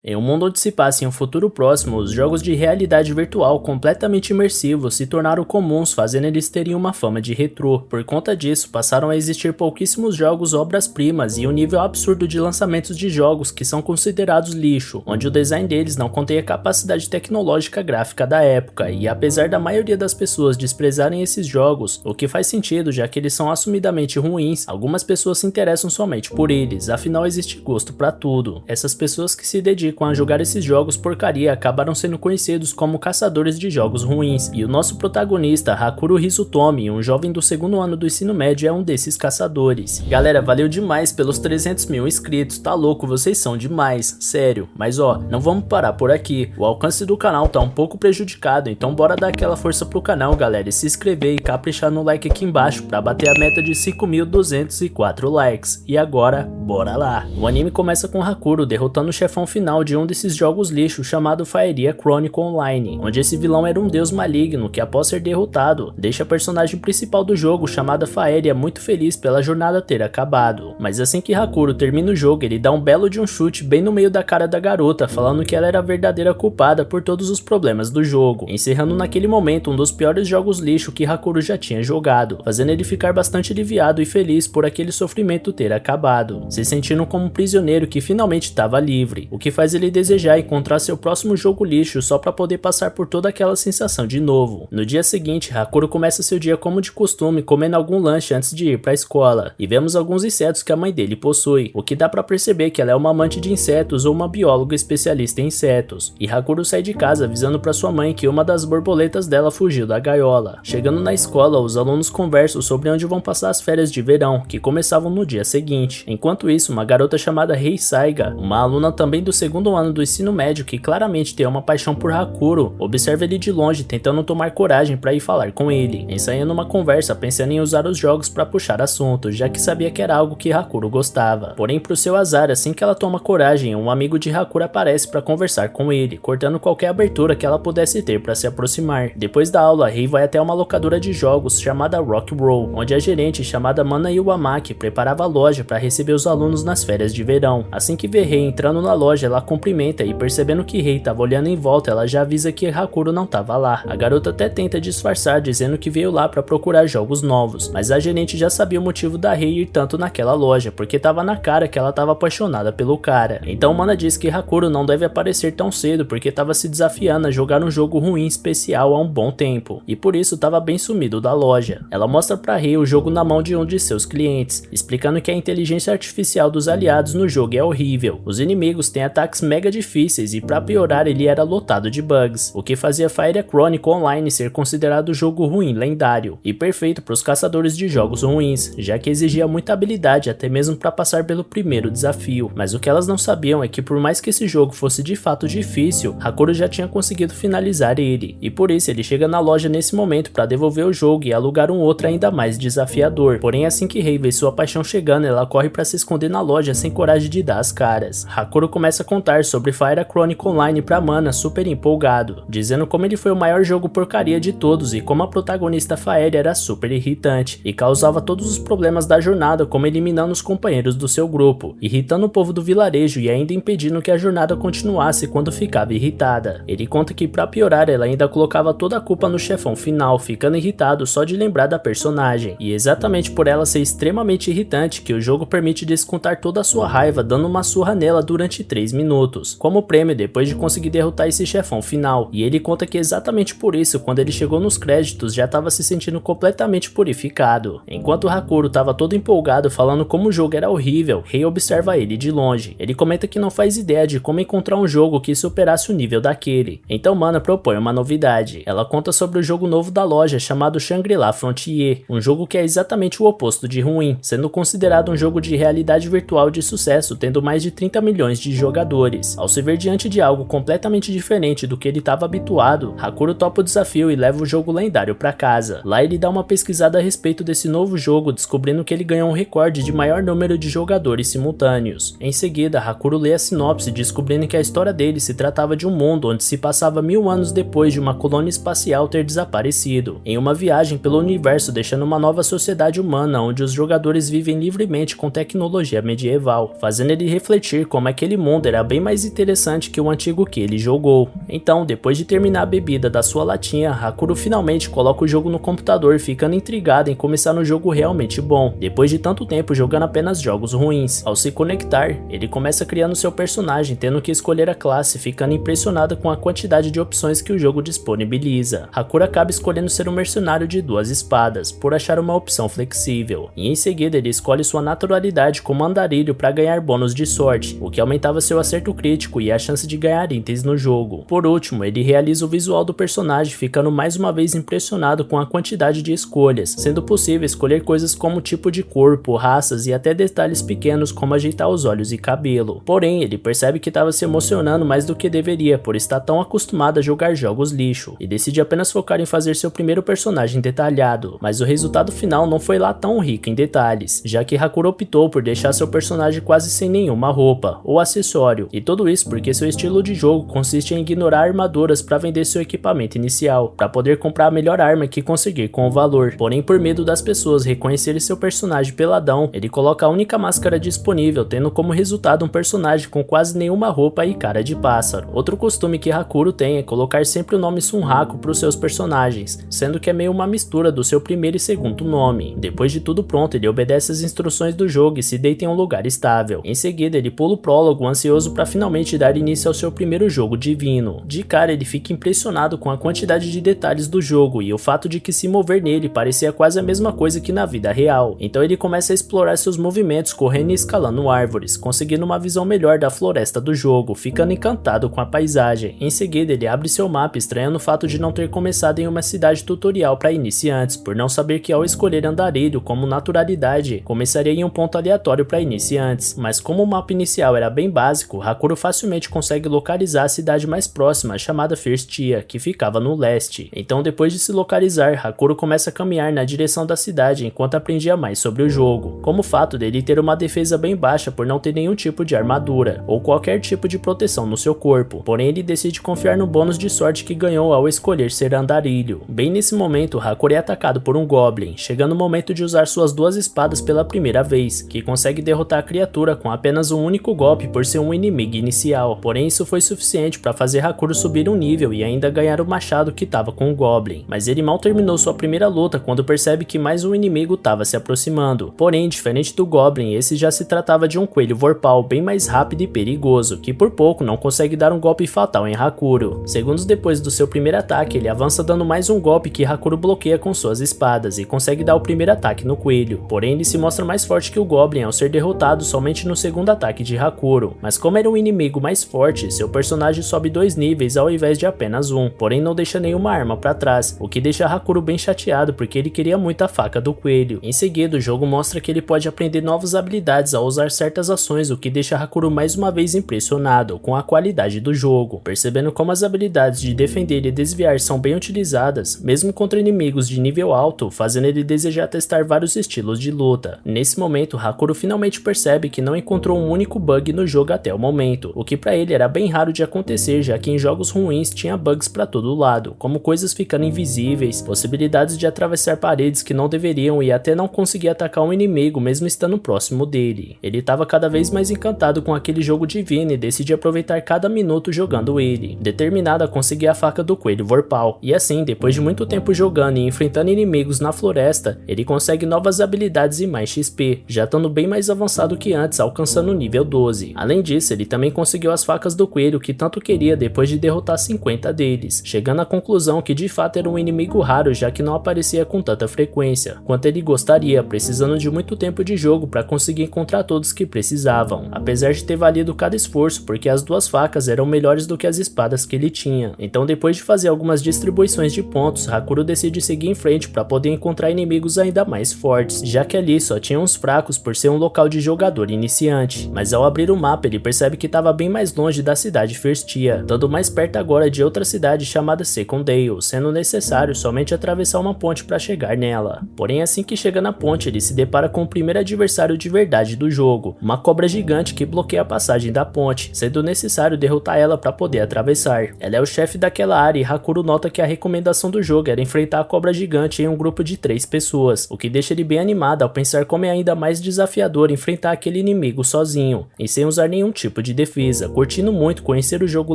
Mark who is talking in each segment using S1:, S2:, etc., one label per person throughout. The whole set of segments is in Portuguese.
S1: Em um mundo onde se passa em um futuro próximo, os jogos de realidade virtual completamente imersivos se tornaram comuns, fazendo eles terem uma fama de retrô. Por conta disso, passaram a existir pouquíssimos jogos obras-primas e um nível absurdo de lançamentos de jogos que são considerados lixo, onde o design deles não contém a capacidade tecnológica gráfica da época, e apesar da maioria das pessoas desprezarem esses jogos, o que faz sentido já que eles são assumidamente ruins, algumas pessoas se interessam somente por eles, afinal existe gosto pra tudo. Essas pessoas que se dedicam a jogar esses jogos porcaria acabaram sendo conhecidos como caçadores de jogos ruins, e o nosso protagonista, Hakuro Hizutomi, um jovem do segundo ano do ensino médio, é um desses caçadores. Galera, valeu demais pelos 300 mil inscritos, tá louco, vocês são demais, sério. Mas ó, não vamos parar por aqui, o alcance do canal tá um pouco prejudicado, então bora dar aquela força pro canal, galera, e se inscrever e caprichar no like aqui embaixo pra bater a meta de 5.204 likes. E agora, bora lá! O anime começa com Hakuro derrotando o chefão final de um desses jogos lixo chamado Faeria Chronicle Online, onde esse vilão era um deus maligno que, após ser derrotado, deixa a personagem principal do jogo, chamada Faeria, muito feliz pela jornada ter acabado. Mas assim que Hakuro termina o jogo, ele dá um belo de um chute bem no meio da cara da garota, falando que ela era a verdadeira culpada por todos os problemas do jogo, encerrando naquele momento um dos piores jogos lixo que Hakuro já tinha jogado, fazendo ele ficar bastante aliviado e feliz por aquele sofrimento ter acabado, se sentindo como um prisioneiro que finalmente estava livre, o que faz ele desejar encontrar seu próximo jogo lixo só para poder passar por toda aquela sensação de novo. No dia seguinte, Hakuro começa seu dia como de costume, comendo algum lanche antes de ir para a escola, e vemos alguns insetos que a mãe dele possui, o que dá para perceber que ela é uma amante de insetos ou uma bióloga especialista em insetos. E Hakuro sai de casa avisando para sua mãe que uma das borboletas dela fugiu da gaiola. Chegando na escola, os alunos conversam sobre onde vão passar as férias de verão, que começavam no dia seguinte. Enquanto isso, uma garota chamada Rei Saiga, uma aluna também do segundo ano do ensino médio que claramente tem uma paixão por Hakuro, observa ele de longe tentando tomar coragem para ir falar com ele, ensaiando uma conversa pensando em usar os jogos para puxar assunto, já que sabia que era algo que Hakuro gostava. Porém, pro seu azar, assim que ela toma coragem, um amigo de Hakuro aparece para conversar com ele, cortando qualquer abertura que ela pudesse ter para se aproximar. Depois da aula, Rei vai até uma locadora de jogos chamada Rock Roll, onde a gerente chamada Mana Iwamaki preparava a loja para receber os alunos nas férias de verão. Assim que vê Rei entrando na loja, ela cumprimenta e, percebendo que Rei tava olhando em volta, ela já avisa que Hakuro não tava lá. A garota até tenta disfarçar, dizendo que veio lá para procurar jogos novos, mas a gerente já sabia o motivo da Rei ir tanto naquela loja, porque tava na cara que ela tava apaixonada pelo cara. Então Mana diz que Hakuro não deve aparecer tão cedo porque tava se desafiando a jogar um jogo ruim especial há um bom tempo, e por isso tava bem sumido da loja. Ela mostra pra Rei o jogo na mão de um de seus clientes, explicando que a inteligência artificial dos aliados no jogo é horrível. Os inimigos têm ataques mega difíceis e pra piorar ele era lotado de bugs, o que fazia Faeria Chronicle Online ser considerado jogo ruim lendário e perfeito para os caçadores de jogos ruins, já que exigia muita habilidade até mesmo para passar pelo primeiro desafio. Mas o que elas não sabiam é que por mais que esse jogo fosse de fato difícil, Hakuro já tinha conseguido finalizar ele, e por isso ele chega na loja nesse momento para devolver o jogo e alugar um outro ainda mais desafiador. Porém, assim que Rei vê sua paixão chegando, ela corre para se esconder na loja sem coragem de dar as caras. Hakuro começa a contar sobre Faeria Chronicle Online pra Mana super empolgado, dizendo como ele foi o maior jogo porcaria de todos e como a protagonista Faeria era super irritante e causava todos os problemas da jornada, como eliminando os companheiros do seu grupo, irritando o povo do vilarejo e ainda impedindo que a jornada continuasse quando ficava irritada. Ele conta que pra piorar ela ainda colocava toda a culpa no chefão final, ficando irritado só de lembrar da personagem, e exatamente por ela ser extremamente irritante que o jogo permite descontar toda a sua raiva dando uma surra nela durante 3 minutos, como prêmio depois de conseguir derrotar esse chefão final. E ele conta que exatamente por isso, quando ele chegou nos créditos, já estava se sentindo completamente purificado. Enquanto Hakuro estava todo empolgado falando como o jogo era horrível, Rei observa ele de longe. Ele comenta que não faz ideia de como encontrar um jogo que superasse o nível daquele. Então Mana propõe uma novidade. Ela conta sobre o jogo novo da loja chamado Shangri-La Frontier, um jogo que é exatamente o oposto de ruim, sendo considerado um jogo de realidade virtual de sucesso, tendo mais de 30 milhões de jogadores. Ao se ver diante de algo completamente diferente do que ele estava habituado, Hakuro topa o desafio e leva o jogo lendário para casa. Lá ele dá uma pesquisada a respeito desse novo jogo, descobrindo que ele ganhou um recorde de maior número de jogadores simultâneos. Em seguida, Hakuro lê a sinopse, descobrindo que a história dele se tratava de um mundo onde se passava 1000 anos depois de uma colônia espacial ter desaparecido, em uma viagem pelo universo, deixando uma nova sociedade humana onde os jogadores vivem livremente com tecnologia medieval, fazendo ele refletir como aquele mundo era bem mais interessante que o antigo que ele jogou. Então, depois de terminar a bebida da sua latinha, Hakuro finalmente coloca o jogo no computador, ficando intrigado em começar um jogo realmente bom, depois de tanto tempo jogando apenas jogos ruins. Ao se conectar, ele começa criando seu personagem, tendo que escolher a classe, ficando impressionado com a quantidade de opções que o jogo disponibiliza. Hakuro acaba escolhendo ser um mercenário de 2 espadas, por achar uma opção flexível, e em seguida ele escolhe sua naturalidade como andarilho para ganhar bônus de sorte, o que aumentava seu acerto crítico e a chance de ganhar itens no jogo. Por último, ele realiza o visual do personagem, ficando mais uma vez impressionado com a quantidade de escolhas, sendo possível escolher coisas como tipo de corpo, raças e até detalhes pequenos como ajeitar os olhos e cabelo. Porém, ele percebe que estava se emocionando mais do que deveria por estar tão acostumado a jogar jogos lixo, e decide apenas focar em fazer seu primeiro personagem detalhado, mas o resultado final não foi lá tão rico em detalhes, já que Hakuro optou por deixar seu personagem quase sem nenhuma roupa ou acessório, e tudo isso porque seu estilo de jogo consiste em ignorar armaduras para vender seu equipamento inicial, para poder comprar a melhor arma que conseguir com o valor. Porém, por medo das pessoas reconhecerem seu personagem peladão, ele coloca a única máscara disponível, tendo como resultado um personagem com quase nenhuma roupa e cara de pássaro. Outro costume que Hakuro tem é colocar sempre o nome Sunraku para os seus personagens, sendo que é meio uma mistura do seu primeiro e segundo nome. Depois de tudo pronto, ele obedece as instruções do jogo e se deita em um lugar estável. Em seguida, ele pula o prólogo, ansioso para finalmente dar início ao seu primeiro jogo divino. De cara, ele fica impressionado com a quantidade de detalhes do jogo e o fato de que se mover nele parecia quase a mesma coisa que na vida real. Então ele começa a explorar seus movimentos, correndo e escalando árvores, conseguindo uma visão melhor da floresta do jogo, ficando encantado com a paisagem. Em seguida, ele abre seu mapa, estranhando o fato de não ter começado em uma cidade tutorial para iniciantes, por não saber que ao escolher andarilho como naturalidade, começaria em um ponto aleatório para iniciantes. Mas como o mapa inicial era bem básico, Hakuro facilmente consegue localizar a cidade mais próxima, chamada Firstia, que ficava no leste. Então, depois de se localizar, Hakuro começa a caminhar na direção da cidade enquanto aprendia mais sobre o jogo, como o fato dele ter uma defesa bem baixa por não ter nenhum tipo de armadura ou qualquer tipo de proteção no seu corpo. Porém, ele decide confiar no bônus de sorte que ganhou ao escolher ser andarilho. Bem nesse momento, Hakuro é atacado por um Goblin, chegando o momento de usar suas 2 espadas pela primeira vez, que consegue derrotar a criatura com apenas um único golpe por ser um inimigo inicial. Porém, isso foi suficiente para fazer Hakuro subir um nível e ainda ganhar o machado que estava com o Goblin. Mas ele mal terminou sua primeira luta quando percebe que mais um inimigo estava se aproximando. Porém, diferente do Goblin, esse já se tratava de um coelho vorpal bem mais rápido e perigoso, que por pouco não consegue dar um golpe fatal em Hakuro. Segundos depois do seu primeiro ataque, ele avança dando mais um golpe que Hakuro bloqueia com suas espadas e consegue dar o primeiro ataque no coelho. Porém, ele se mostra mais forte que o Goblin ao ser derrotado somente no segundo ataque de Hakuro. Mas como era um inimigo mais forte, seu personagem sobe 2 níveis ao invés de apenas um, porém não deixa nenhuma arma para trás, o que deixa Hakuro bem chateado porque ele queria muito a faca do coelho. Em seguida, o jogo mostra que ele pode aprender novas habilidades ao usar certas ações, o que deixa Hakuro mais uma vez impressionado com a qualidade do jogo, percebendo como as habilidades de defender e desviar são bem utilizadas, mesmo contra inimigos de nível alto, fazendo ele desejar testar vários estilos de luta. Nesse momento, Hakuro finalmente percebe que não encontrou um único bug no jogo até o momento, o que para ele era bem raro de acontecer, já que em jogos ruins tinha bugs para todo lado, como coisas ficando invisíveis, possibilidades de atravessar paredes que não deveriam e até não conseguir atacar um inimigo mesmo estando próximo dele. Ele estava cada vez mais encantado com aquele jogo divino e decidiu aproveitar cada minuto jogando ele, determinado a conseguir a faca do coelho vorpal. E assim, depois de muito tempo jogando e enfrentando inimigos na floresta, ele consegue novas habilidades e mais XP, já estando bem mais avançado que antes, alcançando o nível 12. Além disso, ele também conseguiu as facas do coelho que tanto queria depois de derrotar 50 deles, chegando à conclusão que de fato era um inimigo raro, já que não aparecia com tanta frequência quanto ele gostaria, precisando de muito tempo de jogo para conseguir encontrar todos que precisavam, apesar de ter valido cada esforço, porque as 2 facas eram melhores do que as espadas que ele tinha. Então, depois de fazer algumas distribuições de pontos, Hakuro decide seguir em frente para poder encontrar inimigos ainda mais fortes, já que ali só tinha uns fracos por ser um local de jogador iniciante. Mas ao abrir o mapa, ele percebe que estava bem mais longe da cidade Firstia, estando mais perto agora de outra cidade chamada Secondale, sendo necessário somente atravessar uma ponte para chegar nela. Porém, assim que chega na ponte, ele se depara com o primeiro adversário de verdade do jogo, uma cobra gigante que bloqueia a passagem da ponte, sendo necessário derrotar ela para poder atravessar. Ela é o chefe daquela área e Hakuro nota que a recomendação do jogo era enfrentar a cobra gigante em um grupo de 3 pessoas, o que deixa ele bem animado ao pensar como é ainda mais desafiador enfrentar aquele inimigo sozinho, e sem usar nenhum tipo tempo de defesa, curtindo muito conhecer o jogo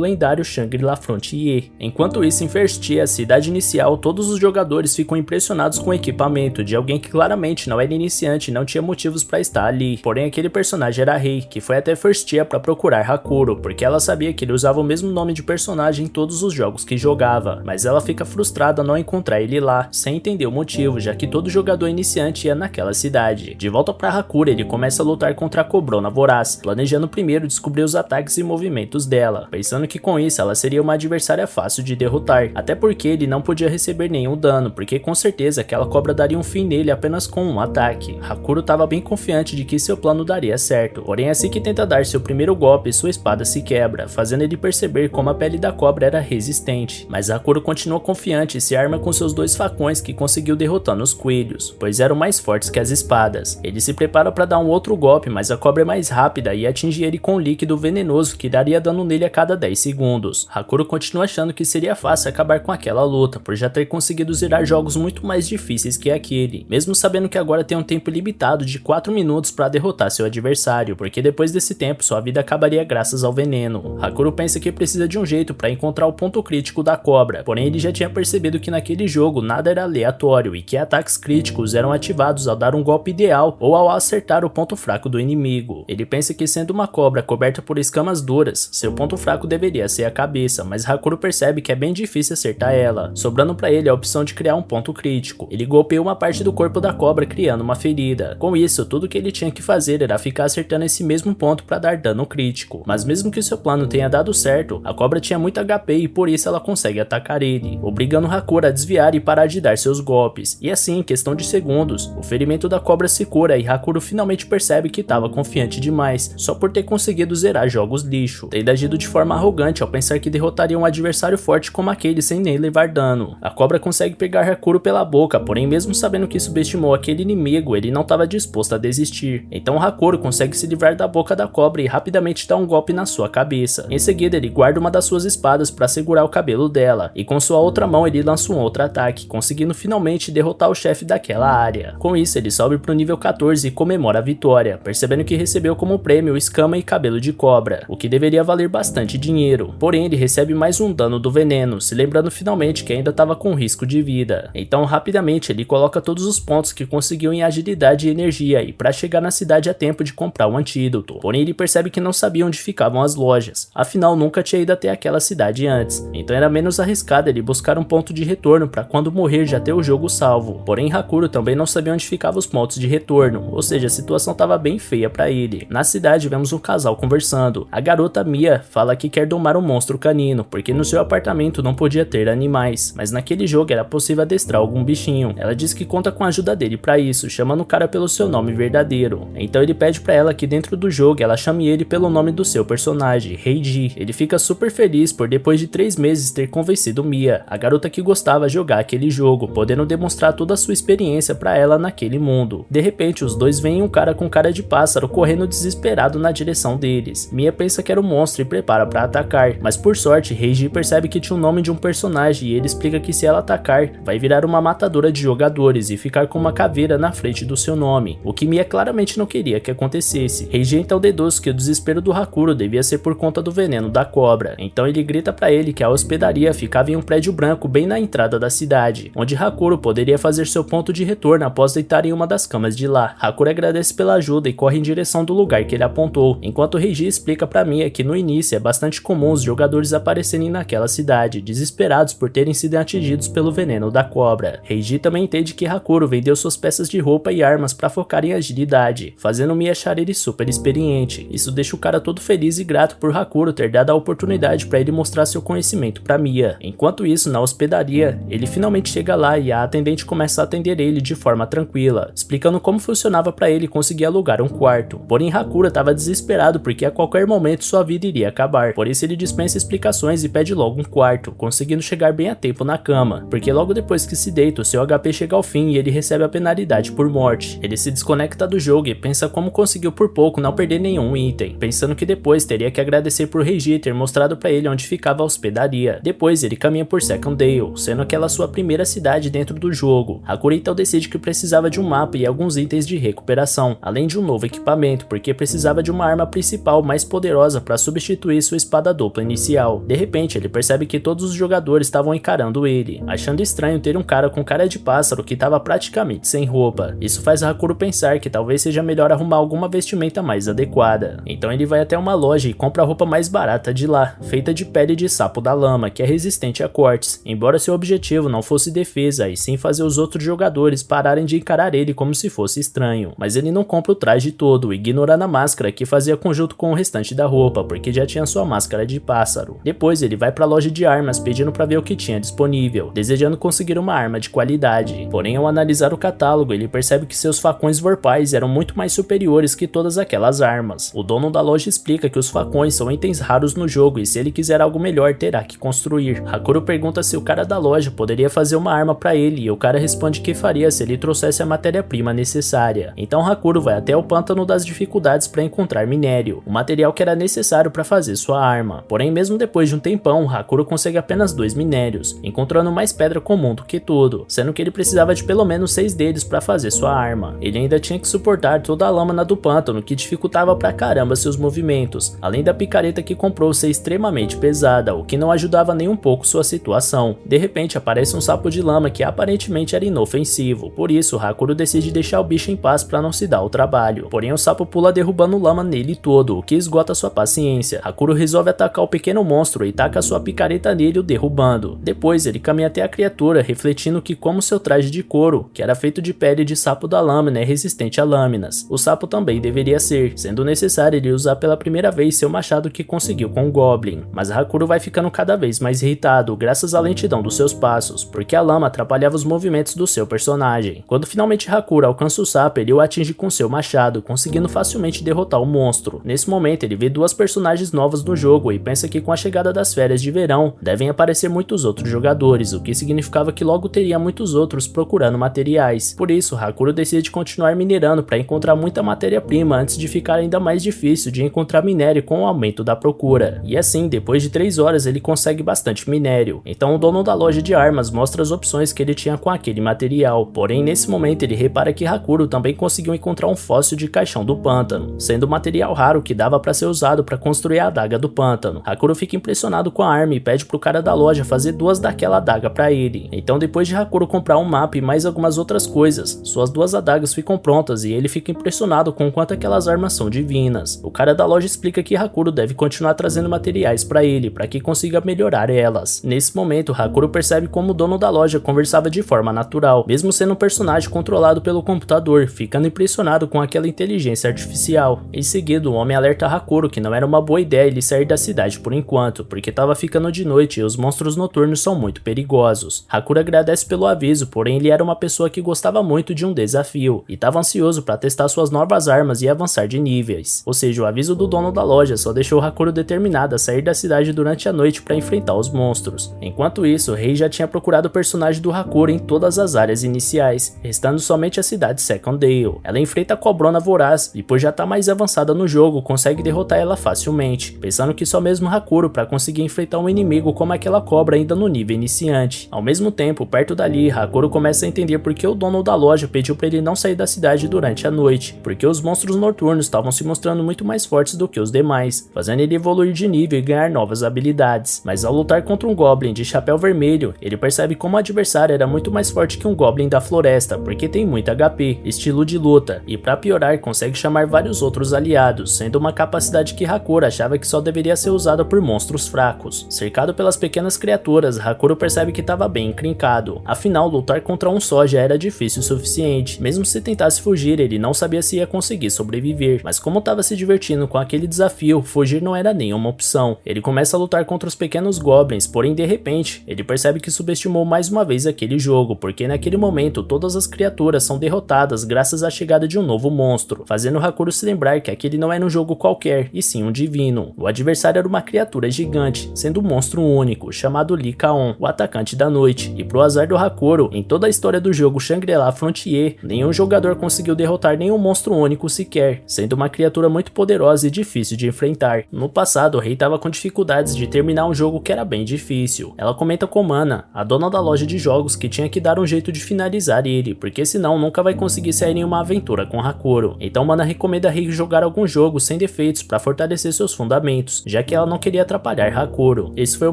S1: lendário Shangri-La Frontier. Enquanto isso, em First Year, a cidade inicial, todos os jogadores ficam impressionados com o equipamento de alguém que claramente não era iniciante e não tinha motivos para estar ali. Porém, aquele personagem era Rei, que foi até First Year para procurar Hakuro, porque ela sabia que ele usava o mesmo nome de personagem em todos os jogos que jogava, mas ela fica frustrada ao não encontrar ele lá, sem entender o motivo, já que todo jogador iniciante ia naquela cidade. De volta para Hakuro, ele começa a lutar contra a Cobrona Voraz, planejando primeiro descobrir os ataques e movimentos dela, pensando que com isso ela seria uma adversária fácil de derrotar, até porque ele não podia receber nenhum dano, porque com certeza aquela cobra daria um fim nele apenas com um ataque. Hakuro estava bem confiante de que seu plano daria certo, porém assim que tenta dar seu primeiro golpe, sua espada se quebra, fazendo ele perceber como a pele da cobra era resistente, mas Hakuro continua confiante e se arma com seus 2 facões que conseguiu derrotando os coelhos, pois eram mais fortes que as espadas. Ele se prepara para dar um outro golpe, mas a cobra é mais rápida e atinge ele com um líquido venenoso que daria dano nele a cada 10 segundos. Hakuro continua achando que seria fácil acabar com aquela luta, por já ter conseguido zerar jogos muito mais difíceis que aquele, mesmo sabendo que agora tem um tempo limitado de 4 minutos para derrotar seu adversário, porque depois desse tempo sua vida acabaria graças ao veneno. Hakuro pensa que precisa de um jeito para encontrar o ponto crítico da cobra, porém ele já tinha percebido que naquele jogo nada era aleatório e que ataques críticos eram ativados ao dar um golpe ideal ou ao acertar o ponto fraco do inimigo. Ele pensa que sendo uma cobra coberta por escamas duras, seu ponto fraco deveria ser a cabeça, mas Hakuro percebe que é bem difícil acertar ela, sobrando para ele a opção de criar um ponto crítico. Ele golpeia uma parte do corpo da cobra criando uma ferida. Com isso, tudo que ele tinha que fazer era ficar acertando esse mesmo ponto para dar dano crítico, mas mesmo que seu plano tenha dado certo, a cobra tinha muito HP e por isso ela consegue atacar ele, obrigando Hakuro a desviar e parar de dar seus golpes, e assim, em questão de segundos, o ferimento da cobra se cura e Hakuro finalmente percebe que estava confiante demais, só por ter conseguido zerar jogos lixo, tendo agido de forma arrogante ao pensar que derrotaria um adversário forte como aquele sem nem levar dano. A cobra consegue pegar Hakuro pela boca, porém mesmo sabendo que subestimou aquele inimigo, ele não estava disposto a desistir, então Hakuro consegue se livrar da boca da cobra e rapidamente dá um golpe na sua cabeça. Em seguida ele guarda uma das suas espadas para segurar o cabelo dela, e com sua outra mão ele lança um outro ataque, conseguindo finalmente derrotar o chefe daquela área. Com isso ele sobe pro nível 14 e comemora a vitória, percebendo que recebeu como prêmio escama e cabelo de cobra, o que deveria valer bastante dinheiro. Porém ele recebe mais um dano do veneno, se lembrando finalmente que ainda estava com risco de vida. Então rapidamente ele coloca todos os pontos que conseguiu em agilidade e energia e para chegar na cidade a tempo de comprar um antídoto. Porém ele percebe que não sabia onde ficavam as lojas, afinal nunca tinha ido até aquela cidade antes, então era menos arriscado ele buscar um ponto de retorno para quando morrer já ter o jogo salvo. Porém Hakuro também não sabia onde ficavam os pontos de retorno, ou seja, a situação estava bem feia para ele. Na cidade vemos um casal conversando. A garota Mia fala que quer domar um monstro canino, porque no seu apartamento não podia ter animais, mas naquele jogo era possível adestrar algum bichinho. Ela diz que conta com a ajuda dele para isso, chamando o cara pelo seu nome verdadeiro. Então ele pede para ela que dentro do jogo ela chame ele pelo nome do seu personagem, Heiji. Ele fica super feliz por depois de 3 meses ter convencido Mia, a garota que gostava de jogar aquele jogo, podendo demonstrar toda a sua experiência para ela naquele mundo. De repente os dois veem um cara com cara de pássaro correndo desesperado na direção deles. Mia pensa que era um monstro e prepara para atacar, mas por sorte Heiji percebe que tinha o nome de um personagem e ele explica que se ela atacar, vai virar uma matadora de jogadores e ficar com uma caveira na frente do seu nome, o que Mia claramente não queria que acontecesse. Heiji então deduz que o desespero do Hakuro devia ser por conta do veneno da cobra, então ele grita para ele que a hospedaria ficava em um prédio branco bem na entrada da cidade, onde Hakuro poderia fazer seu ponto de retorno após deitar em uma das camas de lá. Hakuro agradece pela ajuda e corre em direção do lugar que ele apontou, enquanto Heiji explica para Mia que no início é bastante comum os jogadores aparecerem naquela cidade, desesperados por terem sido atingidos pelo veneno da cobra. Heiji também entende que Hakuro vendeu suas peças de roupa e armas para focar em agilidade, fazendo Mia achar ele super experiente. Isso deixa o cara todo feliz e grato por Hakuro ter dado a oportunidade para ele mostrar seu conhecimento para Mia. Enquanto isso, na hospedaria, ele finalmente chega lá e a atendente começa a atender ele de forma tranquila, explicando como funcionava para ele conseguir alugar um quarto. Porém Hakuro estava desesperado porque a qualquer momento sua vida iria acabar, por isso ele dispensa explicações e pede logo um quarto, conseguindo chegar bem a tempo na cama, porque logo depois que se deita, o seu HP chega ao fim e ele recebe a penalidade por morte. Ele se desconecta do jogo e pensa como conseguiu por pouco não perder nenhum item, pensando que depois teria que agradecer por Heiji ter mostrado para ele onde ficava a hospedaria. Depois ele caminha por Secondale, sendo aquela sua primeira cidade dentro do jogo. Hakuro então decide que precisava de um mapa e alguns itens de recuperação, além de um novo equipamento, porque precisava de uma arma principal virtual mais poderosa para substituir sua espada dupla inicial. De repente, ele percebe que todos os jogadores estavam encarando ele, achando estranho ter um cara com cara de pássaro que estava praticamente sem roupa. Isso faz Hakuro pensar que talvez seja melhor arrumar alguma vestimenta mais adequada. Então ele vai até uma loja e compra a roupa mais barata de lá, feita de pele de sapo da lama, que é resistente a cortes, embora seu objetivo não fosse defesa, e sim fazer os outros jogadores pararem de encarar ele como se fosse estranho. Mas ele não compra o traje todo, ignorando a máscara que fazia conjunto com o restante da roupa, porque já tinha sua máscara de pássaro. Depois ele vai para a loja de armas pedindo para ver o que tinha disponível, desejando conseguir uma arma de qualidade. Porém, ao analisar o catálogo, ele percebe que seus facões vorpais eram muito mais superiores que todas aquelas armas. O dono da loja explica que os facões são itens raros no jogo e se ele quiser algo melhor terá que construir. Hakuro pergunta se o cara da loja poderia fazer uma arma para ele e o cara responde que faria se ele trouxesse a matéria-prima necessária. Então Hakuro vai até o pântano das dificuldades para encontrar minério, o material que era necessário para fazer sua arma. Porém, mesmo depois de um tempão, Hakuro consegue apenas 2 minérios, encontrando mais pedra comum do que tudo, sendo que ele precisava de pelo menos 6 deles para fazer sua arma. Ele ainda tinha que suportar toda a lâmina do pântano, que dificultava pra caramba seus movimentos, além da picareta que comprou ser extremamente pesada, o que não ajudava nem um pouco sua situação. De repente aparece um sapo de lama que aparentemente era inofensivo, por isso Hakuro decide deixar o bicho em paz para não se dar o trabalho. Porém o sapo pula derrubando lama nele todo, o que esgota sua paciência. Hakuro resolve atacar o pequeno monstro e taca sua picareta nele, o derrubando. Depois ele caminha até a criatura, refletindo que como seu traje de couro, que era feito de pele de sapo da lâmina, é resistente a lâminas, o sapo também deveria ser, sendo necessário ele usar pela primeira vez seu machado que conseguiu com o Goblin. Mas Hakuro vai ficando cada vez mais irritado graças à lentidão dos seus passos, porque a lama atrapalhava os movimentos do seu personagem. Quando finalmente Hakuro alcança o sapo, ele o atinge com seu machado, conseguindo facilmente derrotar o monstro. Nesse momento ele vê 2 personagens novas no jogo e pensa que com a chegada das férias de verão, devem aparecer muitos outros jogadores, o que significava que logo teria muitos outros procurando materiais. Por isso, Hakuro decide continuar minerando para encontrar muita matéria-prima antes de ficar ainda mais difícil de encontrar minério com o aumento da procura. E assim, depois de 3 horas ele consegue bastante minério. Então o dono da loja de armas mostra as opções que ele tinha com aquele material. Porém, nesse momento ele repara que Hakuro também conseguiu encontrar um fóssil de caixão do pântano, sendo um material raro que dava para ser usado para construir a adaga do pântano. Hakuro fica impressionado com a arma e pede pro cara da loja fazer 2 daquela adaga para ele. Então depois de Hakuro comprar um mapa e mais algumas outras coisas, suas 2 adagas ficam prontas e ele fica impressionado com o quanto aquelas armas são divinas. O cara da loja explica que Hakuro deve continuar trazendo materiais para ele, para que consiga melhorar elas. Nesse momento, Hakuro percebe como o dono da loja conversava de forma natural, mesmo sendo um personagem controlado pelo computador, ficando impressionado com aquela inteligência artificial. Em seguida, o homem alerta Hakuro que não era uma boa ideia ele sair da cidade por enquanto, porque estava ficando de noite e os monstros noturnos são muito perigosos. Hakuro agradece pelo aviso, porém ele era uma pessoa que gostava muito de um desafio, e estava ansioso para testar suas novas armas e avançar de níveis. Ou seja, o aviso do dono da loja só deixou Hakuro determinado a sair da cidade durante a noite para enfrentar os monstros. Enquanto isso, o rei já tinha procurado o personagem do Hakuro em todas as áreas iniciais, restando somente a cidade Second Dale. Ela enfrenta a Cobrona Voraz e por já estar mais avançada no jogo, consegue derrotar ela facilmente, pensando que só mesmo Hakuro para conseguir enfrentar um inimigo como aquela cobra ainda no nível iniciante. Ao mesmo tempo, perto dali, Hakuro começa a entender por que o dono da loja pediu para ele não sair da cidade durante a noite, porque os monstros noturnos estavam se mostrando muito mais fortes do que os demais, fazendo ele evoluir de nível e ganhar novas habilidades. Mas ao lutar contra um Goblin de chapéu vermelho, ele percebe como o adversário era muito mais forte que um Goblin da floresta, porque tem muito HP, estilo de luta, e para piorar consegue chamar vários outros aliados, sendo uma capacidade que Hakuro achava que só deveria ser usada por monstros fracos. Cercado pelas pequenas criaturas, Hakuro percebe que estava bem encrencado, afinal lutar contra um só já era difícil o suficiente. Mesmo se tentasse fugir, ele não sabia se ia conseguir sobreviver, mas como estava se divertindo com aquele desafio, fugir não era nenhuma opção. Ele começa a lutar contra os pequenos goblins, porém de repente, ele percebe que subestimou mais uma vez aquele jogo, porque naquele momento todas as criaturas são derrotadas graças à chegada de um novo monstro, fazendo Hakuro se lembrar que aquele não era um jogo qualquer, e sim um divino. O adversário era uma criatura gigante, sendo um monstro único, chamado Lycaon, o atacante da noite, e pro azar do Hakuro, em toda a história do jogo Shangri-La Frontier, nenhum jogador conseguiu derrotar nenhum monstro único sequer, sendo uma criatura muito poderosa e difícil de enfrentar. No passado, o rei estava com dificuldades de terminar um jogo que era bem difícil. Ela comenta com Mana, a dona da loja de jogos, que tinha que dar um jeito de finalizar ele, porque senão nunca vai conseguir sair em uma aventura com Hakuro. Então Mana recomenda a rei jogar algum jogo sem defeitos para fortalecer seus fundamentos, já que ela não queria atrapalhar Hakuro. Esse foi o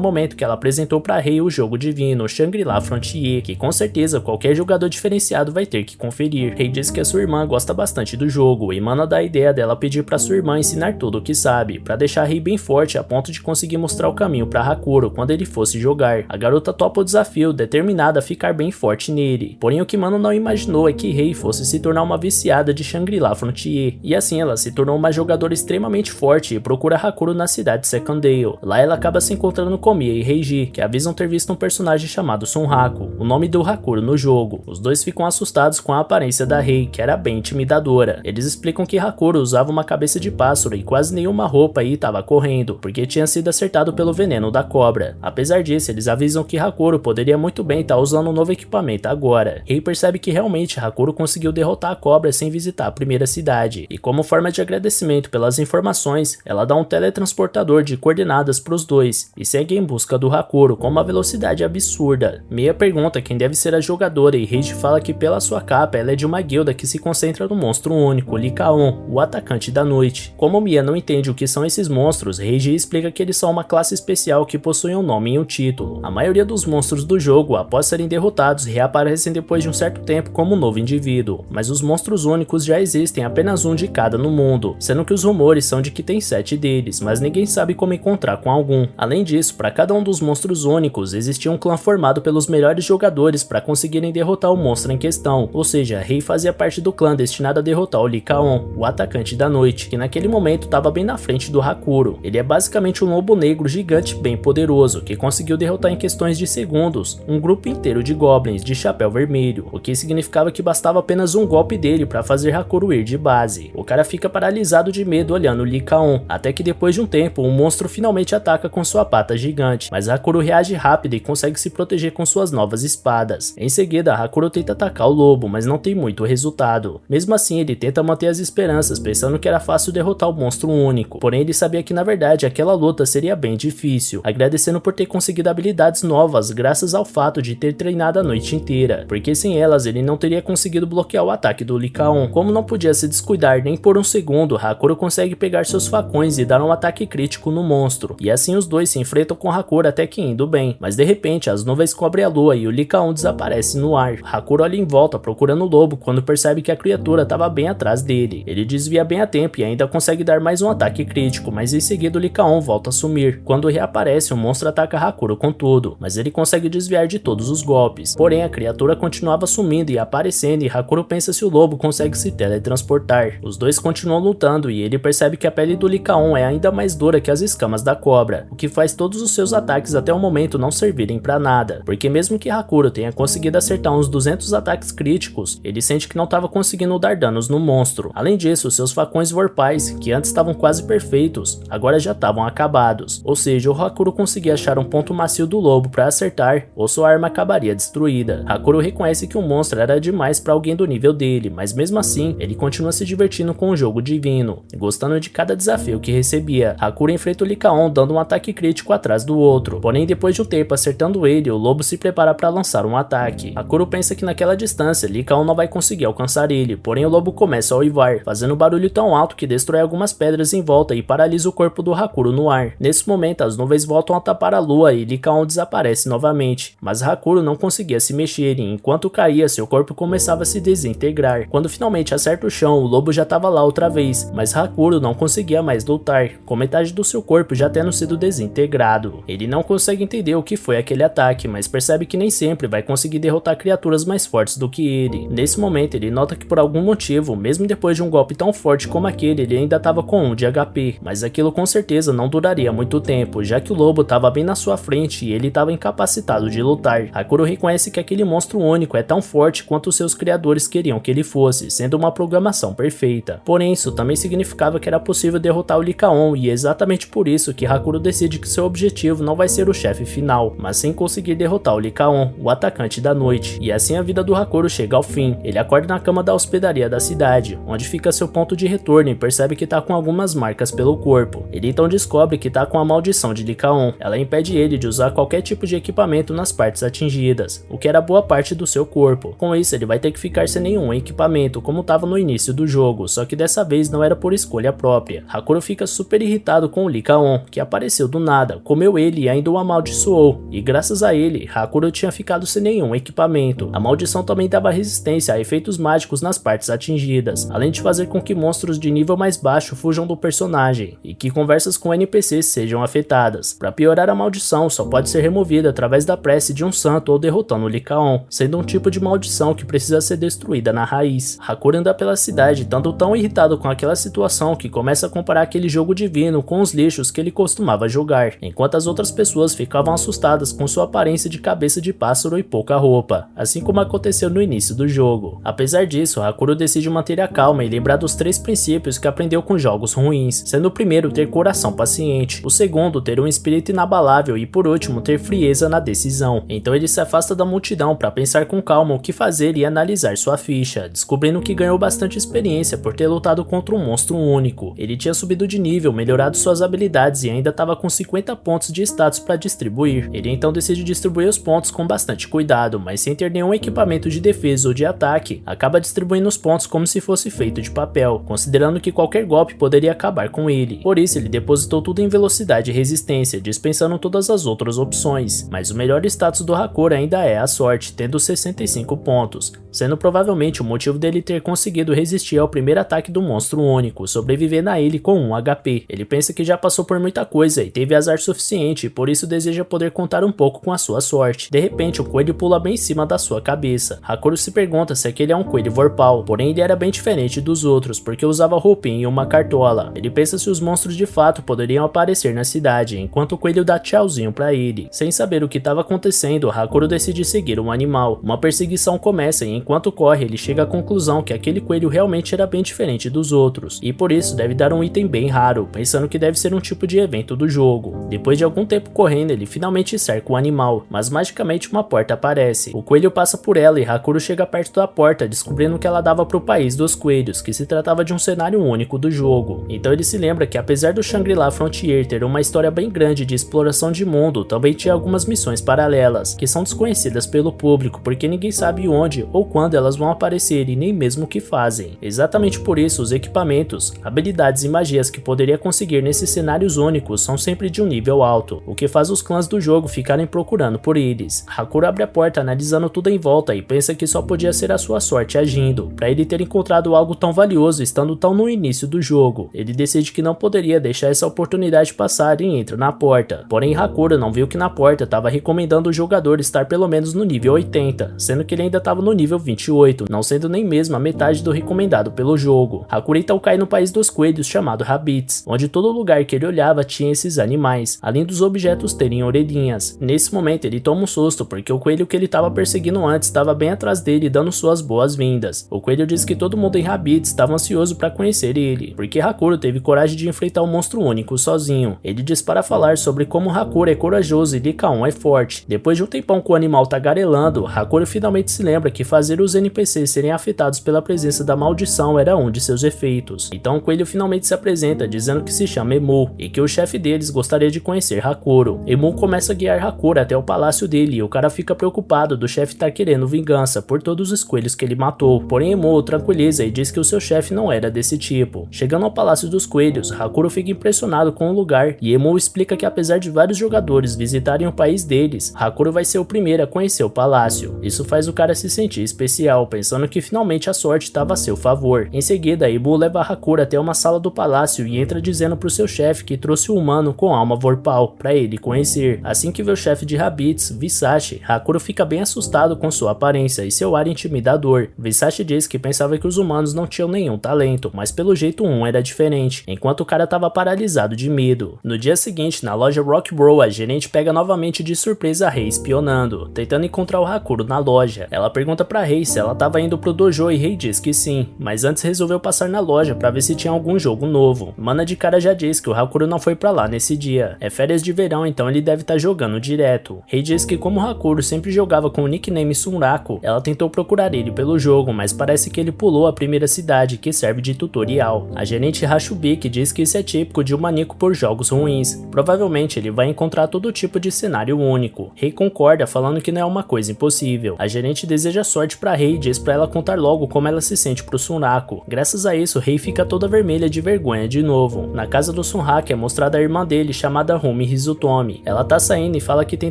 S1: momento que ela apresentou para Rei o jogo divino Shangri-La Frontier, que com certeza qualquer jogador diferenciado vai ter que conferir. Rei disse que a sua irmã gosta bastante do jogo e Mana dá a ideia dela pedir para sua irmã ensinar tudo o que sabe, para deixar Rei bem forte a ponto de conseguir mostrar o caminho para Hakuro quando ele fosse jogar. A garota topa o desafio, determinada a ficar bem forte nele. Porém, o que Mana não imaginou é que Rei fosse se tornar uma viciada de Shangri-La Frontier, e assim ela se tornou uma jogadora extremamente forte e procura Hakuro na cidade de Secondale. Lá ela acaba se encontrando com Mia e Reiji, que avisam ter visto um personagem chamado Sunraku, o nome do Hakuro no jogo. Os dois ficam assustados com a aparência da Rei, que era bem intimidadora. Eles explicam que Hakuro usava uma cabeça de pássaro e quase nenhuma roupa e estava correndo, porque tinha sido acertado pelo veneno da cobra. Apesar disso, eles avisam que Hakuro poderia muito bem estar usando um novo equipamento agora. Rei percebe que realmente Hakuro conseguiu derrotar a cobra sem visitar a primeira cidade, e como forma de agradecimento pelas informações, ela dá um teletransportador de coordenadas para os dois, e segue em busca do Hakuro com uma velocidade absurda. Mia pergunta quem deve ser a jogadora e Reiji fala que pela sua capa ela é de uma guilda que se concentra no monstro único, Lycaon, o atacante da noite. Como Mia não entende o que são esses monstros, Reiji explica que eles são uma classe especial que possui um nome e um título. A maioria dos monstros do jogo, após serem derrotados, reaparecem depois de um certo tempo como um novo indivíduo, mas os monstros únicos já existem apenas um de cada no mundo, sendo que os rumores são de que tem 7 deles, mas ninguém sabe como encontrar com algum. Além disso, para cada um dos monstros únicos, existia um clã formado pelos melhores jogadores para conseguirem derrotar o monstro em questão, ou seja, Rei fazia parte do clã destinado a derrotar o Lycaon, o atacante da noite, que naquele momento estava bem na frente do Hakuro. Ele é basicamente um lobo negro gigante bem poderoso, que conseguiu derrotar em questões de segundos um grupo inteiro de goblins de chapéu vermelho, o que significava que bastava apenas um golpe dele para fazer Hakuro ir de base. O cara fica paralisado de medo olhando o Lycaon, até que depois de um tempo o monstro finalmente ataca com sua pata gigante, mas Hakuro reage rápido e consegue se proteger com suas novas espadas. Em seguida, Hakuro tenta atacar o lobo, mas não tem muito resultado. Mesmo assim, ele tenta manter as esperanças, pensando que era fácil derrotar o monstro único, porém ele sabia que na verdade aquela luta seria bem difícil, agradecendo por ter conseguido habilidades novas graças ao fato de ter treinado a noite inteira, porque sem elas ele não teria conseguido bloquear o ataque do Lycaon. Como não podia se descuidar nem por um segundo, Hakuro consegue pegar seus facões e dar um ataque crítico no monstro, e assim os dois se enfrentam com Hakuro até que indo bem, mas de repente as nuvens cobrem a lua e o Lycaon desaparece no ar. Hakuro olha em volta procurando o lobo quando percebe que a criatura estava bem atrás dele. Ele desvia bem a tempo e ainda consegue dar mais um ataque crítico, mas em seguida o Lycaon volta a sumir. Quando reaparece, o monstro ataca Hakuro com tudo, mas ele consegue desviar de todos os golpes. Porém, a criatura continuava sumindo e aparecendo e Hakuro pensa se o lobo consegue se teletransportar. Os dois continuam lutando e ele percebe que a pele do Lycaon é ainda mais dura que as escamas da cobra, o que faz todos os seus ataques até o momento não servirem pra nada, porque mesmo que Hakuro tenha conseguido acertar uns 200 ataques críticos, ele sente que não estava conseguindo dar danos no monstro. Além disso, seus facões vorpais, que antes estavam quase perfeitos, agora já estavam acabados, ou seja, o Hakuro conseguia achar um ponto macio do lobo para acertar, ou sua arma acabaria destruída. Hakuro reconhece que o monstro era demais para alguém do nível dele, mas mesmo assim, ele continua se divertindo com o jogo divino, gostando de cada desafio que recebia. Hakuro enfrenta o Lycaon dando um ataque crítico atrás do outro, porém depois de um tempo acertando ele, o lobo se prepara para lançar um ataque. Hakuro pensa que naquela distância, Lycaon não vai conseguir alcançar ele, porém o lobo começa a uivar, fazendo um barulho tão alto que destrói algumas pedras em volta e paralisa o corpo do Hakuro no ar. Nesse momento, as nuvens voltam a tapar a lua e Lycaon desaparece novamente, mas Hakuro não conseguia se mexer e enquanto caía, seu corpo começava a se desintegrar. Quando finalmente acerta o chão, o lobo já estava lá outra vez, mas Hakuro não conseguia mais lutar, com metade do seu corpo já tendo sido desintegrado. Ele não consegue entender o que foi aquele ataque, mas percebe que nem sempre vai conseguir derrotar criaturas mais fortes do que ele. Nesse momento, ele nota que por algum motivo, mesmo depois de um golpe tão forte como aquele, ele ainda estava com 1 de HP, mas aquilo com certeza não duraria muito tempo, já que o lobo estava bem na sua frente e ele estava incapacitado de lutar. Hakuro reconhece que aquele monstro único é tão forte quanto seus criadores queriam que ele fosse, sendo uma programação perfeita. Porém, isso também significava que era possível derrotar o Lycaon, e é exatamente por isso que Hakuro decide que seu objetivo não vai ser o chefe final, mas sim conseguir derrotar o Lycaon, o atacante da noite. E assim a vida do Hakuro chega ao fim. Ele acorda na cama da hospedaria da cidade, onde fica seu ponto de retorno e percebe que tá com algumas marcas pelo corpo. Ele então descobre que tá com a maldição de Lycaon. Ela impede ele de usar qualquer tipo de equipamento nas partes atingidas, o que era boa parte do seu corpo. Com isso, ele vai ter que ficar sem nenhum equipamento, como tava no início do jogo, só que dessa vez não era por escolha escolha própria. Hakuro fica super irritado com o Liccaon, que apareceu do nada, comeu ele e ainda o amaldiçoou, e graças a ele, Hakuro tinha ficado sem nenhum equipamento. A maldição também dava resistência a efeitos mágicos nas partes atingidas, além de fazer com que monstros de nível mais baixo fujam do personagem, e que conversas com NPCs sejam afetadas. Para piorar, a maldição só pode ser removida através da prece de um santo ou derrotando o Liccaon, sendo um tipo de maldição que precisa ser destruída na raiz. Hakuro anda pela cidade, estando tão irritado com aquela situação que começa a comparar aquele jogo divino com os lixos que ele costumava jogar, enquanto as outras pessoas ficavam assustadas com sua aparência de cabeça de pássaro e pouca roupa, assim como aconteceu no início do jogo. Apesar disso, Hakuro decide manter a calma e lembrar dos 3 princípios que aprendeu com jogos ruins, sendo o primeiro ter coração paciente, o segundo ter um espírito inabalável e por último ter frieza na decisão. Então ele se afasta da multidão para pensar com calma o que fazer e analisar sua ficha, descobrindo que ganhou bastante experiência por ter lutado contra um monstro único. Ele tinha subido de nível, melhorado suas habilidades e ainda estava com 50 pontos de status para distribuir. Ele então decide distribuir os pontos com bastante cuidado, mas sem ter nenhum equipamento de defesa ou de ataque, acaba distribuindo os pontos como se fosse feito de papel, considerando que qualquer golpe poderia acabar com ele. Por isso ele depositou tudo em velocidade e resistência, dispensando todas as outras opções. Mas o melhor status do Hakuro ainda é a sorte, tendo 65 pontos, sendo provavelmente o motivo dele ter conseguido resistir ao primeiro ataque do monstro único, sobrevivendo a ele com 1 HP. Ele pensa que já passou por muita coisa e teve azar suficiente, e por isso deseja poder contar um pouco com a sua sorte. De repente, o coelho pula bem em cima da sua cabeça. Hakuro se pergunta se aquele é um coelho vorpal, porém ele era bem diferente dos outros, porque usava roupinha e uma cartola. Ele pensa se os monstros de fato poderiam aparecer na cidade, enquanto o coelho dá tchauzinho pra ele. Sem saber o que estava acontecendo, Hakuro decide seguir um animal. Uma perseguição começa e enquanto corre, ele chega à conclusão que aquele coelho realmente era bem diferente dos outros, e por isso deve dar um item bem raro, pensando que deve ser um tipo de evento do jogo. Depois de algum tempo correndo, ele finalmente cerca o animal, mas magicamente uma porta aparece. O coelho passa por ela e Hakuro chega perto da porta, descobrindo que ela dava para o país dos coelhos, que se tratava de um cenário único do jogo. Então ele se lembra que apesar do Shangri-La Frontier ter uma história bem grande de exploração de mundo, também tinha algumas missões paralelas, que são desconhecidas pelo público, porque ninguém sabe onde ou quando elas vão aparecer e nem mesmo o que fazem. Exatamente por isso, os equipamentos, habilidades e magias que poderia conseguir nesses cenários únicos são sempre de um nível alto, o que faz os clãs do jogo ficarem procurando por eles. Hakuro abre a porta analisando tudo em volta e pensa que só podia ser a sua sorte agindo, para ele ter encontrado algo tão valioso estando tão no início do jogo. Ele decide que não poderia deixar essa oportunidade passar e entra na porta. Porém, Hakuro não viu que na porta estava recomendando o jogador estar pelo menos no nível 80, sendo que ele ainda estava no nível 28, não sendo nem mesmo a metade do recomendado pelo jogo. Hakuro então cai no país dos coelhos chamado Rabbids, onde todo lugar que ele olhava tinha esses animais, além dos objetos terem orelhinhas. Nesse momento ele toma um susto porque o coelho que ele estava perseguindo antes estava bem atrás dele dando suas boas-vindas. O coelho diz que todo mundo em Rabbids estava ansioso para conhecer ele, porque Hakuro teve coragem de enfrentar um monstro único sozinho. Ele diz para falar sobre como Hakuro é corajoso e Liccaon é forte. Depois de um tempão com o animal tagarelando, Hakuro finalmente se lembra que fazer os NPCs serem afetados pela presença da maldição era um de seus efeitos. Então o coelho finalmente se apresenta dizendo que se chama Emu e que o chefe deles gostaria de conhecer Hakuro. Emu começa a guiar Hakuro até o palácio dele e o cara fica preocupado do chefe estar querendo vingança por todos os coelhos que ele matou. Porém Emu o tranquiliza e diz que o seu chefe não era desse tipo. Chegando ao palácio dos coelhos, Hakuro fica impressionado com o lugar e Emu explica que apesar de vários jogadores visitarem o país deles, Hakuro vai ser o primeiro a conhecer o palácio. Isso faz o cara se sentir especial, pensando que finalmente a sorte estava a seu favor. Em seguida, Emu leva Hakuro até uma sala do palácio e entra dizendo pro seu chefe que trouxe um humano com alma vorpal para ele conhecer. Assim que vê o chefe de Rabbids, Visashi, Hakuro fica bem assustado com sua aparência e seu ar intimidador. Visashi diz que pensava que os humanos não tinham nenhum talento, mas pelo jeito um era diferente, enquanto o cara estava paralisado de medo. No dia seguinte, na loja Rock Bro, a gerente pega novamente de surpresa a Rei espionando, tentando encontrar o Hakuro na loja. Ela pergunta pra Rei se ela estava indo pro dojo e Rei diz que sim, mas antes resolveu passar na loja para ver se tinha algum jogo novo. Mana de cara já diz que o Hakuro não foi pra lá nesse dia. É férias de verão, então ele deve estar jogando direto. Rei diz que como o Hakuro sempre jogava com o nickname Sunraku, ela tentou procurar ele pelo jogo, mas parece que ele pulou a primeira cidade, que serve de tutorial. A gerente Hashubiki diz que isso é típico de um maníaco por jogos ruins. Provavelmente ele vai encontrar todo tipo de cenário único. Rei concorda, falando que não é uma coisa impossível. A gerente deseja sorte pra Rei e diz pra ela contar logo como ela se sente pro Sunraku. Graças a isso, Rei fica toda toda vermelha de vergonha de novo. Na casa do Sunhak é mostrada a irmã dele, chamada Rumi Hizutomi. Ela tá saindo e fala que tem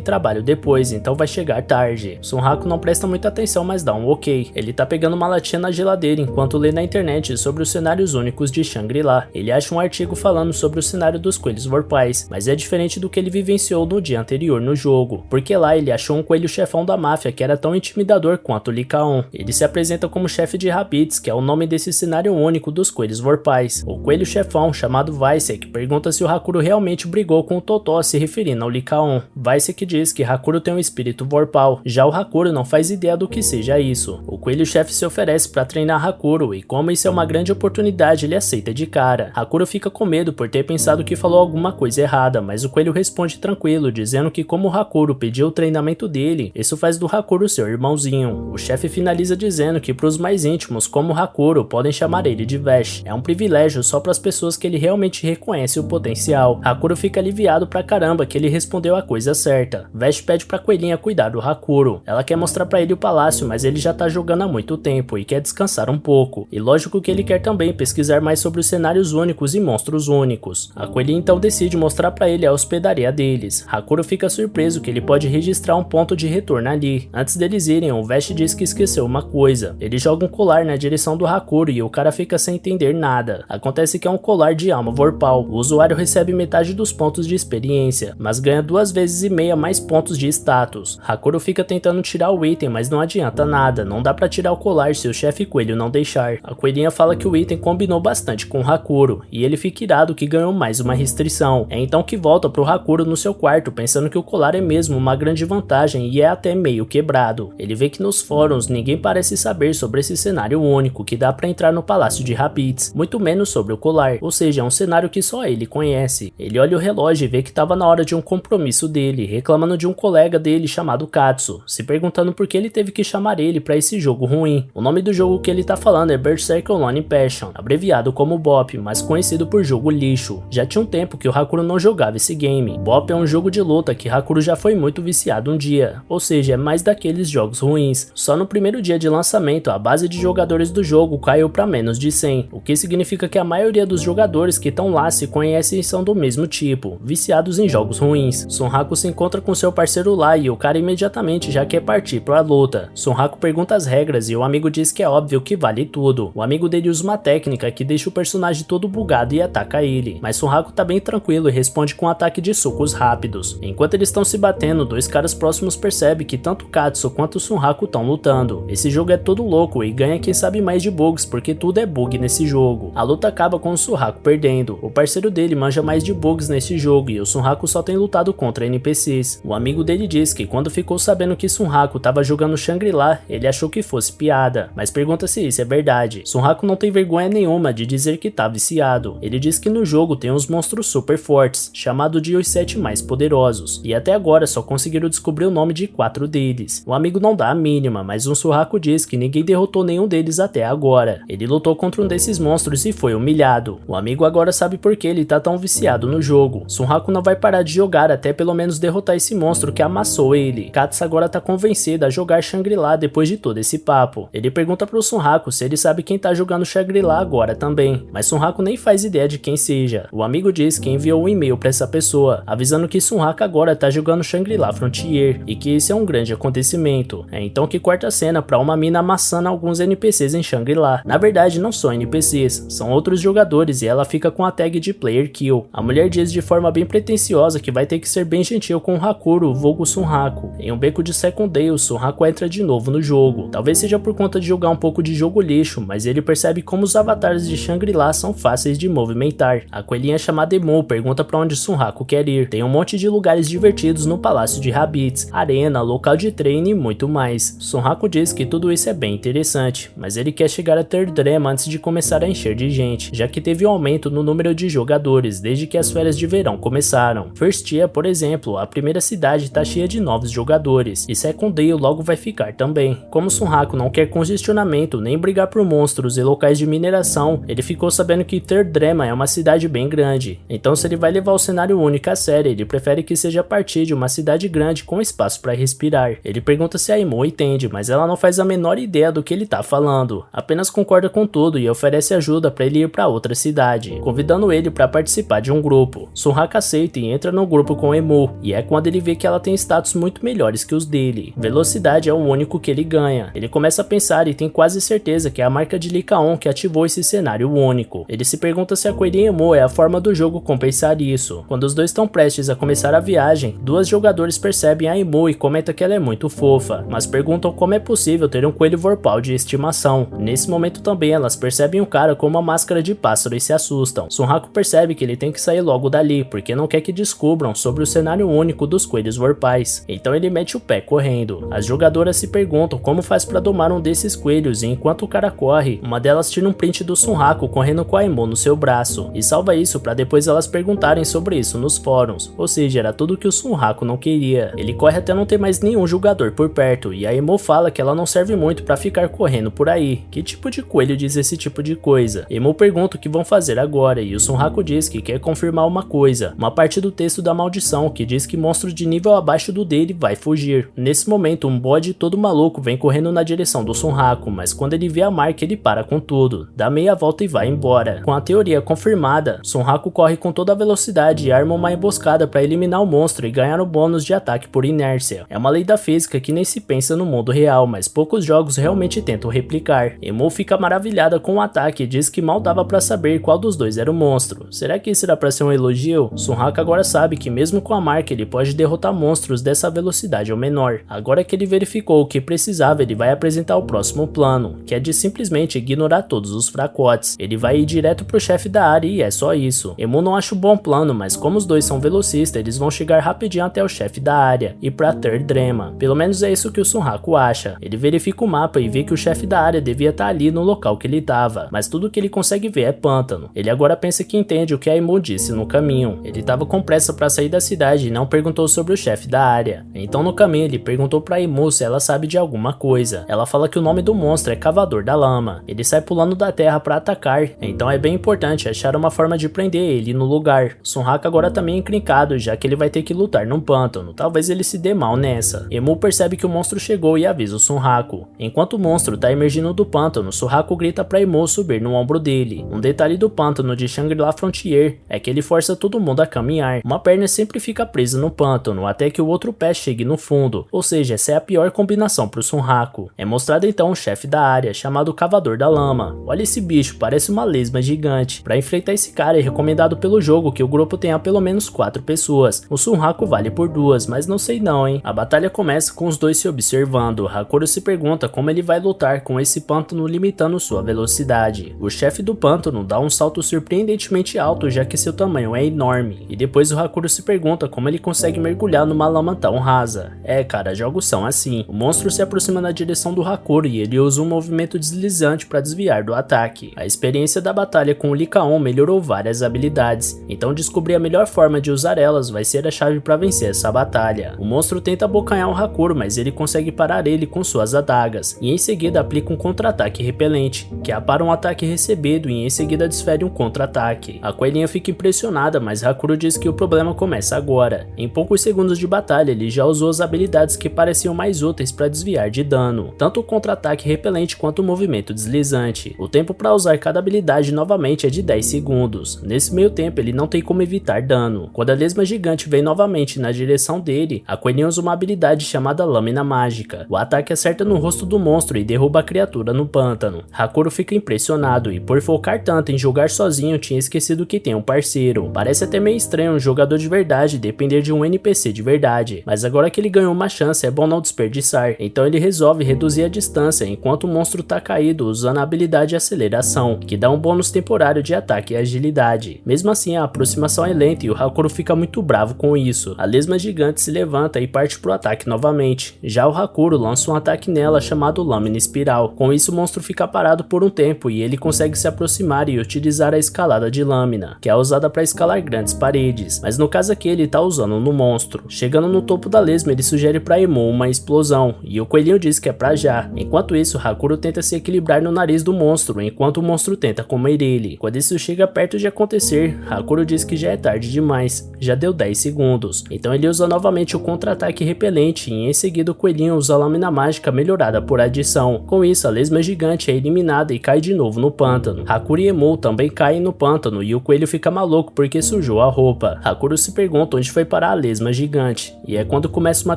S1: trabalho depois, então vai chegar tarde. Sunhaku não presta muita atenção, mas dá um ok. Ele tá pegando uma latinha na geladeira enquanto lê na internet sobre os cenários únicos de Shangri-La. Ele acha um artigo falando sobre o cenário dos coelhos vorpais, mas é diferente do que ele vivenciou no dia anterior no jogo, porque lá ele achou um coelho chefão da máfia que era tão intimidador quanto Likaon. Ele se apresenta como chefe de Rabbids, que é o nome desse cenário único dos coelhos vorpais. O coelho chefão, chamado Vaisek, pergunta se o Hakuro realmente brigou com o Totó, se referindo ao Likaon. Vaisek diz que Hakuro tem um espírito vorpal, já o Hakuro não faz ideia do que seja isso. O coelho-chefe se oferece para treinar Hakuro e como isso é uma grande oportunidade, ele aceita de cara. Hakuro fica com medo por ter pensado que falou alguma coisa errada, mas o coelho responde tranquilo, dizendo que como o Hakuro pediu o treinamento dele, isso faz do Hakuro seu irmãozinho. O chefe finaliza dizendo que para os mais íntimos, como o Hakuro, podem chamar ele de Vash. É um privilégio só para as pessoas que ele realmente reconhece o potencial. Hakuro fica aliviado pra caramba que ele respondeu a coisa certa. Vash pede pra coelhinha cuidar do Hakuro. Ela quer mostrar pra ele o palácio, mas ele já tá jogando há muito tempo e quer descansar um pouco. E lógico que ele quer também pesquisar mais sobre os cenários únicos e monstros únicos. A coelhinha então decide mostrar pra ele a hospedaria deles. Hakuro fica surpreso que ele pode registrar um ponto de retorno ali. Antes deles irem, o Vash diz que esqueceu uma coisa. Ele joga um colar na direção do Hakuro e o cara fica sem entender nada. Acontece que é um colar de alma vorpal. O usuário recebe metade dos pontos de experiência, mas ganha 2,5 vezes mais pontos de status. Hakuro fica tentando tirar o item, mas não adianta nada, não dá pra tirar o colar se o chefe coelho não deixar. A coelhinha fala que o item combinou bastante com o Hakuro, e ele fica irado que ganhou mais uma restrição. É então que volta pro Hakuro no seu quarto, pensando que o colar é mesmo uma grande vantagem e é até meio quebrado. Ele vê que nos fóruns ninguém parece saber sobre esse cenário único que dá pra entrar no Palácio de Rabbids, muito menos sobre o colar, ou seja, é um cenário que só ele conhece. Ele olha o relógio e vê que tava na hora de um compromisso dele, reclamando de um colega dele chamado Katsu, se perguntando por que ele teve que chamar ele pra esse jogo ruim. O nome do jogo que ele tá falando é Berserk Online Passion, abreviado como BOP, mas conhecido por jogo lixo. Já tinha um tempo que o Hakuro não jogava esse game. BOP é um jogo de luta que Hakuro já foi muito viciado um dia, ou seja, é mais daqueles jogos ruins. Só no primeiro dia de lançamento, a base de jogadores do jogo caiu pra menos de 100, o que significa que a maioria dos jogadores que estão lá se conhecem e são do mesmo tipo, viciados em jogos ruins. Sunhaku se encontra com seu parceiro lá e o cara imediatamente já quer partir pra luta. Sunhaku pergunta as regras e o amigo diz que é óbvio que vale tudo. O amigo dele usa uma técnica que deixa o personagem todo bugado e ataca ele, mas Sunhaku tá bem tranquilo e responde com um ataque de socos rápidos. Enquanto eles estão se batendo, dois caras próximos percebem que tanto Katsu quanto Sunhaku estão lutando. Esse jogo é todo louco e ganha quem sabe mais de bugs, porque tudo é bug nesse jogo. A luta acaba com o Sunhaku perdendo. O parceiro dele manja mais de bugs nesse jogo e o Sunhaku só tem lutado contra NPCs. O amigo dele diz que quando ficou sabendo que Sunhaku tava jogando Shangri-La, ele achou que fosse piada, mas pergunta se isso é verdade. Sunhaku não tem vergonha nenhuma de dizer que tá viciado. Ele diz que no jogo tem uns monstros super fortes, chamado de os 7 mais poderosos, e até agora só conseguiram descobrir o nome de 4 deles. O amigo não dá a mínima, mas um Sunhaku diz que ninguém derrotou nenhum deles até agora. Ele lutou contra um desses monstros e foi humilhado. O amigo agora sabe por que ele tá tão viciado no jogo. Sunhaku não vai parar de jogar até pelo menos derrotar esse monstro que amassou ele. Katsu agora tá convencido a jogar Shangri-La depois de todo esse papo. Ele pergunta pro Sunhaku se ele sabe quem tá jogando Shangri-La agora também, mas Sunhaku nem faz ideia de quem seja. O amigo diz que enviou um e-mail pra essa pessoa, avisando que Sunhaku agora tá jogando Shangri-La Frontier, e que esse é um grande acontecimento. É então que corta a cena pra uma mina amassando alguns NPCs em Shangri-La. Na verdade não são NPCs, são outros jogadores e ela fica com a tag de Player Kill. A mulher diz de forma bem pretensiosa que vai ter que ser bem gentil com o Hakuro, vulgo Sunhaku. Em um beco de Secondale, Sunhaku entra de novo no jogo. Talvez seja por conta de jogar um pouco de jogo lixo, mas ele percebe como os avatares de Shangri-La são fáceis de movimentar. A coelhinha chamada Emu pergunta pra onde Sunhaku quer ir. Tem um monte de lugares divertidos no Palácio de Rabbids, arena, local de treino e muito mais. Sunhaku diz que tudo isso é bem interessante, mas ele quer chegar a Third Drema antes de começar a encher de gente, já que teve um aumento no número de jogadores desde que as férias de verão começaram. First Year, por exemplo, a primeira cidade tá cheia de novos jogadores, e Secondale logo vai ficar também. Como Sunhaku não quer congestionamento nem brigar por monstros e locais de mineração, ele ficou sabendo que Third Drema é uma cidade bem grande. Então se ele vai levar o cenário único a sério, ele prefere que seja a partir de uma cidade grande com espaço para respirar. Ele pergunta se a Emo entende, mas ela não faz a menor ideia do que ele tá falando, apenas concorda com tudo e oferece ajuda ajuda para ele ir para outra cidade, convidando ele para participar de um grupo. Sunraku aceita e entra no grupo com Emu, e é quando ele vê que ela tem status muito melhores que os dele. Velocidade é o único que ele ganha. Ele começa a pensar e tem quase certeza que é a marca de Lycaon que ativou esse cenário único. Ele se pergunta se a coelhinha Emu é a forma do jogo compensar isso. Quando os dois estão prestes a começar a viagem, duas jogadores percebem a Emu e comentam que ela é muito fofa, mas perguntam como é possível ter um coelho vorpal de estimação. Nesse momento também elas percebem o cara com uma máscara de pássaro e se assustam. Sunraku percebe que ele tem que sair logo dali, porque não quer que descubram sobre o cenário único dos coelhos vorpais. Então ele mete o pé correndo. As jogadoras se perguntam como faz para domar um desses coelhos, e enquanto o cara corre, uma delas tira um print do Sunraku correndo com a Emu no seu braço, e salva isso para depois elas perguntarem sobre isso nos fóruns, ou seja, era tudo que o Sunraku não queria. Ele corre até não ter mais nenhum jogador por perto, e a Emu fala que ela não serve muito para ficar correndo por aí. Que tipo de coelho diz esse tipo de coisa? Emu pergunta o que vão fazer agora, e o Sunraku diz que quer confirmar uma coisa, uma parte do texto da maldição que diz que monstro de nível abaixo do dele vai fugir. Nesse momento, um bode todo maluco vem correndo na direção do Sunraku, mas quando ele vê a marca ele para com tudo, dá meia volta e vai embora. Com a teoria confirmada, Sunraku corre com toda a velocidade e arma uma emboscada para eliminar o monstro e ganhar o bônus de ataque por inércia. É uma lei da física que nem se pensa no mundo real, mas poucos jogos realmente tentam replicar. Emu fica maravilhada com o ataque e diz que mal dava para saber qual dos dois era o monstro. Será que isso era para ser um elogio? Sunraku agora sabe que mesmo com a marca ele pode derrotar monstros dessa velocidade ou menor. Agora que ele verificou o que precisava, ele vai apresentar o próximo plano, que é de simplesmente ignorar todos os fracotes. Ele vai ir direto pro chefe da área e é só isso. Emu não acha um bom plano, mas como os dois são velocistas, eles vão chegar rapidinho até o chefe da área e pra Third Drema. Pelo menos é isso que o Sunraku acha. Ele verifica o mapa e vê que o chefe da área devia estar ali no local que ele estava, mas tudo que ele consegue ver é pântano. Ele agora pensa que entende o que a Emu disse no caminho. Ele estava com pressa para sair da cidade e não perguntou sobre o chefe da área. Então no caminho ele perguntou pra Emu se ela sabe de alguma coisa. Ela fala que o nome do monstro é Cavador da Lama. Ele sai pulando da terra para atacar, então é bem importante achar uma forma de prender ele no lugar. Sunraku agora também é encrencado, já que ele vai ter que lutar num pântano. Talvez ele se dê mal nessa. Emu percebe que o monstro chegou e avisa o Sunraku. Enquanto o monstro tá emergindo do pântano, Sunraku grita pra Emu subir no ombro dele. Um detalhe do pântano de Shangri-La Frontier é que ele força todo mundo a caminhar. Uma perna sempre fica presa no pântano até que o outro pé chegue no fundo, ou seja, essa é a pior combinação pro Sunraku. É mostrado então o chefe da área, chamado Cavador da Lama. Olha esse bicho, parece uma lesma gigante. Para enfrentar esse cara é recomendado pelo jogo que o grupo tenha pelo menos 4 pessoas. O Sunraku vale por 2, mas não sei não, hein. A batalha começa com os dois se observando. Hakuro se pergunta como ele vai lutar com esse pântano limitando sua velocidade. O chefe do pântano dá um salto surpreendentemente alto, já que seu tamanho é enorme. E depois o Hakuro se pergunta como ele consegue mergulhar numa lama tão rasa. É, cara, jogos são assim. O monstro se aproxima na direção do Hakuro e ele usa um movimento deslizante para desviar do ataque. A experiência da batalha com o Lycaon melhorou várias habilidades, então descobrir a melhor forma de usar elas vai ser a chave para vencer essa batalha. O monstro tenta abocanhar o Hakuro, mas ele consegue parar ele com suas adagas, e em seguida aplica um contra-ataque repelente, que apara um ataque recebido e em seguida desfere um contra-ataque. A coelhinha fica impressionada, mas Hakuro diz que o problema começa agora. Em poucos segundos de batalha, ele já usou as habilidades que pareciam mais úteis para desviar de dano, tanto o contra-ataque repelente quanto o movimento deslizante. O tempo para usar cada habilidade novamente é de 10 segundos. Nesse meio tempo, ele não tem como evitar dano. Quando a lesma gigante vem novamente na direção dele, a coelhinha usa uma habilidade chamada Lâmina Mágica. O ataque acerta no rosto do monstro e derruba a criatura no pântano. Hakuro fica impressionado e, por focar tanto em jogar sozinho, tinha esquecido que tem um parceiro. Parece até meio estranho um jogador de verdade depender de um NPC de verdade, mas agora que ele ganhou uma chance é bom não desperdiçar. Então ele resolve reduzir a distância enquanto o monstro tá caído, usando a habilidade Aceleração, que dá um bônus temporário de ataque e agilidade. Mesmo assim, a aproximação é lenta e o Hakuro fica muito bravo com isso. A lesma gigante se levanta e parte pro ataque novamente. Já o Hakuro lança um ataque nela chamado Lâmina Espiral. Com isso, o monstro fica parado por um tempo e ele consegue se aproximar e utilizar a escalada de lâmina, que é usada para escalar grandes paredes, mas no caso aqui ele tá usando no monstro. Chegando no topo da lesma, ele sugere para Emu uma explosão, e o coelhinho diz que é pra já. Enquanto isso, Hakuro tenta se equilibrar no nariz do monstro, enquanto o monstro tenta comer ele. Quando isso chega perto de acontecer, Hakuro diz que já é tarde demais, já deu 10 segundos. Então ele usa novamente o contra-ataque repelente e em seguida o coelhinho usa a lâmina mágica melhorada por adição. Com isso, a lesma gigante é eliminada e cai de novo no pântano. pântano. Hakuro e Emou também caem no pântano e o coelho fica maluco porque sujou a roupa. Hakuro se pergunta onde foi parar a lesma gigante, e é quando começa uma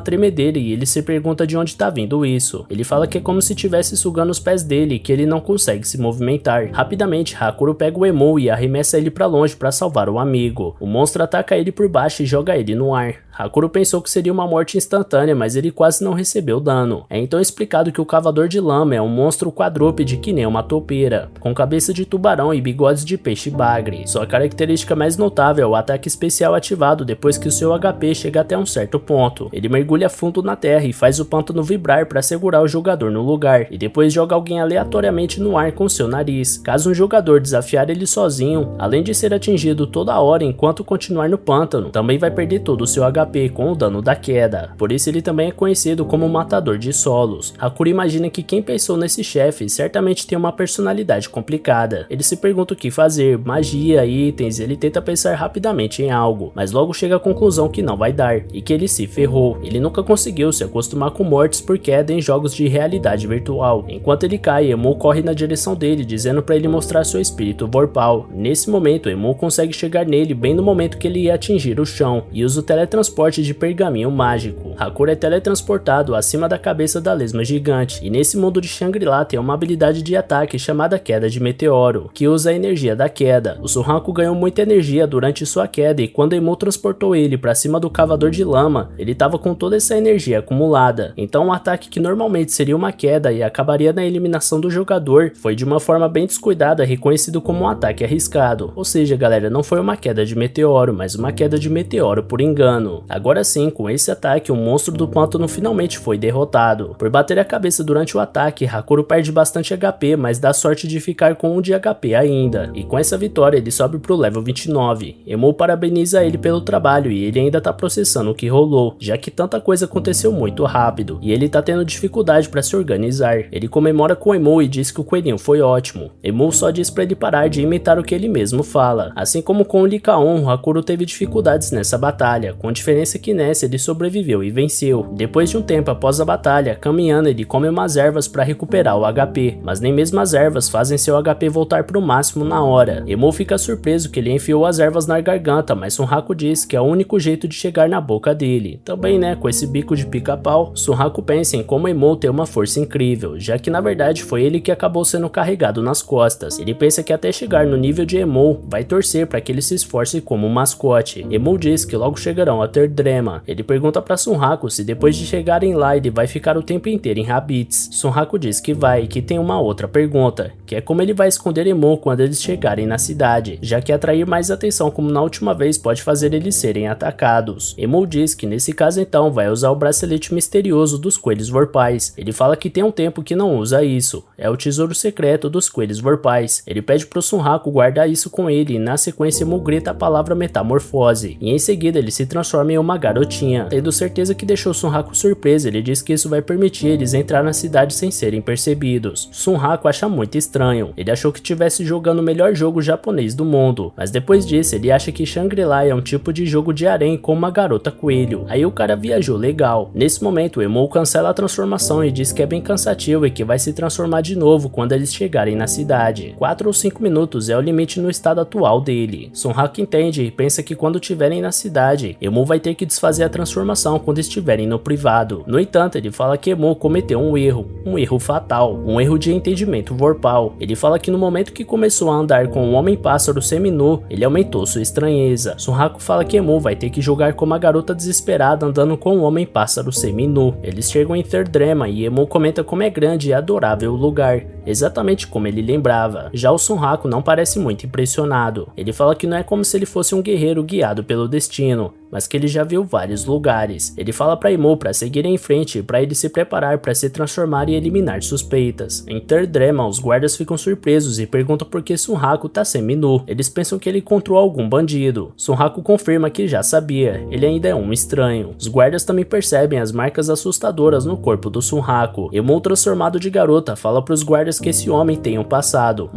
S1: tremedeira e ele se pergunta de onde tá vindo isso. Ele fala que é como se estivesse sugando os pés dele e que ele não consegue se movimentar. Rapidamente, Hakuro pega o Emou e arremessa ele pra longe para salvar o amigo. O monstro ataca ele por baixo e joga ele no ar. Hakuro pensou que seria uma morte instantânea, mas ele quase não recebeu dano. É então explicado que o cavador de lama é um monstro quadrúpede que nem uma topeira, com cabeça de tubarão e bigodes de peixe bagre. Sua característica mais notável é o ataque especial ativado depois que o seu HP chega até um certo ponto. Ele mergulha fundo na terra e faz o pântano vibrar para segurar o jogador no lugar, e depois joga alguém aleatoriamente no ar com seu nariz. Caso um jogador desafiar ele sozinho, além de ser atingido toda hora enquanto continuar no pântano, também vai perder todo o seu HP com o dano da queda. Por isso ele também é conhecido como matador de solos. Hakuro imagina que quem pensou nesse chefe certamente tem uma personalidade complicada. Ele se pergunta o que fazer, magia, itens, ele tenta pensar rapidamente em algo, mas logo chega à conclusão que não vai dar, e que ele se ferrou. Ele nunca conseguiu se acostumar com mortes por queda em jogos de realidade virtual. Enquanto ele cai, Emou corre na direção dele, dizendo para ele mostrar seu espírito vorpal. Nesse momento, Emou consegue chegar nele bem no momento que ele ia atingir o chão, e usa o teletransporte de pergaminho mágico. Hakuro é teletransportado acima da cabeça da lesma gigante, e nesse mundo de Shangri-La tem uma habilidade de ataque chamada Queda de Meteoro, que usa a energia da queda. O Sunraku ganhou muita energia durante sua queda, e quando Emou transportou ele para cima do cavador de lama, ele estava com toda essa energia acumulada. Então um ataque que normalmente seria uma queda e acabaria na eliminação do jogador, foi de uma forma bem descuidada reconhecido como um ataque arriscado. Ou seja, galera, não foi uma queda de meteoro, mas uma queda de meteoro por engano. Agora sim, com esse ataque, o monstro do pântano finalmente foi derrotado. Por bater a cabeça durante o ataque, Hakuro perde bastante HP, mas dá sorte de ficar com 1 de HP ainda. E com essa vitória, ele sobe pro level 29. Emou parabeniza ele pelo trabalho e ele ainda tá processando o que rolou, já que tanta coisa aconteceu muito rápido, e ele tá tendo dificuldade para se organizar. Ele comemora com Emou e diz que o coelhinho foi ótimo. Emou só diz para ele parar de imitar o que ele mesmo fala. Assim como com o Lycaon, Hakuro teve dificuldades nessa batalha, com diferença que nessa ele sobreviveu e venceu. Depois de um tempo após a batalha, caminhando, ele come umas ervas para recuperar o HP, mas nem mesmo as ervas fazem seu HP voltar pro máximo na hora. Emou fica surpreso que ele enfiou as ervas na garganta, mas Sunraku diz que é o único jeito de chegar na boca dele. Também, né, com esse bico de pica-pau, Sunraku pensa em como Emou tem uma força incrível, já que na verdade foi ele que acabou sendo carregado nas costas. Ele pensa que até chegar no nível de Emou, vai torcer para que ele se esforce como um mascote. Emou diz que logo chegarão a ter Drema. Ele pergunta para Sunraku se depois de chegarem lá ele vai ficar o tempo inteiro em Rabbids. Sunraku diz que vai e que tem uma outra pergunta, que é como ele vai esconder Emou quando eles chegarem na cidade, já que atrair mais atenção como na última vez pode fazer eles serem atacados. Emou diz que nesse caso então vai usar o bracelete misterioso dos coelhos vorpais. Ele fala que tem um tempo que não usa isso, é o tesouro secreto dos coelhos vorpais. Ele pede pro Sunraku guardar isso com ele e na sequência Emou grita a palavra metamorfose, e em seguida ele se transforma em uma garotinha. Tendo certeza que deixou Sunraku surpreso, ele diz que isso vai permitir eles entrar na cidade sem serem percebidos. Sunraku acha muito estranho, ele achou que estivesse jogando o melhor jogo japonês do mundo, mas depois disso ele acha que Shangri-La é um tipo de jogo de harém com uma garota coelho. Aí o cara viajou legal. Nesse momento, Emou cancela a transformação e diz que é bem cansativo e que vai se transformar de novo quando eles chegarem na cidade. 4 ou 5 minutos é o limite no estado atual dele. Sunraku entende e pensa que quando estiverem na cidade, Emou vai ter que desfazer a transformação quando estiverem no privado. No entanto, ele fala que Emou cometeu um erro fatal, um erro de entendimento vorpal. Ele fala que no momento que começou a andar com um homem-pássaro seminu, ele aumentou sua estranheza. Sunraku fala que Emou vai ter que jogar como uma garota desesperada andando com um homem-pássaro seminu. Eles chegam em Third Drema e Emou comenta como é grande e adorável o lugar, exatamente como ele lembrava. Já o Sunraku não parece muito impressionado. Ele fala que não é como se ele fosse um guerreiro guiado pelo destino, mas que ele já viu vários lugares. Ele fala para Emou para seguir em frente para ele se preparar para se transformar e eliminar suspeitas. Em Third Drema, os guardas ficam surpresos e perguntam por que Sunraku tá seminu. Eles pensam que ele encontrou algum bandido. Sunraku confirma que já sabia, ele ainda é um estranho. Os guardas também percebem as marcas assustadoras no corpo do Sunraku. Emou, transformado de garota, fala para os guardas menos que esse homem tenha um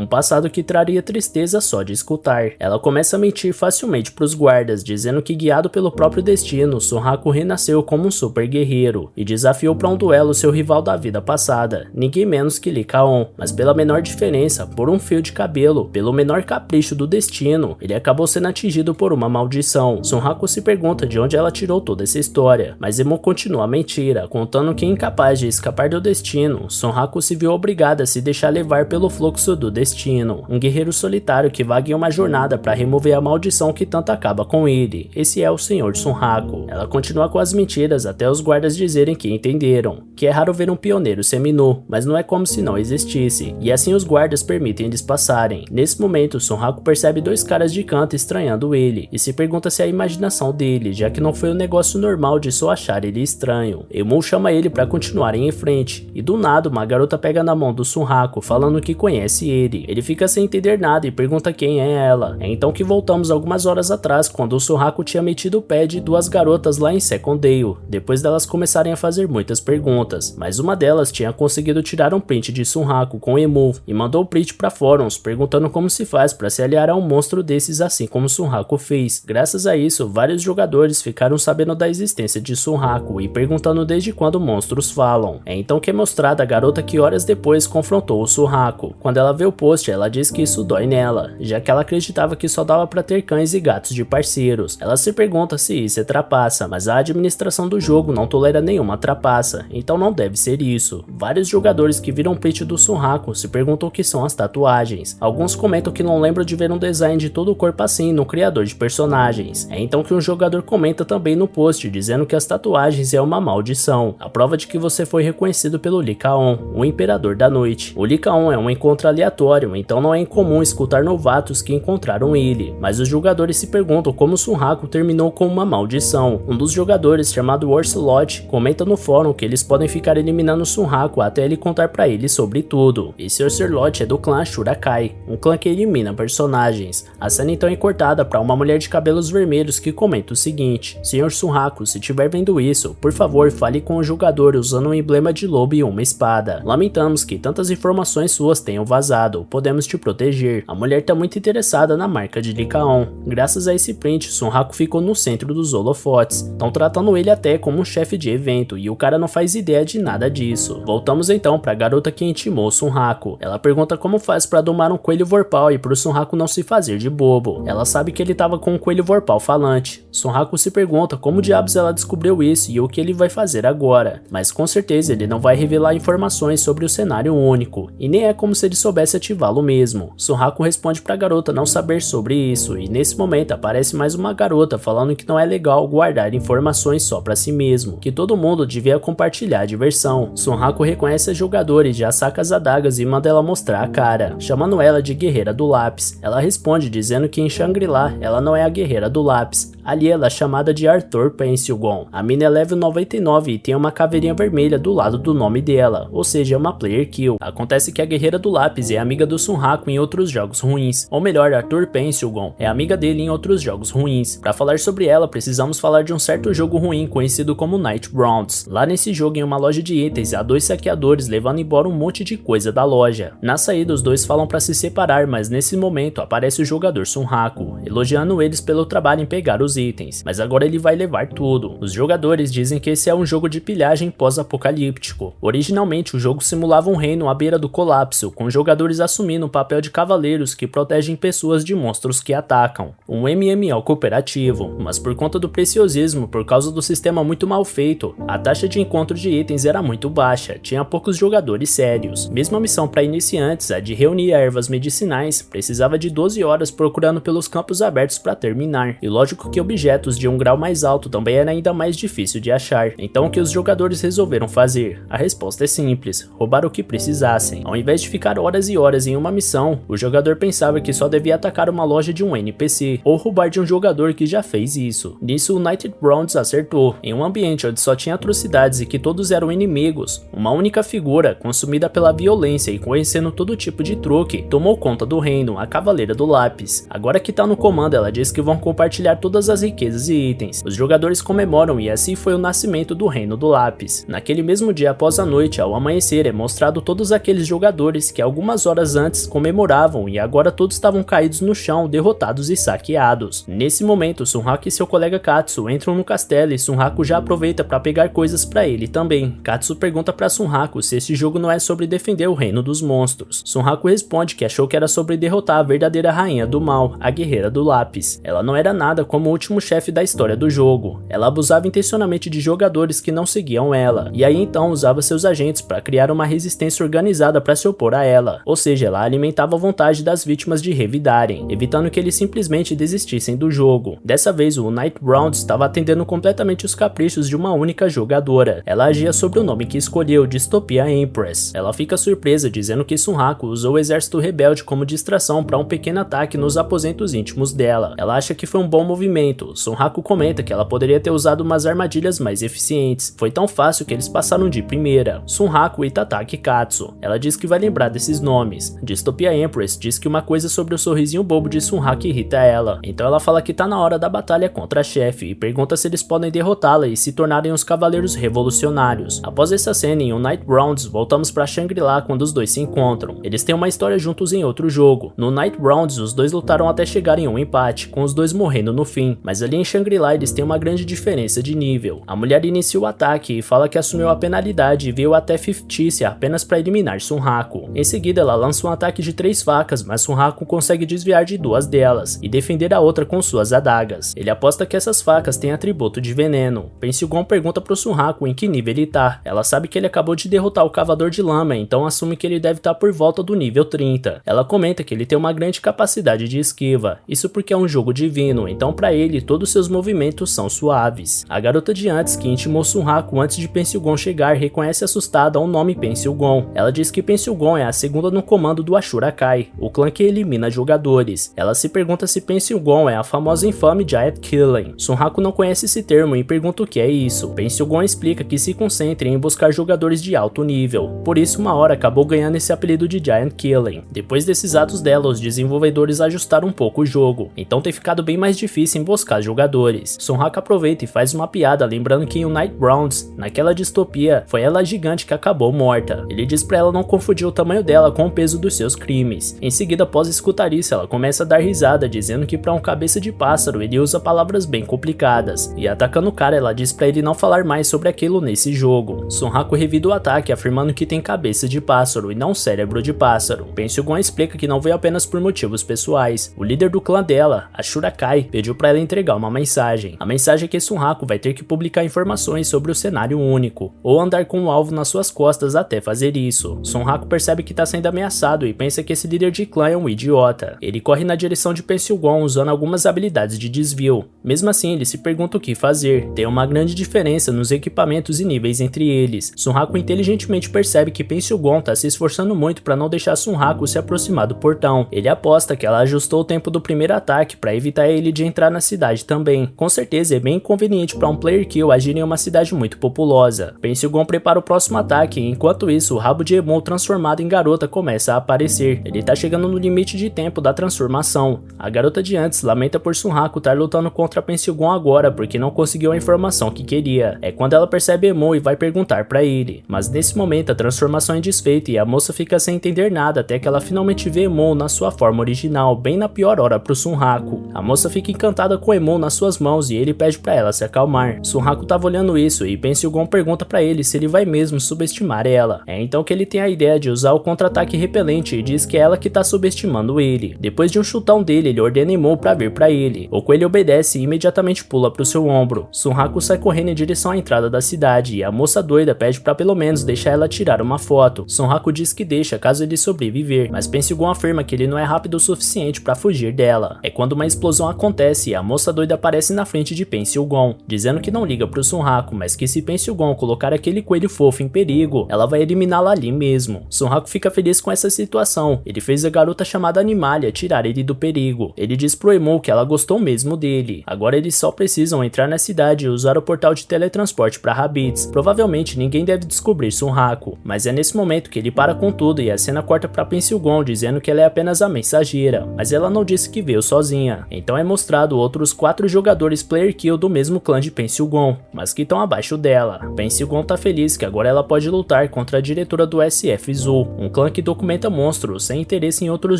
S1: passado que traria tristeza só de escutar. Ela começa a mentir facilmente para os guardas, dizendo que guiado pelo próprio destino, Sonraku renasceu como um super guerreiro e desafiou para um duelo seu rival da vida passada, ninguém menos que Lee Kaon, mas pela menor diferença, por um fio de cabelo, pelo menor capricho do destino, ele acabou sendo atingido por uma maldição. Sonraku se pergunta de onde ela tirou toda essa história, mas Emo continua a mentira, contando que incapaz de escapar do destino, Sonraku se viu obrigada a se deixar levar pelo fluxo do destino, um guerreiro solitário que vaga em uma jornada para remover a maldição que tanto acaba com ele. Esse é o Sr. Sonraku. Ela continua com as mentiras até os guardas dizerem que entenderam, que é raro ver um pioneiro seminu, mas não é como se não existisse, e assim os guardas permitem eles passarem. Nesse momento, Sonraku percebe dois caras de canto estranhando ele, e se pergunta se é a imaginação dele, já que não foi um negócio normal de só achar ele estranho. Emu chama ele para continuarem em frente, e do nada uma garota pega na mão do Sonraku falando que conhece ele. Ele fica sem entender nada e pergunta quem é ela. É então que voltamos algumas horas atrás, quando o Sonraku tinha metido o pé de duas garotas lá em Secondale, depois delas começarem a fazer muitas perguntas, mas uma delas tinha conseguido tirar um print de Sonraku com Emu e mandou o print para fóruns perguntando como se faz para se aliar a um monstro desses assim como Sonraku fez. Graças a isso, vários jogadores ficaram sabendo da existência de Sonraku e perguntando desde quando monstros falam. É então que é mostrada a garota que horas depois confrontou o Sonraku. Quando ela vê o post, ela diz que isso dói nela, já que ela acreditava que só dava para ter cães e gatos de parceiros. Ela se pergunta se isso é trapaça, mas a administração do jogo não tolera nenhuma trapaça, então não deve ser isso. Vários jogadores que viram o print do Sonraku se perguntam o que são as tatuagens. Alguns comentam que não lembram de ver um design de todo o corpo assim no criador de personagens. É então que um jogador comenta também no post, dizendo que as tatuagens é uma maldição, a prova de que você foi reconhecido pelo Lee Kaon, o Imperador da Noite. O Lee Kaon é um encontro aleatório, então não é incomum escutar novatos que encontraram ele, mas os jogadores se perguntam como Sonraku terminou com uma maldição. Um dos jogadores, chamado Orcelot, comenta no fórum que eles podem ficar eliminando Sonraku até ele contar pra eles sobre tudo. Esse Orcelot é do clã Shurakai, um clã que elimina personagens. A cena então é cortada pra uma mulher de cabelos vermelhos que comenta o seguinte: Sr. Sonraku, se estiver vendo isso, por favor fale com o jogador usando um emblema de lobo e uma espada. Lamentamos que tantas informações suas tenham vazado, podemos te proteger. A mulher tá muito interessada na marca de Lee Kaon. Graças a esse print, Sonraku ficou no centro dos holofotes. Estão tratando ele até como um chefe de evento e o cara não faz ideia de nada disso. Voltamos então pra garota que intimou Sonraku. Ela pergunta como faz pra domar um coelho vorpal e pro Sonraku não se fazer de bobo. Ela sabe que ele tava com um coelho vorpal falante. Sonraku se pergunta como diabos ela descobriu isso e o que ele vai fazer agora, mas com certeza ele não vai revelar informações sobre o cenário único, e nem é como se ele soubesse ativá-lo mesmo. Sonraku responde pra garota não saber sobre isso, e nesse momento aparece mais uma garota falando que não é legal guardar informações só pra si mesmo, que todo mundo devia compartilhar a diversão. Sonraku reconhece a jogadora e já saca as adagas e manda ela mostrar a cara, chamando ela de Guerreira do Lápis. Ela responde dizendo que em Shangri-La ela não é a Guerreira do Lápis. Ali ela é chamada de Arthur Pencilgon. A mina é level 99 e tem uma caveirinha vermelha do lado do nome dela, ou seja, é uma player kill. Acontece que a Guerreira do Lápis é amiga do Sonraku em outros jogos ruins, ou melhor, Arthur Pencilgon é amiga dele em outros jogos ruins. Para falar sobre ela, precisamos falar de um certo jogo ruim conhecido como Nightbound. Lá nesse jogo, em uma loja de itens, há dois saqueadores levando embora um monte de coisa da loja. Na saída, os dois falam para se separar, mas nesse momento aparece o jogador Sonraku, elogiando eles pelo trabalho em pegar os itens, mas agora ele vai levar tudo. Os jogadores dizem que esse é um jogo de pilhagem pós-apocalíptico. Originalmente o jogo simulava um reino à beira do colapso, com jogadores assumindo o papel de cavaleiros que protegem pessoas de monstros que atacam. Um MMO cooperativo, mas por conta do preciosismo, por causa do sistema muito mal feito, a taxa de encontro de itens era muito baixa, tinha poucos jogadores sérios. Mesmo a missão para iniciantes, a de reunir ervas medicinais, precisava de 12 horas procurando pelos campos abertos para terminar, e lógico que objetos de um grau mais alto também era ainda mais difícil de achar. Então o que os jogadores resolveram fazer? A resposta é simples: roubar o que precisassem. Ao invés de ficar horas e horas em uma missão, o jogador pensava que só devia atacar uma loja de um NPC, ou roubar de um jogador que já fez isso. Nisso o Nightbound acertou. Em um ambiente onde só tinha atrocidades e que todos eram inimigos, uma única figura, consumida pela violência e conhecendo todo tipo de truque, tomou conta do reino, a Cavaleira do Lápis. Agora que tá no comando, ela diz que vão compartilhar todas as riquezas e itens. Os jogadores comemoram e assim foi o nascimento do Reino do Lápis. Naquele mesmo dia após a noite, ao amanhecer, é mostrado todos aqueles jogadores que algumas horas antes comemoravam e agora todos estavam caídos no chão, derrotados e saqueados. Nesse momento, Sunhaku e seu colega Katsu entram no castelo e Sunhaku já aproveita para pegar coisas para ele também. Katsu pergunta para Sunhaku se esse jogo não é sobre defender o reino dos monstros. Sunhaku responde que achou que era sobre derrotar a verdadeira rainha do mal, a guerreira do lápis. Ela não era nada como o último chefe da história do jogo. Ela abusava intencionalmente de jogadores que não seguiam ela, e aí então usava seus agentes para criar uma resistência organizada para se opor a ela. Ou seja, ela alimentava a vontade das vítimas de revidarem, evitando que eles simplesmente desistissem do jogo. Dessa vez, o Night Round estava atendendo completamente os caprichos de uma única jogadora. Ela agia sobre o nome que escolheu, Dystopia Empress. Ela fica surpresa, dizendo que Sunhaku usou o exército rebelde como distração para um pequeno ataque nos aposentos íntimos dela. Ela acha que foi um bom movimento. Sunhaku comenta que ela poderia ter usado umas armadilhas mais eficientes. Foi tão fácil que eles passaram de primeira. Sunhaku e Tataki Katsu. Ela diz que vai lembrar desses nomes. Dystopia Empress diz que uma coisa sobre o sorrisinho bobo de Sunhaku irrita ela. Então ela fala que tá na hora da batalha contra a chefe e pergunta se eles podem derrotá-la e se tornarem os Cavaleiros Revolucionários. Após essa cena em um Night Rounds, voltamos pra Shangri-La quando os dois se encontram. Eles têm uma história juntos em outro jogo. No Night Rounds, os dois lutaram até chegar em um empate, com os dois morrendo no fim. Mas ali em Shangri-La eles têm uma grande diferença de nível. A mulher inicia o ataque e fala que assumiu a penalidade e veio até Fictícia apenas para eliminar Sunhaku. Em seguida ela lança um ataque de 3 facas, mas Sunhaku consegue desviar de 2 delas e defender a outra com suas adagas. Ele aposta que essas facas têm atributo de veneno. Pensilgon pergunta pro Sunhaku em que nível ele tá. Ela sabe que ele acabou de derrotar o Cavador de Lama, então assume que ele deve estar por volta do nível 30. Ela comenta que ele tem uma grande capacidade de esquiva, isso porque é um jogo divino, então para ele todos seus movimentos são suaves. A garota de antes, que intimou Sunhaku antes de Pensilgon chegar, reconhece assustada o nome Pensilgon. Ela diz que Pensilgon é a segunda no comando do Ashura Kai, o clã que elimina jogadores. Ela se pergunta se Pensilgon é a famosa e infame Giant Killing. Sunhaku não conhece esse termo e pergunta o que é isso. Pensilgon explica que se concentra em buscar jogadores de alto nível, por isso uma hora acabou ganhando esse apelido de Giant Killing. Depois desses atos dela, os desenvolvedores ajustaram um pouco o jogo, então tem ficado bem mais difícil emboscar jogadores. Sunhaku aproveita e faz uma piada lembrando que em Night Rounds, naquela distopia, foi ela gigante que acabou morta. Ele diz pra ela não confundir o tamanho dela com o peso dos seus crimes. Em seguida, após escutar isso, ela começa a dar risada, dizendo que pra um cabeça de pássaro ele usa palavras bem complicadas, e atacando o cara ela diz pra ele não falar mais sobre aquilo nesse jogo. Sunhaku revida o ataque afirmando que tem cabeça de pássaro e não cérebro de pássaro. Pensilgon explica que não veio apenas por motivos pessoais. O líder do clã dela, Ashura Kai, pediu pra ela entregar uma mensagem. A mensagem é que Sunhaku vai ter que publicar informações sobre o cenário único, ou andar com o alvo nas suas costas até fazer isso. Sunhaku percebe que tá sendo ameaçado e pensa que esse líder de clã é um idiota. Ele corre na direção de Pensilgon usando algumas habilidades de desvio. Mesmo assim, ele se pergunta o que fazer. Tem uma grande diferença nos equipamentos e níveis entre eles. Sunhaku inteligentemente percebe que Pensilgon tá se esforçando muito para não deixar Sunhaku se aproximar do portão. Ele aposta que ela ajustou o tempo do primeiro ataque para evitar ele de entrar na cidade também. Com certeza é bem inconveniente para um player kill agir em uma cidade muito populosa. Pensilgon prepara o próximo ataque e enquanto isso o rabo de Emon transformado em garota começa a aparecer. Ele tá chegando no limite de tempo da transformação. A garota de antes lamenta por Sunhaku estar lutando contra Pensilgon agora porque não conseguiu a informação que queria. É quando ela percebe Emon e vai perguntar para ele. Mas nesse momento a transformação é desfeita e a moça fica sem entender nada até que ela finalmente vê Emon na sua forma original, bem na pior hora pro Sunhaku. A moça fica encantada com Emon nas suas mãos e ele pede para ela se acalmar. Sunhaku tava olhando isso e Pensilgon pergunta para ele se ele vai mesmo subestimar ela. É então que ele tem a ideia de usar o contra-ataque repelente e diz que é ela que tá subestimando ele. Depois de um chutão dele, ele ordena Emon pra vir pra ele. O coelho obedece e imediatamente pula pro seu ombro. Sunhaku sai correndo em direção à entrada da cidade e a moça doida pede pra pelo menos deixar ela tirar uma foto. Sunhaku diz que deixa caso ele sobreviver, mas Pensilgon afirma que ele não é rápido o suficiente pra fugir dela. É quando uma explosão acontece e a moça doida aparece na frente de Pensilgon, dizendo que não liga pro Sunhaku, mas que se Pensilgon colocar aquele coelho fofo em perigo, ela vai eliminá-la ali mesmo. Sunhaku fica feliz com essa situação. Ele fez a garota chamada Animalia tirar ele do perigo. Ele diz pro Emon que ela gostou mesmo dele. Agora eles só precisam entrar na cidade e usar o portal de teletransporte pra Rabbids. Provavelmente ninguém deve descobrir Sunhaku, mas é nesse momento que ele para com tudo e a cena corta pra Pensilgon dizendo que ela é apenas a mensageira, mas ela não disse que veio sozinha. Então é mostrado outro outros 4 jogadores player kill do mesmo clã de Pen Silgon, mas que estão abaixo dela. Pen Silgon tá feliz que agora ela pode lutar contra a diretora do SF Zoo, um clã que documenta monstros sem interesse em outros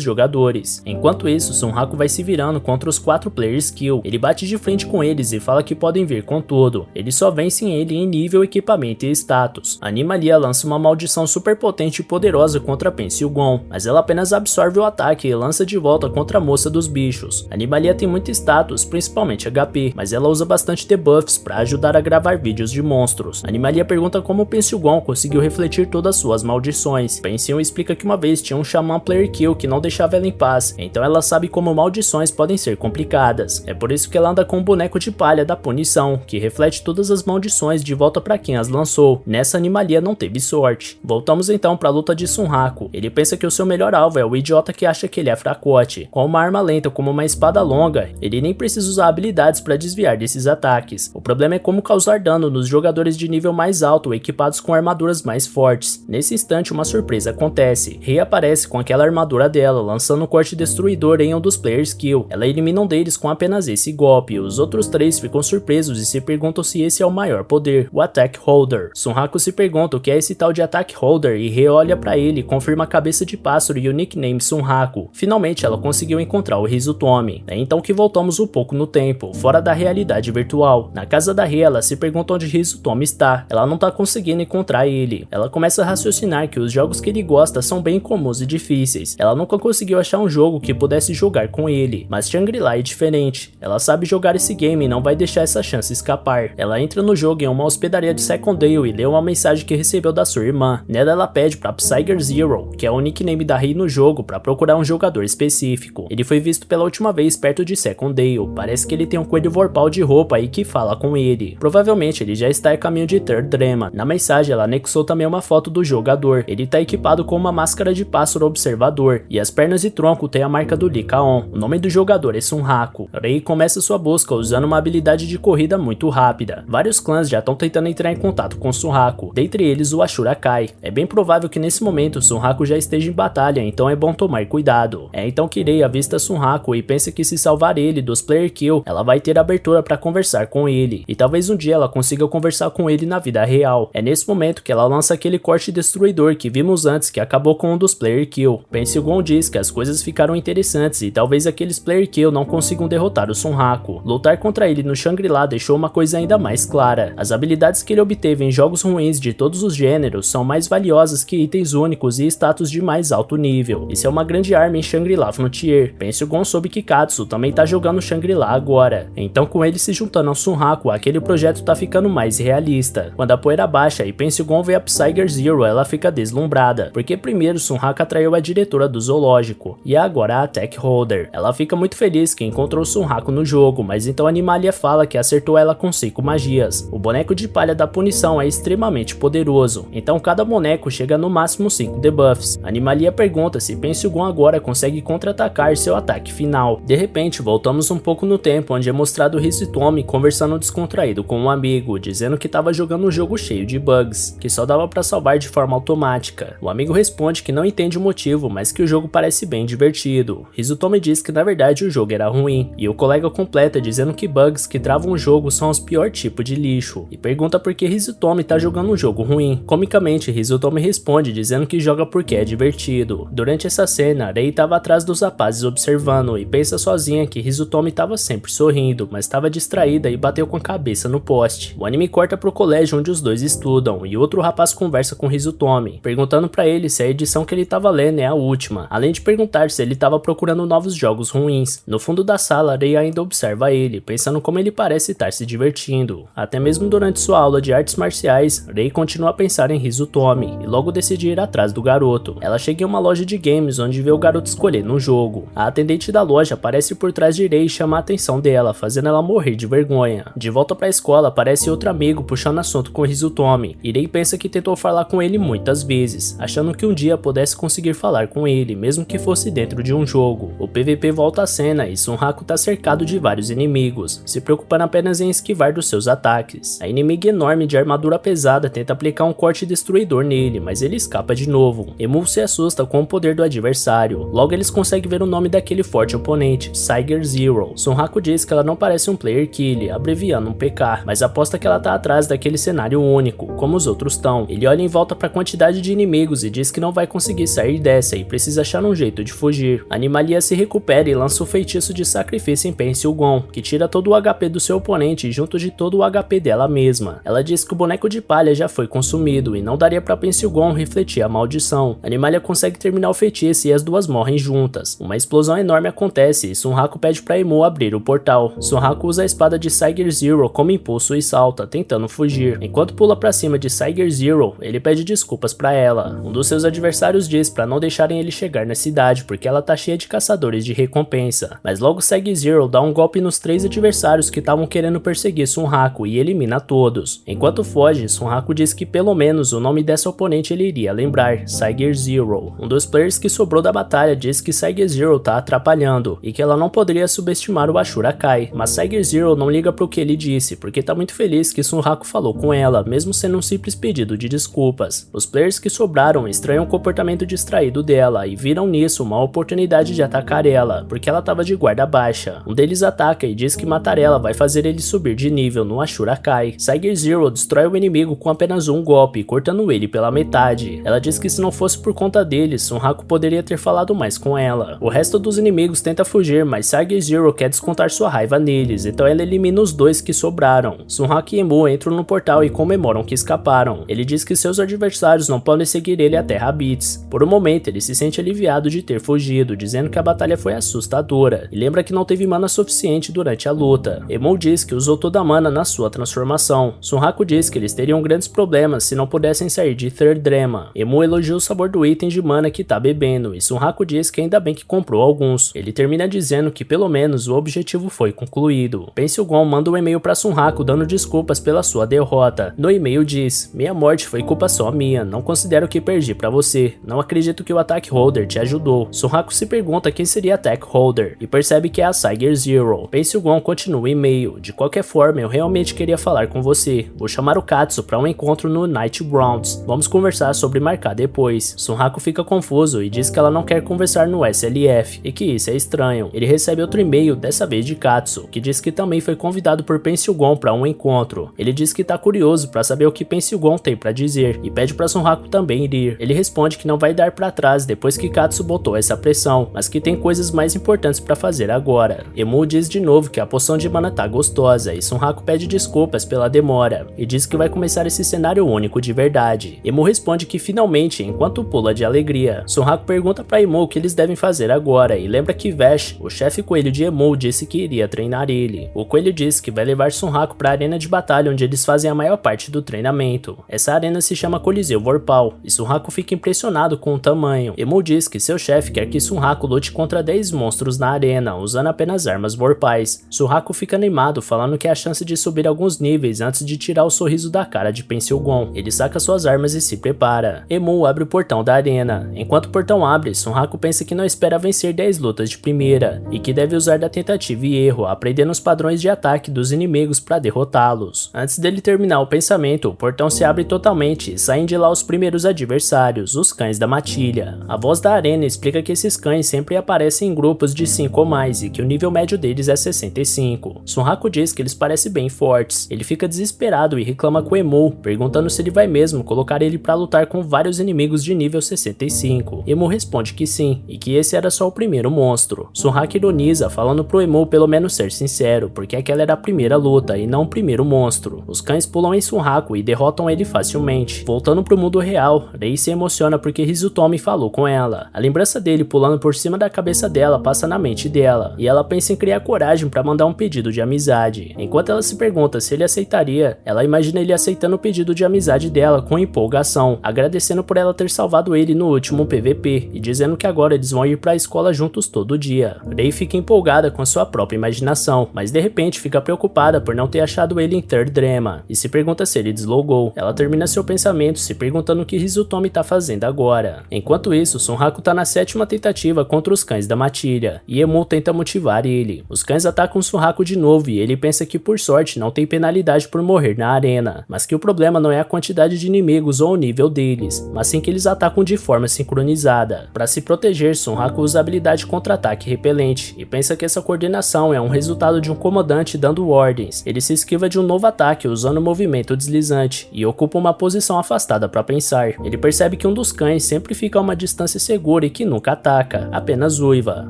S1: jogadores. Enquanto isso, Sunraku vai se virando contra os 4 players kill. Ele bate de frente com eles e fala que podem vir com tudo. Eles só vencem ele em nível, equipamento e status. A Animalia lança uma maldição super potente e poderosa contra Pen Silgon, mas ela apenas absorve o ataque e lança de volta contra a moça dos bichos. A Animalia tem muito status, principalmente HP, mas ela usa bastante debuffs para ajudar a gravar vídeos de monstros. A Animalia pergunta como Pen Silgon conseguiu refletir todas suas maldições. Pen Silgon explica que uma vez tinha um xamã player kill que não deixava ela em paz, então ela sabe como maldições podem ser complicadas. É por isso que ela anda com um boneco de palha da punição, que reflete todas as maldições de volta para quem as lançou. Nessa, a Animalia não teve sorte. Voltamos então para a luta de Sunraku. Ele pensa que o seu melhor alvo é o idiota que acha que ele é fracote. Com uma arma lenta como uma espada longa, ele nem precisa usar habilidades para desviar desses ataques. O problema é como causar dano nos jogadores de nível mais alto equipados com armaduras mais fortes. Nesse instante, uma surpresa acontece. Rei aparece com aquela armadura dela, lançando um corte destruidor em um dos players kill. Ela elimina um deles com apenas esse golpe. Os outros 3 ficam surpresos e se perguntam se esse é o maior poder, o Attack Holder. Sunraku se pergunta o que é esse tal de Attack Holder e Rei olha pra ele, confirma a cabeça de pássaro e o nickname Sunraku. Finalmente ela conseguiu encontrar o Hizutomi. É então que voltamos um pouco no tempo, fora da realidade virtual. Na casa da Rei, ela se pergunta onde Hizutomi está. Ela não tá conseguindo encontrar ele. Ela começa a raciocinar que os jogos que ele gosta são bem comuns e difíceis. Ela nunca conseguiu achar um jogo que pudesse jogar com ele, mas Shangri-La é diferente. Ela sabe jogar esse game e não vai deixar essa chance escapar. Ela entra no jogo em uma hospedaria de Secondale e lê uma mensagem que recebeu da sua irmã. Nela ela pede para Psyger Zero, que é o nickname da Rei no jogo, para procurar um jogador específico. Ele foi visto pela última vez perto de Secondale. Parece que ele tem um coelho vorpal de roupa aí que fala com ele. Provavelmente ele já está a caminho de Third Drema. Na mensagem ela anexou também uma foto do jogador. Ele está equipado com uma máscara de pássaro observador e as pernas e tronco tem a marca do Lycaon. O nome do jogador é Sunraku. Rei começa sua busca usando uma habilidade de corrida muito rápida. Vários clãs já estão tentando entrar em contato com Sunraku, dentre eles o Ashura Kai. É bem provável que nesse momento Sunraku já esteja em batalha, então é bom tomar cuidado. É então que Rei avista Sunraku e pensa que se salvar ele dos player kill, ela vai ter abertura para conversar com ele, e talvez um dia ela consiga conversar com ele na vida real. É nesse momento que ela lança aquele corte destruidor que vimos antes que acabou com um dos player kill. Pen Silgon diz que as coisas ficaram interessantes e talvez aqueles player kill não consigam derrotar o Sunraku. Lutar contra ele no Shangri-La deixou uma coisa ainda mais clara. As habilidades que ele obteve em jogos ruins de todos os gêneros são mais valiosas que itens únicos e status de mais alto nível. Isso é uma grande arma em Shangri-La Frontier. Pen Silgon soube que Katsu também tá jogando Shangri-La agora. Então com ele se juntando ao Sunraku, aquele projeto tá ficando mais realista. Quando a poeira baixa e Pen Silgon vê a Psyger Zero, ela fica deslumbrada, porque primeiro Sunraku atraiu a diretora do zoológico, e agora a Attack Holder. Ela fica muito feliz que encontrou Sunraku no jogo, mas então a Animalia fala que acertou ela com 5 magias. O boneco de palha da punição é extremamente poderoso, então cada boneco chega no máximo 5 debuffs. A Animalia pergunta se Pen Silgon agora consegue contra-atacar seu ataque final. De repente, voltamos um pouco no tempo, onde é mostrado Hizutomi conversando descontraído com um amigo, dizendo que estava jogando um jogo cheio de bugs, que só dava para salvar de forma automática. O amigo responde que não entende o motivo, mas que o jogo parece bem divertido. Hizutomi diz que na verdade o jogo era ruim, e o colega completa dizendo que bugs que travam o jogo são os pior tipo de lixo, e pergunta por que Hizutomi tá jogando um jogo ruim. Comicamente, Hizutomi responde dizendo que joga porque é divertido. Durante essa cena, Rei estava atrás dos rapazes observando e pensa sozinha que Hizutomi estava sempre sorrindo, mas estava distraída e bateu com a cabeça no poste. O anime corta pro colégio onde os dois estudam, e outro rapaz conversa com Hizutomi, perguntando pra ele se a edição que ele estava lendo é a última, além de perguntar se ele estava procurando novos jogos ruins. No fundo da sala, Rei ainda observa ele, pensando como ele parece estar se divertindo. Até mesmo durante sua aula de artes marciais, Rei continua a pensar em Hizutomi, e logo decide ir atrás do garoto. Ela chega em uma loja de games onde vê o garoto escolhendo um jogo. A atendente da loja aparece por trás de Rei e chama a atenção dela, fazendo ela morrer de vergonha. De volta pra escola, aparece outro amigo puxando assunto com Hizutomi, e Rei pensa que tentou falar com ele muitas vezes, achando que um dia pudesse conseguir falar com ele, mesmo que fosse dentro de um jogo. O PVP volta à cena e Sunraku tá cercado de vários inimigos, se preocupando apenas em esquivar dos seus ataques. A inimiga enorme de armadura pesada tenta aplicar um corte destruidor nele, mas ele escapa de novo. Emul se assusta com o poder do adversário. Logo eles conseguem ver o nome daquele forte oponente, Psyger Zero. Sunhaku diz que ela não parece um player kill, abreviando um PK, mas aposta que ela tá atrás daquele cenário único, como os outros estão. Ele olha em volta pra quantidade de inimigos e diz que não vai conseguir sair dessa e precisa achar um jeito de fugir. A Animalia se recupera e lança o feitiço de sacrifício em Pencil Gon, que tira todo o HP do seu oponente junto de todo o HP dela mesma. Ela diz que o boneco de palha já foi consumido e não daria pra Pencil Gon refletir a maldição. A Animalia consegue terminar o feitiço e as duas morrem juntas. Uma explosão enorme acontece e Sunhaku pede pra Emu abrir o portal. Sunhaku usa a espada de Saiger Zero como impulso e salta, tentando fugir. Enquanto pula pra cima de Saiger Zero, ele pede desculpas pra ela. Um dos seus adversários diz pra não deixarem ele chegar na cidade porque ela tá cheia de caçadores de recompensa. Mas logo Saiger Zero dá um golpe nos 3 adversários que estavam querendo perseguir Sunhaku e elimina todos. Enquanto foge, Sunhaku diz que pelo menos o nome dessa oponente ele iria lembrar, Saiger Zero. Um dos players que sobrou da batalha diz que Saiger Zero tá atrapalhando e que ela não poderia subestimar o Ashura Kai, mas Saiger Zero não liga pro que ele disse porque tá muito feliz que Sunhaku falou com ela, mesmo sendo um simples pedido de desculpas. Os players que sobraram estranham o comportamento distraído dela e viram nisso uma oportunidade de atacar ela, porque ela tava de guarda baixa. Um deles ataca e diz que matar ela vai fazer ele subir de nível no Ashura Kai. Saiger Zero destrói o inimigo com apenas um golpe, cortando ele pela metade. Ela diz que se não fosse por conta deles, Sunhaku poderia ter falado mais com ela. O resto dos inimigos tenta fugir, mas Saiger Zero quer descontar sua raiva neles, então ela elimina os 2 que sobraram. Sunhaku e Emu entram no portal e comemoram que escaparam. Ele diz que seus adversários não podem seguir ele até Rabbids. Por um momento, ele se sente aliviado de ter fugido, dizendo que a batalha foi assustadora, e lembra que não teve mana suficiente durante a luta. Emu diz que usou toda a mana na sua transformação. Sunhaku diz que eles teriam grandes problemas se não pudessem sair de Third Drema. Emu elogia o sabor do item de mana que tá bebendo, e Sunhaku diz que ainda bem que comprou alguns. Ele termina dizendo que pelo menos o objetivo foi concluído. Pencil Gon manda um e-mail pra Sunhaku dando desculpas pela sua derrota. No e-mail diz: minha morte foi culpa só minha, não considero que perdi pra você, não acredito que o Attack Holder te ajudou. Sunhaku se pergunta quem seria Attack Holder e percebe que é a Saiger Zero. Pencil Gon continua o e-mail: de qualquer forma eu realmente queria falar com você, vou chamar o Katsu pra um encontro no Night Grounds, vamos conversar sobre marcar depois. Sunhaku fica confuso e diz que ela não quer conversar no SLF e que isso é estranho. Ele recebe outro e-mail, dessa vez de Katsu, que diz que também foi convidado por Pencil Gon pra um encontro. Ele diz que tá curioso pra saber o que Pencil Gon tem pra dizer e pede pra Sunhaku também ir. Ele responde que não vai dar pra trás depois que Katsu botou essa pressão, mas que tem coisas mais importantes pra fazer agora. Emu diz de novo que a poção de mana tá gostosa e Sunhaku pede desculpas pela demora e diz que vai começar esse cenário único de verdade. Emu responde que finalmente, enquanto pula de alegria. Sunhaku pergunta pra Emu o que eles devem fazer agora e lembra que Vash, o chefe coelho de Emu, disse que iria treinar ele. O coelho diz que vai levar Sunhaku pra arena de batalha onde eles fazem a maior parte do treinamento. Essa arena se chama Coliseu Vorpal e Sunhaku fica impressionado com o tamanho. Emu diz que seu chefe quer que Sunhaku lute contra 10 monstros na arena, usando apenas armas vorpais. Sunhaku fica animado, falando que é a chance de subir alguns níveis antes de tirar o sorriso da cara de Pencil Gon. Ele saca suas armas e se prepara. Emu abre o portão da arena. Enquanto o portão abre, Sunhaku pensa que não espera vencer 10 lutas de primeira e que deve usar da tentativa e erro, aprendendo os padrões de ataque dos inimigos para derrotá-los. Antes dele terminar o pensamento, o portão se abre totalmente e saem de lá os primeiros adversários, os cães da matilha. A voz da arena explica que esses cães sempre aparecem em grupos de 5 ou mais e que o nível médio deles é 65. Sunhaku diz que eles parecem bem fortes. Ele fica desesperado e reclama com Emu, perguntando se ele vai mesmo colocar ele para lutar com vários inimigos de nível 65. Emu responde que sim, e que esse era só o primeiro monstro. Sunhaku ironiza, falando pro Emu pelo menos ser sincero, porque aquela era a primeira luta e não o primeiro monstro. Os cães pulam em Sunhaku e derrotam ele facilmente. Voltando pro mundo real, Rei se emociona porque Hizutomi falou com ela. A lembrança dele pulando por cima da cabeça dela passa na mente dela, e ela pensa em criar coragem para mandar um pedido de amizade. Enquanto ela se pergunta se ele aceitaria, ela imagina ele aceitando o pedido de amizade dela com empolgação, agradecendo por ela ter salvado ele no último PVP e dizendo que agora eles vão ir pra escola juntos todo dia. Rei fica empolgada com sua própria imaginação, mas de repente fica preocupada por não ter achado ele em Third Drema e se pergunta se ele deslogou. Ela termina seu pensamento se perguntando o que Hizutomi tá fazendo agora. Enquanto isso, Sunhaku tá na 7ª tentativa contra os cães da matilha e Emu tenta motivar ele. Os cães atacam Sunhaku de novo e ele pensa que por sorte não tem penalidade por morrer na arena, mas que o problema não é a quantidade de inimigos ou o nível deles, mas sim que eles atacam de forma sincronizada. Para se proteger, Sunhaku usa a habilidade contra-ataque repelente e pensa que essa coordenação é um resultado de um comandante dando ordens. Ele se esquiva de um novo ataque usando o movimento deslizante e ocupa uma posição afastada para pensar. Ele percebe que um dos cães sempre fica a uma distância segura e que nunca ataca, apenas uiva.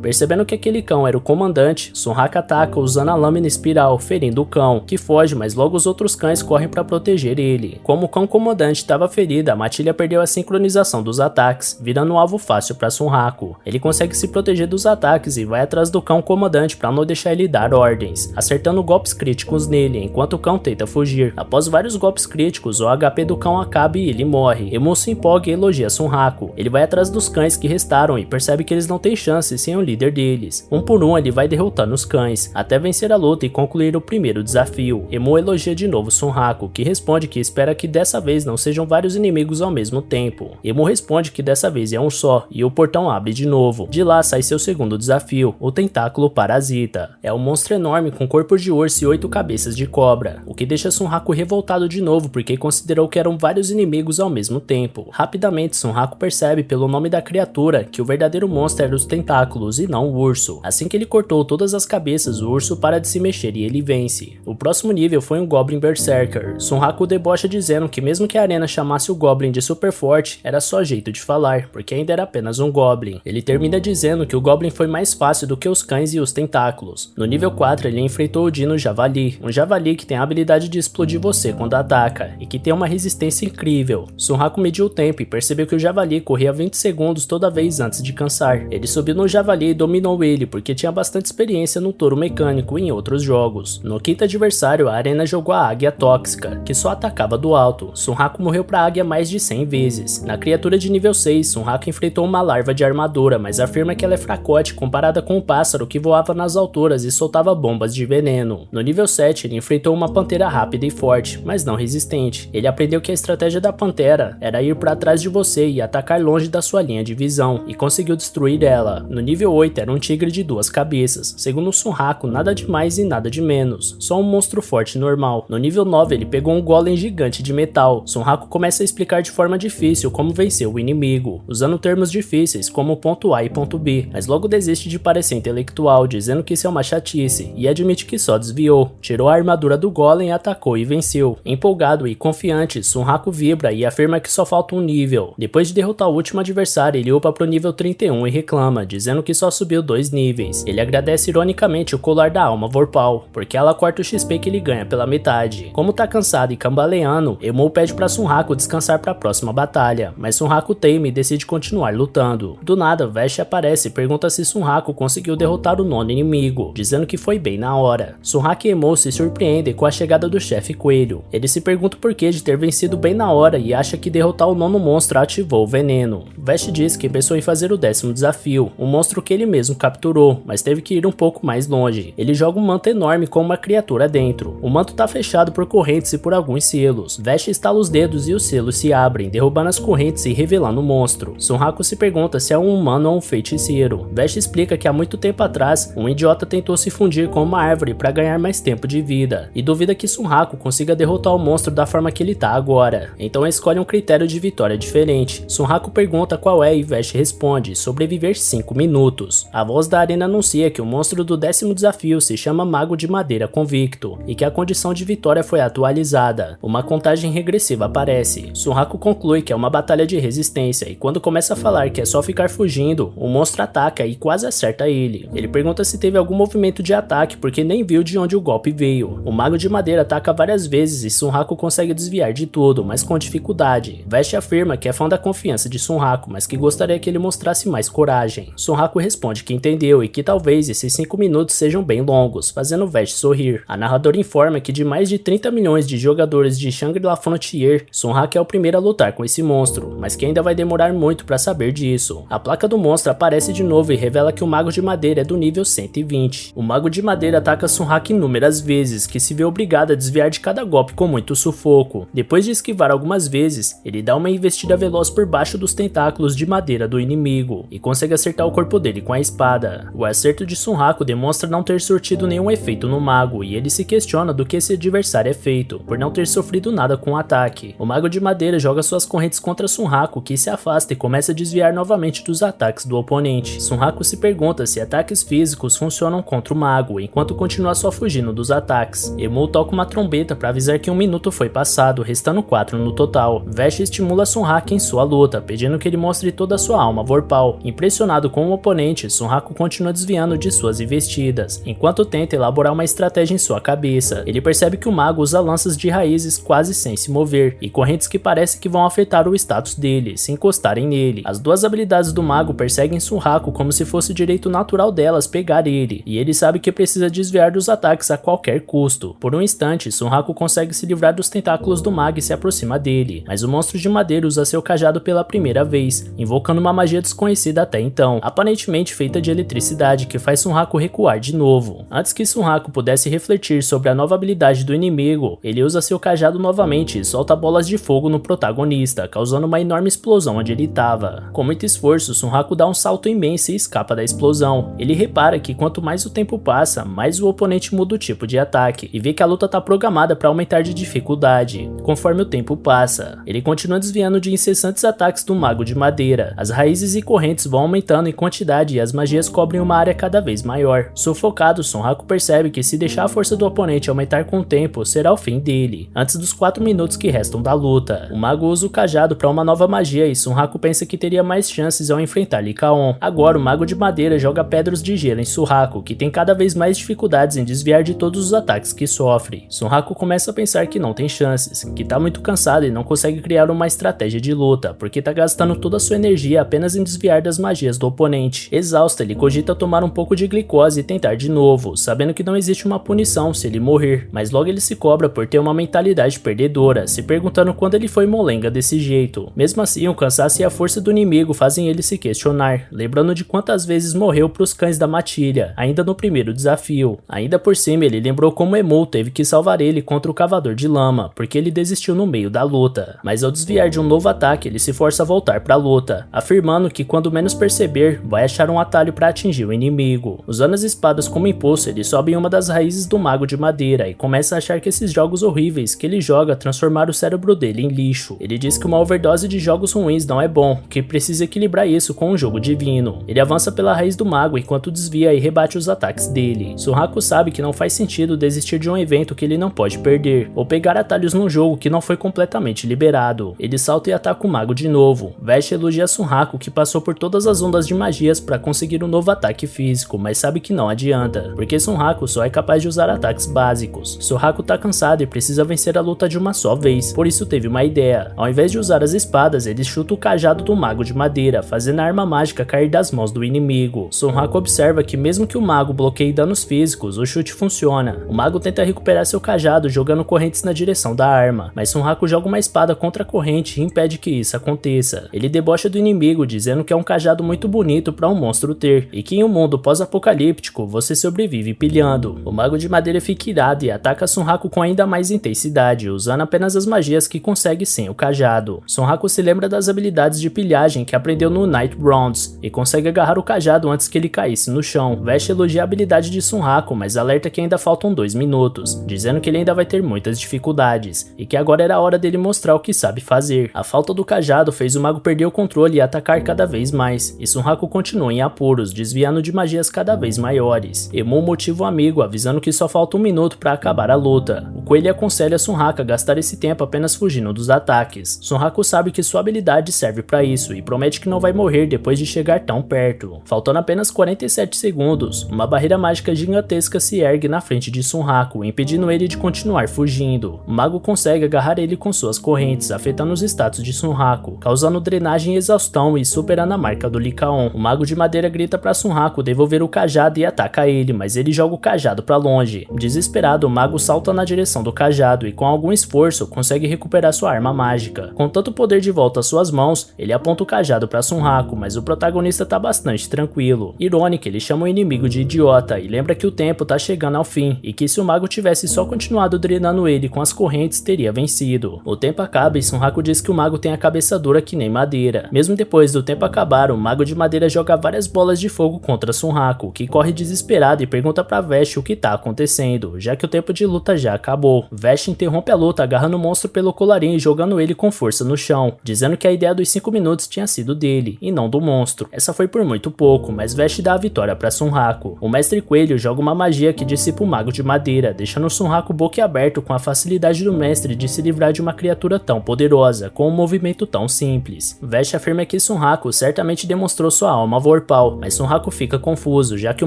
S1: Percebendo que aquele cão era o comandante, Sunraku ataca usando a lâmina espiral, ferindo o cão, que foge, mas logo os outros cães correm para proteger ele. Como o cão comandante estava ferido, a matilha perdeu a sincronização dos ataques, virando um alvo fácil para Sunraku. Ele consegue se proteger dos ataques e vai atrás do cão comandante para não deixar ele dar ordens, acertando golpes críticos nele, enquanto o cão tenta fugir. Após vários golpes críticos, o HP do cão acaba e ele morre. Emu se empolga e elogia Sunraku. Ele vai atrás dos cães que restaram e percebe que eles não têm chance sem o líder deles. Um por um ele vai derrotando os cães, até vencer a luta e concluir o primeiro desafio. Emu elogia de novo Sunraku, que responde que espera que dessa vez não sejam vários inimigos ao mesmo tempo. Emu responde que dessa vez é um só, e o portão abre de novo. De lá sai seu segundo desafio, o tentáculo parasita. É um monstro enorme com corpo de urso e 8 cabeças de cobra, o que deixa Sunraku revoltado de novo porque considerou que eram vários inimigos ao mesmo tempo. Rapidamente Sunraku percebe pelo nome da criatura que o verdadeiro monstro era os tentáculos e não o urso. Assim que ele cortou todas as cabeças, o urso para de se mexer e ele vence. O próximo nível foi um Goblin Berserker. Sunraku debocha dizendo que mesmo que a arena chamasse o Goblin de super forte, era só jeito de falar, porque ainda era apenas um Goblin. Ele termina dizendo que o Goblin foi mais fácil do que os cães e os tentáculos. No nível 4 ele enfrentou o Dino Javali, um javali que tem a habilidade de explodir você quando ataca, e que tem uma resistência incrível. Sunraku mediu o tempo e percebeu que o javali corria 20 segundos toda vez antes de cansar. Ele subiu no javali e dominou ele, porque tinha bastante experiência no touro mecânico e em outros jogos. No quinto adversário, a arena jogou a águia tóxica, que só atacava do alto. Sunraku morreu pra águia mais de 100 vezes. Na criatura de nível 6, Sunraku enfrentou uma larva de armadura, mas afirma que ela é fracote comparada com o pássaro que voava nas alturas e soltava bombas de veneno. No nível 7, ele enfrentou uma pantera rápida e forte, mas não resistente. Ele aprendeu que a estratégia da pantera era ir para trás de você e atacar longe da sua linha de visão, e conseguiu destruir ela. No nível 8, era um tigre de 2 cabeças. Segundo Sunraku, nada de mais e nada de menos, só um monstro forte normal. No nível 9, ele pegou um golem gigante de metal. Sunraku começa a explicar de forma difícil como vencer o inimigo, usando termos difíceis como ponto A e ponto B, mas logo desiste de parecer intelectual, dizendo que isso é uma chatice, e admite que só desviou. Tirou a armadura do golem, atacou e venceu. Empolgado e confiante, Sunraku vibra e afirma que só falta um nível. Depois de derrotar o último adversário, ele upa pro nível 31 e reclama, dizendo que só subiu 2 níveis. Ele agradece ironicamente o colar da alma Vorpal, porque ela corta o XP que ele ganha pela metade. Como tá cansado e cambaleando, Emu pede pra Sunraku descansar pra próxima batalha, mas Sunraku teima e decide continuar lutando. Do nada, Vashti aparece e pergunta se Sunraku conseguiu derrotar o 9º inimigo, dizendo que foi bem na hora. Sunraku e Emu se surpreendem com a chegada do chefe coelho. Ele se pergunta o porquê de ter vencido bem na hora e acha que derrotar o 9º monstro ativou o veneno. Vashti diz que pensou em fazer o 10º desafio, um monstro que ele mesmo capturou, mas teve que ir um pouco mais longe. Ele joga um manto enorme com uma criatura dentro. O manto tá fechado por correntes e por alguns selos. Vashti estala os dedos e os selos se abrem, derrubando as correntes e revelando o monstro. Sunraku se pergunta se é um humano ou um feiticeiro. Vashti explica que há muito tempo atrás, um idiota tentou se fundir com uma árvore para ganhar mais tempo de vida, e duvida que Sunraku consiga derrotar o monstro da forma que ele tá agora. Então escolhe um critério de vitória diferente. Sunraku pergunta qual é e Vashti responde: sobreviver 5 minutos. A voz da arena anuncia que o monstro do 10º desafio se chama Mago de Madeira Convicto, e que a condição de vitória foi atualizada. Uma contagem regressiva aparece. Sunraku conclui que é uma batalha de resistência, e quando começa a falar que é só ficar fugindo, o monstro ataca e quase acerta ele. Ele pergunta se teve algum movimento de ataque porque nem viu de onde o golpe veio. O Mago de Madeira ataca várias vezes e Sunraku consegue desviar de tudo, mas com dificuldade. Vashti afirma que é fã da confiança de Sunraku, mas que gostaria que ele mostrasse mais coragem. Sunraku responde que entendeu e que talvez esses 5 minutos sejam bem longos, fazendo Vashti sorrir. A narradora informa que de mais de 30 milhões de jogadores de Shangri-La Frontier, Sunraku é o primeiro a lutar com esse monstro, mas que ainda vai demorar muito para saber disso. A placa do monstro aparece de novo e revela que o Mago de Madeira é do nível 120. O Mago de Madeira ataca Sunraku inúmeras vezes, que se vê obrigado a desviar de cada golpe com muito sufoco. Depois de esquivar algumas vezes, ele dá uma investida veloz por baixo dos tentáculos de madeira do inimigo e consegue acertar o corpo dele com a espada. O acerto de Sunraku demonstra não ter surtido nenhum efeito no mago, e ele se questiona do que esse adversário é feito, por não ter sofrido nada com o ataque. O Mago de Madeira joga suas correntes contra Sunraku, que se afasta e começa a desviar novamente dos ataques do oponente. Sunraku se pergunta se ataques físicos magos funcionam contra o mago, enquanto continua só fugindo dos ataques. Emu toca uma trombeta para avisar que 1 minuto foi passado, restando 4 no total. Vesh estimula Sunraku em sua luta, pedindo que ele mostre toda a sua alma vorpal. Impressionado com o oponente, Sunraku continua desviando de suas investidas, enquanto tenta elaborar uma estratégia em sua cabeça. Ele percebe que o mago usa lanças de raízes quase sem se mover, e correntes que parece que vão afetar o status dele, se encostarem nele. As duas habilidades do mago perseguem Sunraku como se fosse direito natural delas pegar ele, e ele sabe que precisa desviar dos ataques a qualquer custo. Por um instante, Sunraku consegue se livrar dos tentáculos do mago e se aproxima dele, mas o monstro de madeira usa seu cajado pela primeira vez, invocando uma magia desconhecida até então, aparentemente feita de eletricidade, que faz Sunraku recuar de novo. Antes que Sunraku pudesse refletir sobre a nova habilidade do inimigo, ele usa seu cajado novamente e solta bolas de fogo no protagonista, causando uma enorme explosão onde ele estava. Com muito esforço, Sunraku dá um salto imenso e escapa da explosão. Ele repara que quanto mais o tempo passa, mais o oponente muda o tipo de ataque, e vê que a luta está programada para aumentar de dificuldade conforme o tempo passa. Ele continua desviando de incessantes ataques do mago de madeira. As raízes e correntes vão aumentando em quantidade e as magias cobrem uma área cada vez maior. Sufocado, Sunraku percebe que se deixar a força do oponente aumentar com o tempo, será o fim dele, antes dos 4 minutos que restam da luta. O mago usa o cajado para uma nova magia e Sunraku pensa que teria mais chances ao enfrentar Lycaon. Agora o mago de madeira joga pedras de gelo em Sunraku, que tem cada vez mais dificuldades em desviar de todos os ataques que sofre. Sunraku começa a pensar que não tem chances, que tá muito cansado e não consegue criar uma estratégia de luta, porque tá gastando toda a sua energia apenas em desviar das magias do oponente. Exausto, ele cogita tomar um pouco de glicose e tentar de novo, sabendo que não existe uma punição se ele morrer, mas logo ele se cobra por ter uma mentalidade perdedora, se perguntando quando ele foi molenga desse jeito. Mesmo assim, o cansaço e a força do inimigo fazem ele se questionar, lembrando de quantas vezes morreu pros cães da matilha, ainda no primeiro desafio. Ainda por cima, ele lembrou como Emu teve que salvar ele contra o cavador de lama, porque ele desistiu no meio da luta. Mas ao desviar de um novo ataque, ele se força a voltar pra luta, afirmando que quando menos perceber, vai achar um atalho para atingir o inimigo. Usando as espadas como impulso, ele sobe em uma das raízes do mago de madeira e começa a achar que esses jogos horríveis que ele joga transformaram o cérebro dele em lixo. Ele diz que uma overdose de jogos ruins não é bom, que precisa equilibrar isso com um jogo divino. Ele avança pela raiz do mago enquanto desvia e rebate os ataques dele. Sunraku sabe que não faz sentido desistir de um evento que ele não pode perder, ou pegar atalhos num jogo que não foi completamente liberado. Ele salta e ataca o mago de novo. Vesh elogia Sunraku, que passou por todas as ondas de magias para conseguir um novo ataque físico, mas sabe que não adianta, porque Sunraku só é capaz de usar ataques básicos. Sunraku tá cansado e precisa vencer a luta de uma só vez, por isso teve uma ideia. Ao invés de usar as espadas, ele chuta o cajado do mago de madeira, fazendo a arma mágica cair das mãos do inimigo. Sunraku observa que mesmo que o mago bloqueie danos físicos, o chute funciona. O mago tenta recuperar seu cajado jogando correntes na direção da arma, mas Sunraku joga uma espada contra a corrente e impede que isso aconteça. Ele debocha do inimigo, dizendo que é um cajado muito bonito para um monstro ter, e que em um mundo pós-apocalíptico você sobrevive pilhando. O mago de madeira fica irado e ataca Sunraku com ainda mais intensidade, usando apenas as magias que consegue sem o cajado. Sunraku se lembra das habilidades de pilhagem que aprendeu no Night Bronze e consegue agarrar o cajado antes que ele caísse no chão. Vesh elogia a habilidade de Sunraku, mas alerta que ainda faltam 2 minutos, dizendo que ele ainda vai ter muitas dificuldades e que agora era a hora dele mostrar o que sabe fazer. A falta do cajado fez o mago perder o controle e atacar cada vez mais, e Sunraku continua em apuros, desviando de magias cada vez maiores. Emu motiva o amigo, avisando que só falta 1 minuto para acabar a luta. O coelho aconselha Sunraku a gastar esse tempo apenas fugindo dos ataques. Sunraku sabe que sua habilidade serve para isso e promete que não vai morrer depois de chegar tão perto. Faltando apenas 47 segundos, uma barreira mágica gigantesca se ergue na frente de Sunraku, impedindo ele de continuar fugindo. O mago consegue agarrar ele com suas correntes, afetando os status de Sunraku, causando drenagem e exaustão e superando a marca do Lycaon. O mago de madeira grita para Sunraku devolver o cajado e ataca ele, mas ele joga o cajado para longe. Desesperado, o mago salta na direção do cajado e com algum esforço consegue recuperar sua arma mágica. Com tanto poder de volta às suas mãos, ele aponta o cajado para Sunraku, mas o protagonista tá bastante tranquilo. Irônico, ele chama o inimigo de idiota e lembra que o tempo tá chegando ao fim e que se o mago tivesse só continuado drenando ele com as correntes, teria vencido. O tempo acaba e Sunraku diz que o mago tem a cabeça dura que nem madeira. Mesmo depois do tempo acabar, o mago de madeira joga várias bolas de fogo contra Sunraku, que corre desesperado e pergunta pra Vesh o que tá acontecendo, já que o tempo de luta já acabou. Vesh interrompe a luta agarrando o monstro pelo colarinho e jogando ele com força no chão, dizendo que a ideia dos 5 minutos tinha sido dele, e não do monstro. Essa foi por muito pouco, mas Vesh dá a vitória pra Sunraku. O mestre Coelho joga uma magia que dissipa o mago de madeira, deixando Sunraku boquiaberto com a facilidade do mestre de se livrar de uma criatura tão poderosa, com um movimento tão simples. Vest afirma que Sunraku certamente demonstrou sua alma vorpal, mas Sunraku fica confuso, já que o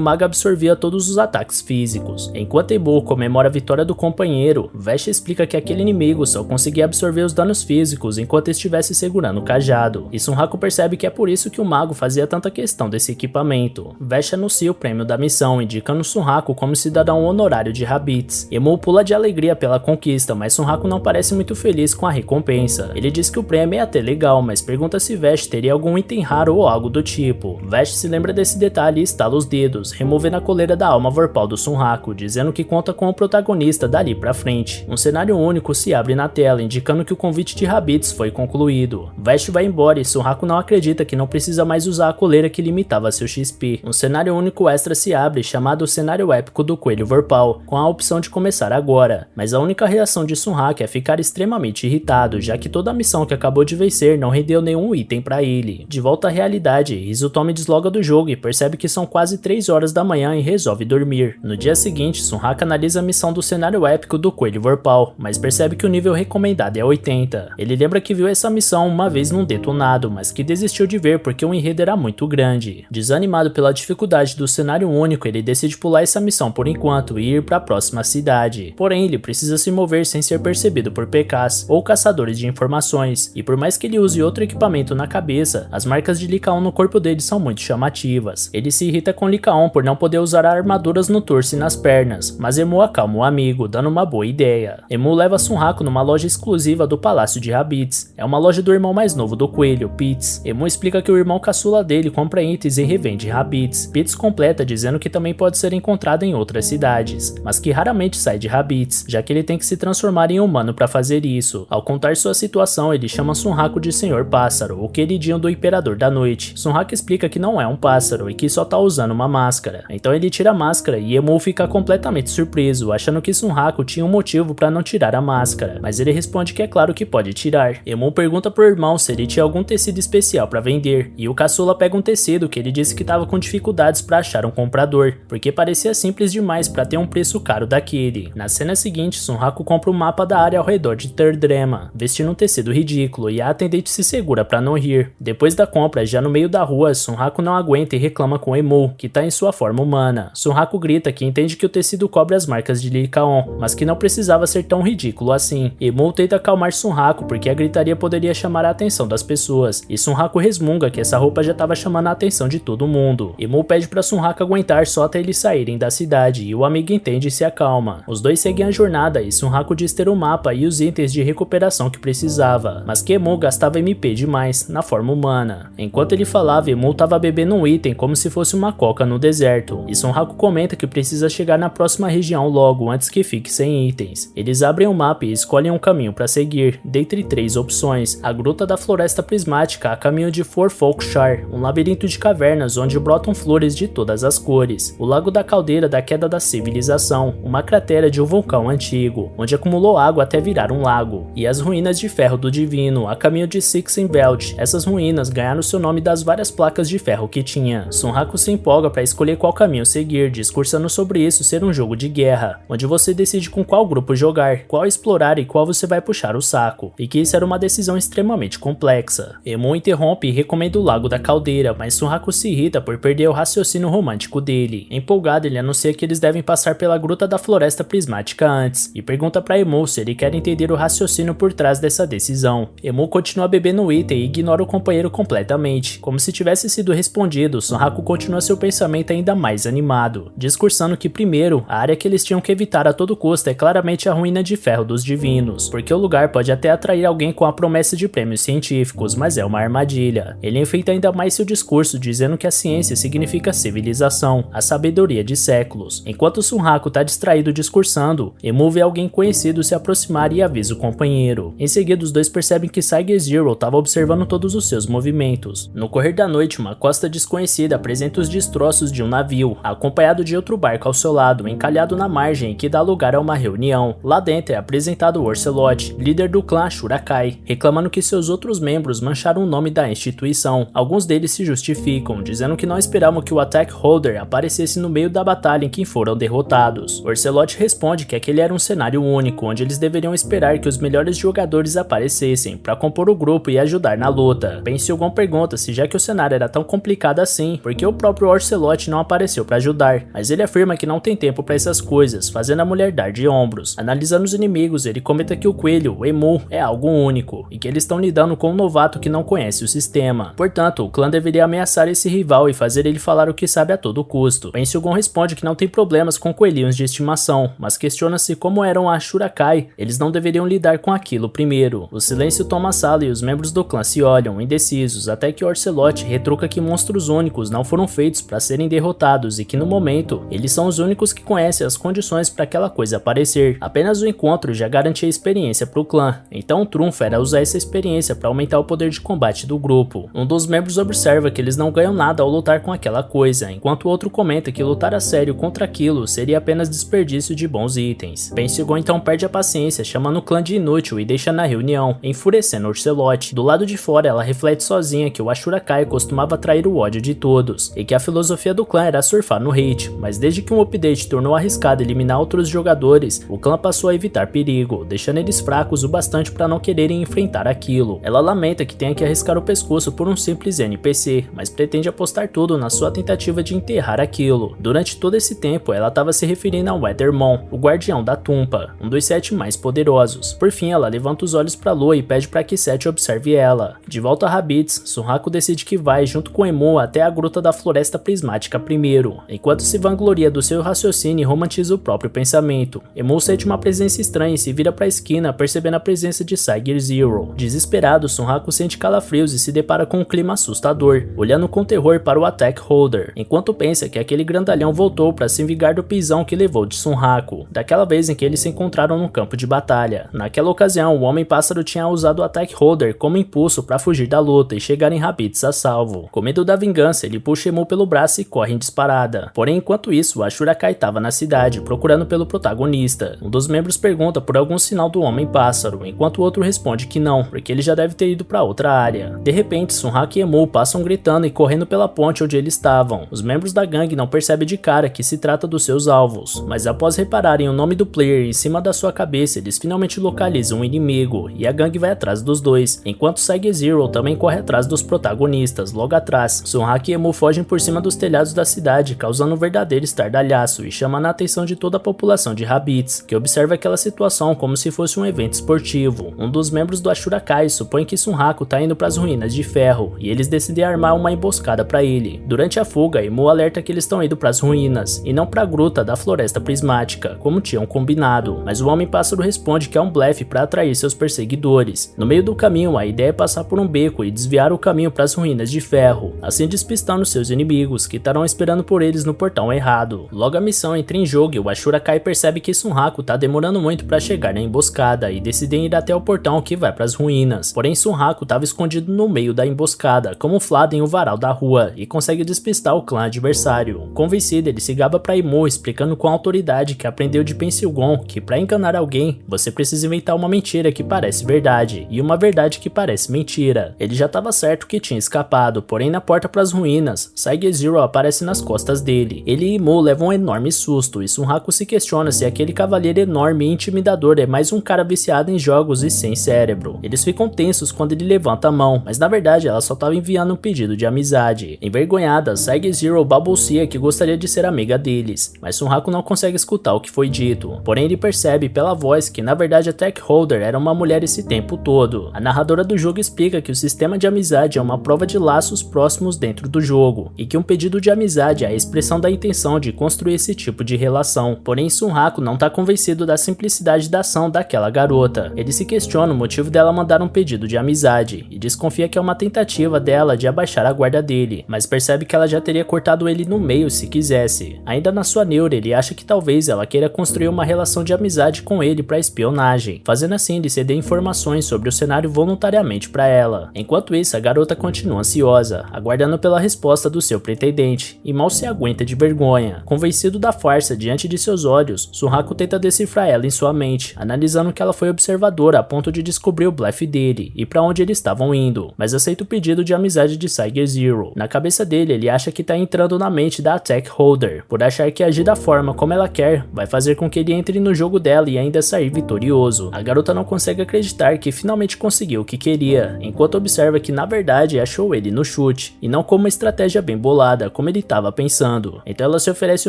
S1: mago absorvia todos os ataques físicos. Enquanto Emo comemora a vitória do companheiro, Vest explica que aquele inimigo só conseguia absorver os danos físicos enquanto estivesse segurando o cajado, e Sunraku percebe que é por isso que o mago fazia tanta questão desse equipamento. Vest anuncia o prêmio da missão, indicando Sunraku como cidadão honorário de Rabbids. Emo pula de alegria pela conquista, mas Sunraku não parece muito feliz com a recompensa. Ele diz que o prêmio é até legal, mas pergunta se Vest teria algum item raro ou algo do tipo. Vest se lembra desse detalhe e estala os dedos, removendo a coleira da alma vorpal do Sunraku, dizendo que conta com o protagonista dali pra frente. Um cenário único se abre na tela, indicando que o convite de Rabbids foi concluído. Vest vai embora e Sunraku não acredita que não precisa mais usar a coleira que limitava seu XP. Um cenário único extra se abre, chamado Cenário Épico do Coelho Vorpal, com a opção de começar agora, mas a única reação de Sunraku é ficar extremamente irritado, já que toda a missão que acabou de vencer não rendeu nenhum item pra ele. De volta à realidade, Izutomi desloga do jogo e percebe que são quase 3 horas da manhã e resolve dormir. No dia seguinte, Sunraku analisa a missão do Cenário Épico do Coelho Vorpal, mas percebe que o nível recomendado é 80. Ele lembra que viu essa missão uma vez num detonado, mas que desistiu de ver porque o enredo era muito grande. Desanimado pela dificuldade do cenário único, ele decide pular essa missão por enquanto e ir para a próxima cidade. Porém, ele precisa se mover sem ser percebido por PKs ou caçadores de informações, e por mais que ele use outro equipamento na cabeça, as marcas de Lycaon no corpo dele são muito chamativas. Ele se irrita com Lycaon por não poder usar armaduras no torso e nas pernas, mas Emo acalma o amigo, dando uma boa ideia. Emo leva Sunraku numa loja exclusiva do Palácio de Rabbids. É uma loja do irmão mais novo do coelho, Pitts. Emo explica que o irmão caçula dele compra itens e revende Rabbids. Pitts completa dizendo que também pode ser encontrado em outras cidades, mas que raramente sai de Rabbids, já que ele tem que se transformar em humano para fazer isso. Ao contar sua situação, ele chama Sunraku de Senhor Pássaro, o queridinho do Imperador da Noite. Sunraku explica que não é um pássaro e que só tá usando uma máscara. Então ele tira a máscara e Emo fica completamente surpreso, achando que Sunraku tinha um motivo para não tirar a máscara, mas ele responde que é claro que pode tirar. Emo pergunta pro irmão se ele tinha algum tecido especial para vender, e o caçula pega um tecido que ele disse que tava com dificuldades para achar um comprador, porque parecia simples demais para ter um preço caro daquele. Na cena seguinte, Sunraku compra um mapa da área ao redor de Turdrema, vestindo um tecido ridículo, e a atendente se segura para não rir. Depois da compra, já no meio da rua, Sunraku não aguenta e reclama com Emo, que tá em sua forma humana. Sunraku grita que entende que o tecido cobre as marcas de Lycaon, mas que não precisava ser tão ridículo assim. Emo tenta acalmar Sunraku porque a gritaria poderia chamar a atenção das pessoas, e Sunraku resmunga que essa roupa já estava chamando a atenção de todo mundo. Emo pede para Sunraku aguentar só até eles saírem da cidade, e o amigo entende e se acalma. Os dois seguem a jornada e Sunraku diz ter o mapa e os itens de recuperação que precisava, mas que Emo gastava MP demais, na forma humana. Enquanto ele falava, Emo estava bebendo um item como se fosse uma coca no deserto, e Sunraku comenta que precisa chegar na próxima região logo antes que fique sem itens. Eles abrem o mapa e escolhem um caminho para seguir, dentre 3 opções: a Gruta da Floresta Prismática a caminho de Forfolkshire, um labirinto de cavernas onde brotam flores de todas as cores; o Lago da Caldeira da Queda da Civilização, uma cratera de um vulcão antigo, onde acumulou água até virar um lago; e as Ruínas de Ferro do Divino, a caminho de Sixenbelt. Essas ruínas ganharam seu nome das várias placas de ferro que tinha. Sunraku se empolga para escolher qual caminho seguir, discursando sobre isso ser um jogo de guerra, onde você decide com qual grupo jogar, qual explorar e qual você vai puxar o saco, e que isso era uma decisão extremamente complexa. Emo interrompe e recomenda o Lago da Caldeira, mas Sunraku se irrita por perder o raciocínio romântico dele. Empolgado, ele anuncia que eles devem passar pela Gruta da Floresta Prismática antes, e pergunta para Emo se ele quer entender o raciocínio por trás dessa decisão. Emo continua bebendo o item e ignora o companheiro completamente. Como se tivesse sido respondido, Sunraku continua seu pensamento ainda mais animado, discursando que primeiro, a área que eles tinham que evitar a todo custo é claramente a Ruína de Ferro dos Divinos, porque o lugar pode até atrair alguém com a promessa de prêmios científicos, mas é uma armadilha. Ele enfeita ainda mais seu discurso, dizendo que a ciência significa civilização, a sabedoria de séculos. Enquanto Sunraku tá distraído discursando, Emo vê alguém conhecido se aproximar e avisa o companheiro. Em seguida, os dois percebem que Saiga Zero estava observando todos os seus movimentos. No correr da noite, uma costa desconhecida apresenta os destroços de um navio, acompanhado de outro barco ao seu lado, encalhado na margem, que dá lugar a uma reunião. Lá dentro é apresentado Orcelot, líder do clã Shurakai, reclamando que seus outros membros mancharam o nome da instituição. Alguns deles se justificam, dizendo que não esperavam que o ataque Attack Holder aparecesse no meio da batalha em que foram derrotados. Ocelot responde que aquele era um cenário único, onde eles deveriam esperar que os melhores jogadores aparecessem para compor o grupo e ajudar na luta. Pensilgon pergunta se já que o cenário era tão complicado assim, por que o próprio Ocelot não apareceu para ajudar, mas ele afirma que não tem tempo para essas coisas, fazendo a mulher dar de ombros. Analisando os inimigos, ele comenta que o coelho, o Emu, é algo único, e que eles estão lidando com um novato que não conhece o sistema. Portanto, o clã deveria ameaçar esse rival e fazer ele falar o que sabe a todo custo. Pensilgon responde que não tem problemas com coelhinhos de estimação, mas questiona-se como eram a Shurakai, eles não deveriam lidar com aquilo primeiro. O silêncio toma a sala e os membros do clã se olham, indecisos, até que Ocelot retruca que monstros únicos não foram feitos para serem derrotados e que no momento, eles são os únicos que conhecem as condições para aquela coisa aparecer. Apenas o encontro já garantia experiência para o clã, então o trunfo era usar essa experiência para aumentar o poder de combate do grupo. Um dos membros observa que eles não ganham nada ao lutar com aquela coisa, enquanto o outro comenta que lutar a sério contra aquilo seria apenas desperdício de bons itens. Pensilgon então perde a paciência, chamando o clã de inútil e deixa na reunião, enfurecendo Ocelot. Do lado de fora, ela reflete sozinha que o Ashurakai costumava atrair o ódio de todos, e que a filosofia do clã era surfar no hate, mas desde que um update tornou arriscado eliminar outros jogadores, o clã passou a evitar perigo, deixando eles fracos o bastante para não quererem enfrentar aquilo. Ela lamenta que tenha que arriscar o pescoço por um simples NPC, mas pretende apostar tudo na sua tentativa de enterrar aquilo. Durante todo esse tempo, ela estava se referindo ao Weathermon, o guardião da Tumpa, um dos 7 mais poderosos. Por fim, ela levanta os olhos para Lua e pede para que Seth observe ela. De volta a Rabbids, Sunraku decide que vai junto com Emu até a gruta da Floresta Prismática primeiro. Enquanto se vangloria do seu raciocínio e romantiza o próprio pensamento, Emu sente uma presença estranha e se vira para a esquina, percebendo a presença de Cyger Zero. Desesperado, Sunraku sente calafrios e se depara com um clima assustador, olhando com terror para o Attack Holder, enquanto pensa que aquele grandalhão voltou para se vingar do pisão que levou de Sunraku, daquela vez em que eles se encontraram no campo de batalha. Naquela ocasião, o Homem-Pássaro tinha usado o Attack Holder como impulso para fugir da luta e chegar em Rabbids a salvo. Com medo da vingança, ele puxa Emu pelo braço e corre em disparada. Porém, enquanto isso, a Shurakai estava na cidade, procurando pelo protagonista. Um dos membros pergunta por algum sinal do Homem-Pássaro, enquanto o outro responde que não, porque ele já deve ter ido para outra área. De repente, Sunraku e Emu passam gritando e correndo pela ponte onde eles estavam. Os membros da gangue não percebem de cara que se trata dos seus alvos, mas após repararem o nome do player em cima da sua cabeça, eles finalmente localizam o inimigo, e a gangue vai atrás dos dois, enquanto Cyger Zero também corre atrás dos protagonistas, logo atrás. Sunraku e Emu fogem por cima dos telhados da cidade, causando um verdadeiro estardalhaço e chamando a atenção de toda a população de Rabbids, que observa aquela situação como se fosse um evento esportivo. Um dos membros do Ashurakai supõe que Sunraku tá indo para as ruínas de ferro, e eles decidem armar uma emboscada para ele. Durante a fuga, Emu alerta que eles estão indo para as ruínas, e não para a gruta da Floresta Prismática, como tinham combinado, mas o Homem-Pássaro responde que é um blefe para atrair seus perseguidores. No meio do caminho, a ideia é passar por um beco e desviar o caminho para as ruínas de ferro, assim despistando seus inimigos, que estarão esperando por eles no portão errado. Logo a missão entra em jogo e o Ashurakai percebe que Sunraku tá demorando muito para chegar na emboscada e decidem ir até o portão que vai para as ruínas. Porém, Sunraku estava escondido no meio da emboscada, camuflado em um varal da rua, e consegue despistar o clã adversário. Convencido, ele se gaba para Emu, explicando com autoridade que aprendeu de Pensilgon que para enganar alguém, você precisa inventar uma mentira que parece verdade, e uma verdade que parece mentira. Ele já estava certo que tinha escapado, porém na porta para as ruínas, Cyger Zero aparece nas costas dele. Ele e Emu levam um enorme susto, e Sunraku se questiona se aquele cavaleiro enorme e intimidador é mais um cara viciado em jogos e sem cérebro. Eles ficam tensos quando ele levanta a mão, mas na verdade ela só estava enviando um pedido de amizade. Envergonhada, Cyger Zero balbucia que gostaria de ser amiga deles, mas Sunraku não consegue escutar o que foi dito. Porém ele percebe pela voz que na verdade a Attack Holder era uma mulher esse tempo todo. A narradora do jogo explica que o sistema de amizade é uma prova de laços próximos dentro do jogo, e que um pedido de amizade é a expressão da intenção de construir esse tipo de relação. Porém Sunraku não está convencido da simplicidade da ação daquela garota. Ele se questiona o motivo dela mandar um pedido de amizade, e desconfia que é uma tentativa dela de abaixar a guarda dele, mas percebe que ela já teria cortado ele no meio se quisesse. Ainda na sua neura, ele acha que talvez ela queira construir uma relação de amizade com ele para espionagem, fazendo assim ele ceder informações sobre o cenário voluntariamente para ela. Enquanto isso, a garota continua ansiosa, aguardando pela resposta do seu pretendente, e mal se aguenta de vergonha. Convencido da farsa diante de seus olhos, Sunraku tenta decifrar ela em sua mente, analisando que ela foi observadora a ponto de descobrir o blefe dele e para onde eles estavam indo, mas aceita o pedido de amizade de Cyger Zero. Na cabeça dele, ele acha que tá fica entrando na mente da Attack Holder, por achar que agir da forma como ela quer vai fazer com que ele entre no jogo dela e ainda sair vitorioso. A garota não consegue acreditar que finalmente conseguiu o que queria, enquanto observa que na verdade achou ele no chute, e não como uma estratégia bem bolada, como ele estava pensando. Então ela se oferece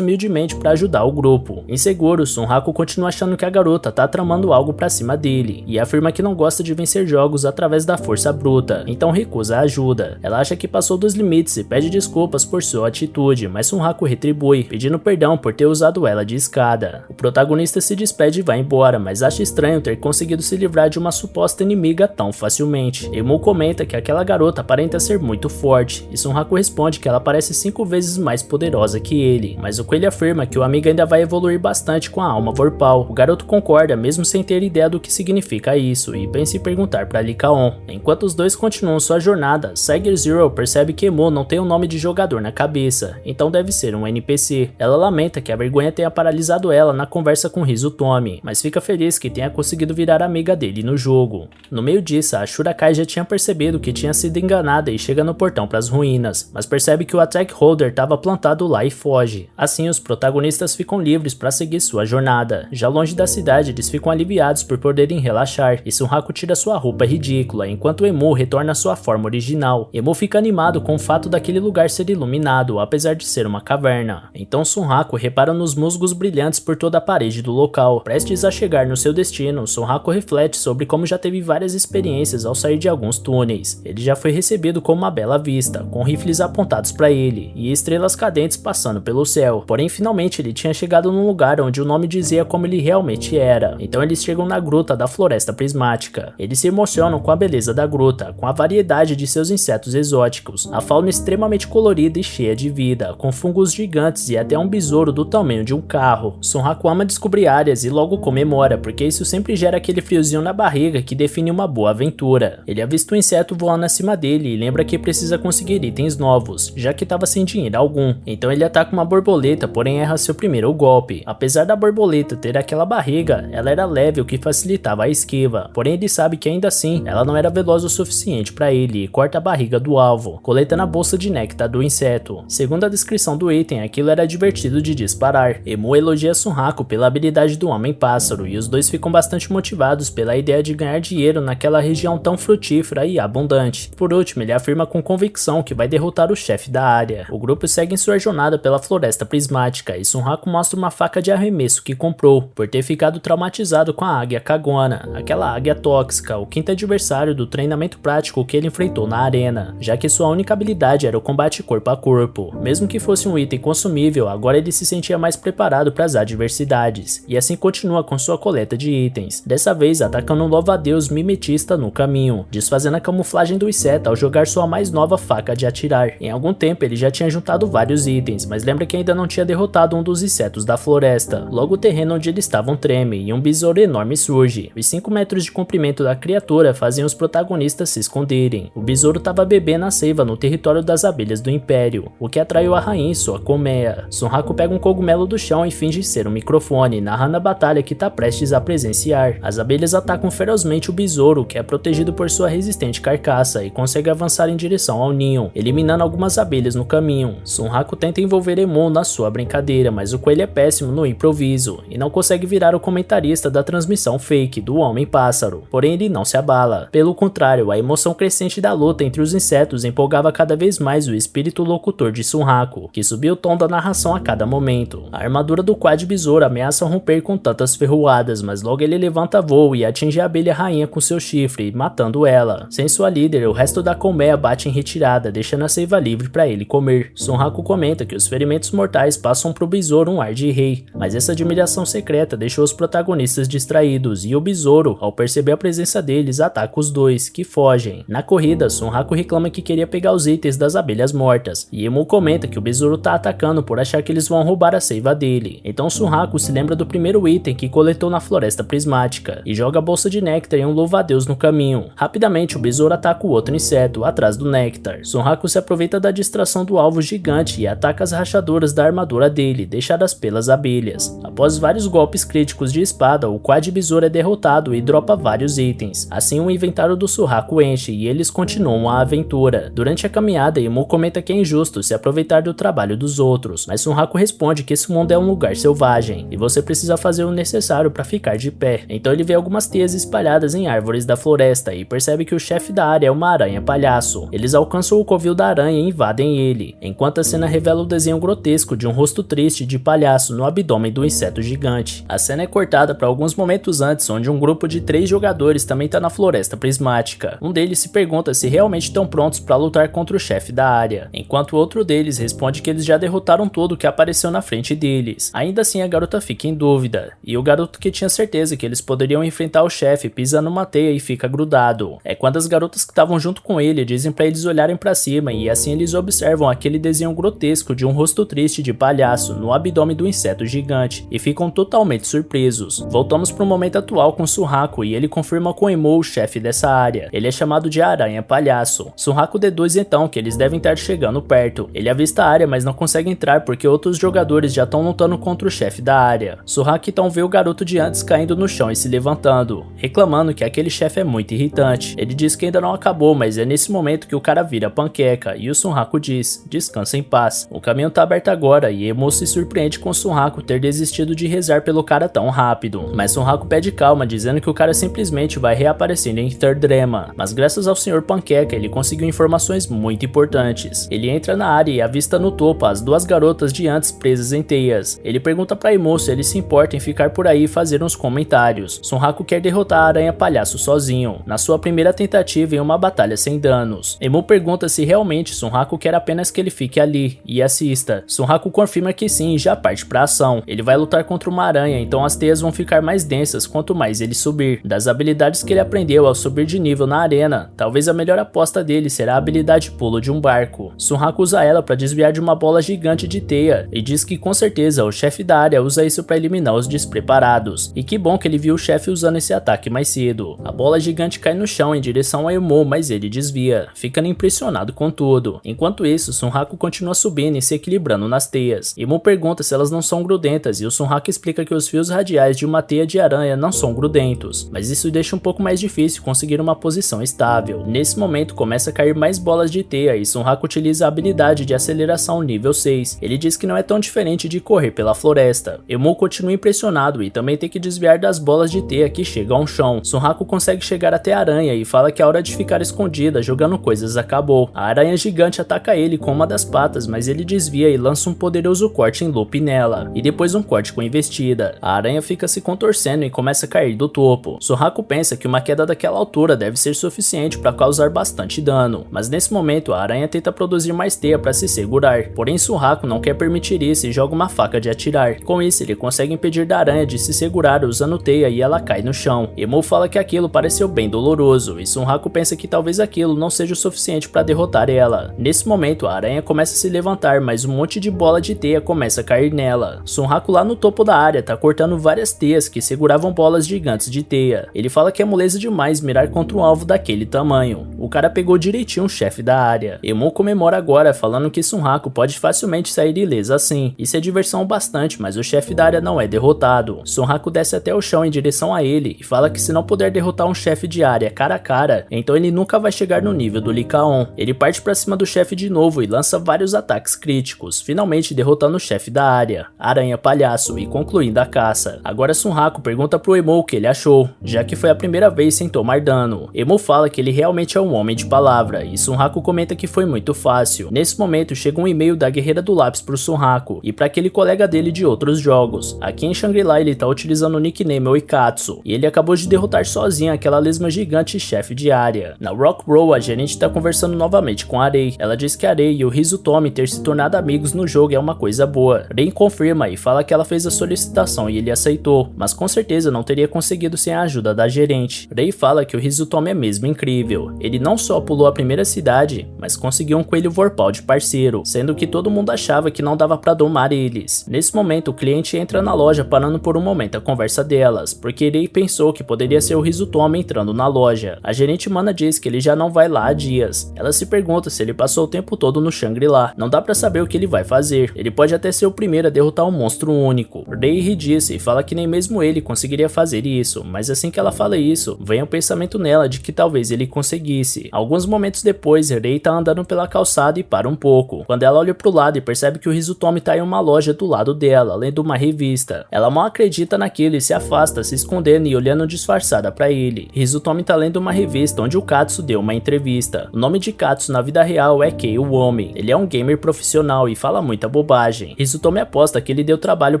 S1: humildemente para ajudar o grupo. Inseguro, Sunhaku continua achando que a garota tá tramando algo pra cima dele, e afirma que não gosta de vencer jogos através da força bruta, então recusa a ajuda. Ela acha que passou dos limites e pede desculpas por sua atitude, mas Sunhaku retribui, pedindo perdão por ter usado ela de escada. O protagonista se despede e vai embora, mas acha estranho ter conseguido se livrar de uma suposta inimiga tão facilmente. Emu comenta que aquela garota aparenta ser muito forte, e Sunhaku responde que ela parece 5 vezes mais poderosa que ele, mas o coelho afirma que o amigo ainda vai evoluir bastante com a alma Vorpal. O garoto concorda, mesmo sem ter ideia do que significa isso, e pensa em perguntar para Lycaon. Enquanto os dois continuam sua jornada, Tiger Zero percebe que Emu não tem o nome de jogador na cabeça, então deve ser um NPC. Ela lamenta que a vergonha tenha paralisado ela na conversa com Rizutomi, mas fica feliz que tenha conseguido virar amiga dele no jogo. No meio disso, a Shurakai já tinha percebido que tinha sido enganada e chega no portão para as ruínas, mas percebe que o Attack Holder estava plantado lá e foge. Assim, os protagonistas ficam livres para seguir sua jornada. Já longe da cidade, eles ficam aliviados por poderem relaxar, e Sunhaku tira sua roupa ridícula, enquanto Emu retorna à sua forma original. Emu fica animado com o fato daquele lugar ser iluminado, apesar de ser uma caverna. Então Sunhaku repara nos musgos brilhantes por toda a parede do local. Prestes a chegar no seu destino, Sunhaku reflete sobre como já teve várias experiências ao sair de alguns túneis. Ele já foi recebido com uma bela vista, com rifles apontados para ele, e estrelas cadentes passando pelo céu. Porém, finalmente ele tinha chegado num lugar onde o nome dizia como ele realmente era. Então eles chegam na gruta da Floresta Prismática. Eles se emocionam com a beleza da gruta, com a variedade de seus insetos exóticos, a fauna extremamente colorida e cheia de vida, com fungos gigantes e até um besouro do tamanho de um carro. Sunhaku ama descobrir áreas e logo comemora, porque isso sempre gera aquele friozinho na barriga que define uma boa aventura. Ele avista um inseto voando acima dele e lembra que precisa conseguir itens novos, já que estava sem dinheiro algum. Então ele ataca uma borboleta, porém erra seu primeiro golpe. Apesar da borboleta ter aquela barriga, ela era leve, o que facilitava a esquiva. Porém ele sabe que ainda assim, ela não era veloz o suficiente para ele e corta a barriga do alvo, coletando a bolsa de néctar do inseto. Segundo a descrição do item, aquilo era divertido de disparar. Emu elogia Sunhaku pela habilidade do Homem-Pássaro, e os dois ficam bastante motivados pela ideia de ganhar dinheiro naquela região tão frutífera e abundante. Por último, ele afirma com convicção que vai derrotar o chefe da área. O grupo segue em sua jornada pela Floresta Prismática, e Sunhaku mostra uma faca de arremesso que comprou, por ter ficado traumatizado com a águia Kagona, aquela águia tóxica, o quinto adversário do treinamento prático que ele enfrentou na arena, já que sua única habilidade era o combate corpo a corpo. Mesmo que fosse um item consumível, agora ele se sentia mais preparado para as adversidades, e assim continua com sua coleta de itens, dessa vez atacando um louva-a-Deus mimetista no caminho, desfazendo a camuflagem do inseto ao jogar sua mais nova faca de atirar. Em algum tempo ele já tinha juntado vários itens, mas lembra que ainda não tinha derrotado um dos insetos da floresta. Logo o terreno onde eles estavam treme, e um besouro enorme surge. Os 5 metros de comprimento da criatura fazem os protagonistas se esconderem. O besouro estava bebendo a seiva no território das abelhas do Império, o que atraiu a rainha em sua colmeia. Sunhaku pega um cogumelo do chão e finge ser um microfone, narrando a batalha que está prestes a presenciar. As abelhas atacam ferozmente o besouro, que é protegido por sua resistente carcaça, e consegue avançar em direção ao ninho, eliminando algumas abelhas no caminho. Sunhaku tenta envolver Emu na sua brincadeira, mas o coelho é péssimo no improviso, e não consegue virar o comentarista da transmissão fake do Homem-Pássaro. Porém ele não se abala. Pelo contrário, a emoção crescente da luta entre os insetos empolgava cada vez mais o espírito locutor de Sunhaku, que subia o tom da narração a cada momento. A armadura do Quad Besouro ameaça romper com tantas ferroadas, mas logo ele levanta voo e atinge a abelha rainha com seu chifre, matando ela. Sem sua líder, o resto da colmeia bate em retirada, deixando a seiva livre para ele comer. Sunhaku comenta que os ferimentos mortais passam pro besouro um ar de rei, mas essa admiração secreta deixou os protagonistas distraídos, e o besouro, ao perceber a presença deles, ataca os dois, que fogem. Na corrida, Sunhaku reclama que queria pegar os itens das abelhas mortas, e Emu comenta que o besouro tá atacando por achar que eles vão roubar a seiva dele. Então Sunhaku se lembra do primeiro item que coletou na Floresta Prismática, e joga a bolsa de néctar em um louva-a-Deus no caminho. Rapidamente o besouro ataca o outro inseto, atrás do néctar. Sunhaku se aproveita da distração do alvo gigante e ataca as rachaduras da armadura dele, deixadas pelas abelhas. Após vários golpes críticos de espada, o Quad Besouro é derrotado e dropa vários itens. Assim o inventário do Sunhaku enche e eles continuam a aventura. Durante a caminhada, Emu comenta que é injusto justo se aproveitar do trabalho dos outros, mas Sunhaku responde que esse mundo é um lugar selvagem e você precisa fazer o necessário para ficar de pé. Então ele vê algumas teias espalhadas em árvores da floresta e percebe que o chefe da área é uma aranha palhaço. Eles alcançam o covil da aranha e invadem ele, enquanto a cena revela o desenho grotesco de um rosto triste de palhaço no abdômen do inseto gigante. A cena é cortada para alguns momentos antes, onde um grupo de 3 jogadores também está na floresta prismática. Um deles se pergunta se realmente estão prontos para lutar contra o chefe da área, enquanto outro deles responde que eles já derrotaram tudo que apareceu na frente deles. Ainda assim, a garota fica em dúvida, e o garoto que tinha certeza que eles poderiam enfrentar o chefe pisa numa teia e fica grudado. É quando as garotas que estavam junto com ele dizem para eles olharem para cima, e assim eles observam aquele desenho grotesco de um rosto triste de palhaço no abdômen do inseto gigante e ficam totalmente surpresos. Voltamos para o momento atual com Sunhaku e ele confirma com Emou, o chefe dessa área. Ele é chamado de Aranha Palhaço. Sunhaku deduz então que eles devem estar chegando perto. Ele avista a área, mas não consegue entrar porque outros jogadores já estão lutando contra o chefe da área. Sunhaku então vê o garoto de antes caindo no chão e se levantando, reclamando que aquele chefe é muito irritante. Ele diz que ainda não acabou, mas é nesse momento que o cara vira panqueca e o Sunhaku diz: descansa em paz. O caminho tá aberto agora e Emou se surpreende com Sunhaku ter desistido de rezar pelo cara tão rápido. Mas Sunhaku pede calma, dizendo que o cara simplesmente vai reaparecendo em Thirdrama. Mas graças ao Sr. Panqueca ele conseguiu informações muito importantes. Ele entra na área e avista no topo as 2 garotas de antes presas em teias. Ele pergunta pra Emou se ele se importa em ficar por aí e fazer uns comentários. Sunhaku quer derrotar a Aranha Palhaço sozinho, na sua primeira tentativa em uma batalha sem danos. Emou pergunta se realmente Sunhaku quer apenas que ele fique ali e assista. Sunhaku confirma que sim e já parte pra ação. Ele vai lutar contra uma aranha, então as teias vão ficar mais densas quanto mais ele subir. Das habilidades que ele aprendeu ao subir de nível na arena, talvez a melhor aposta dele será a habilidade pulo de um barco. Sunhaku usa ela para desviar de uma bola gigante de teia e diz que com certeza o chefe da área usa isso para eliminar os despreparados. E que bom que ele viu o chefe usando esse ataque mais cedo. A bola gigante cai no chão em direção a Emou, mas ele desvia, ficando impressionado com tudo. Enquanto isso, Sunhaku continua subindo e se equilibrando nas teias. Emou pergunta se elas não são grudentas e o Sunhaku explica que os fios radiais de uma teia de aranha não são grudentos, mas isso deixa um pouco mais difícil conseguir uma posição estável. Nesse momento começa a cair mais bolas de teia e Sunhaku utiliza a habilidade de aceleração nível 6. Ele diz que não é tão diferente de correr pela floresta. Emou continua impressionado e também tem que desviar das bolas de teia que chegam ao chão. Sunhaku consegue chegar até a aranha e fala que a hora de ficar escondida jogando coisas acabou. A aranha gigante ataca ele com uma das patas, mas ele desvia e lança um poderoso corte em loop nela, e depois um corte com investida. A aranha fica se contorcendo e começa a cair do topo. Sunhaku pensa que uma queda daquela altura deve ser suficiente para causar bastante dano, mas nesse momento a aranha tenta produzir mais teia para se segurar, porém Sunhaku não quer permitir isso e joga uma faca de atirar. Com isso ele consegue impedir da aranha de se segurar usando teia e ela cai no chão. Emou fala que aquilo pareceu bem doloroso e Sunhaku pensa que talvez aquilo não seja o suficiente para derrotar ela. Nesse momento a aranha começa a se levantar, mas um monte de bola de teia começa a cair nela. Sunhaku lá no topo da área tá cortando várias teias que seguravam bolas gigantes de teia. Ele fala que é moleza demais mirar contra um alvo daquele tamanho. O cara pegou direitinho o chefe da área. Emou comemora agora, falando que Sunhaku pode facilmente sair ilesa assim. Isso é diversão bastante, mas o chefe da área não é derrotado. Sunhaku desce até o chão em direção a ele e fala que se não puder derrotar um chefe de área cara a cara, então ele nunca vai chegar no nível do Lycaon. Ele parte pra cima do chefe de novo e lança vários ataques críticos, finalmente derrotando o chefe da área, Aranha Palhaço, e concluindo a caça. Agora Sunhaku pergunta pro Emou o que ele achou, já que foi a primeira vez sem tomar dano. Emou fala que ele realmente é um homem de palavra, e Sunhaku comenta que foi muito fácil. Nesse momento chega um e-mail da Guerreira do Lápis pro Sunhaku, e pra aquele colega dele de outros jogos. Aqui em Shangri-La ele tá utilizando o nickname Oikatsu, e ele acabou de derrotar sozinho aquela lesma gigante chefe de área. Na Rock Row a gerente tá conversando novamente com a Rei. Ela diz que a Rei e o Rizutomi ter se tornado amigos no jogo é uma coisa boa. Rei confirma e fala que ela fez a solicitação e ele aceitou, mas com certeza não teria conseguido sem a ajuda da gerente. Rei fala que o Rizutomi é mesmo incrível. Ele não só pulou a primeira cidade, mas conseguiu um coelho vorpal de parceiro, sendo que todo mundo achava que não dava pra domar eles. Nesse momento o cliente entra na loja parando por um momento a conversa delas, porque Rei pensou que poderia ser o Rizutomi entrando na loja. A gerente Mana diz que ele já não vai lá há dias. Ela se pergunta se ele passou o tempo todo no Shangri-La. Não dá pra saber o que ele vai fazer. Ele pode até ser o primeiro a derrotar um monstro único. Rei ri disso e fala que nem mesmo ele conseguiria fazer isso, mas assim que ela fala isso, vem um pensamento nela de que talvez ele conseguisse. Alguns momentos depois, Rei tá andando pela calçada e para para um pouco, quando ela olha pro lado e percebe que o Hizutomi tá em uma loja do lado dela, lendo uma revista. Ela mal acredita naquilo e se afasta, se escondendo e olhando disfarçada pra ele. Hizutomi tá lendo uma revista onde o Katsu deu uma entrevista. O nome de Katsu na vida real é Kei Uomi. Ele é um gamer profissional e fala muita bobagem. Hizutomi aposta que ele deu trabalho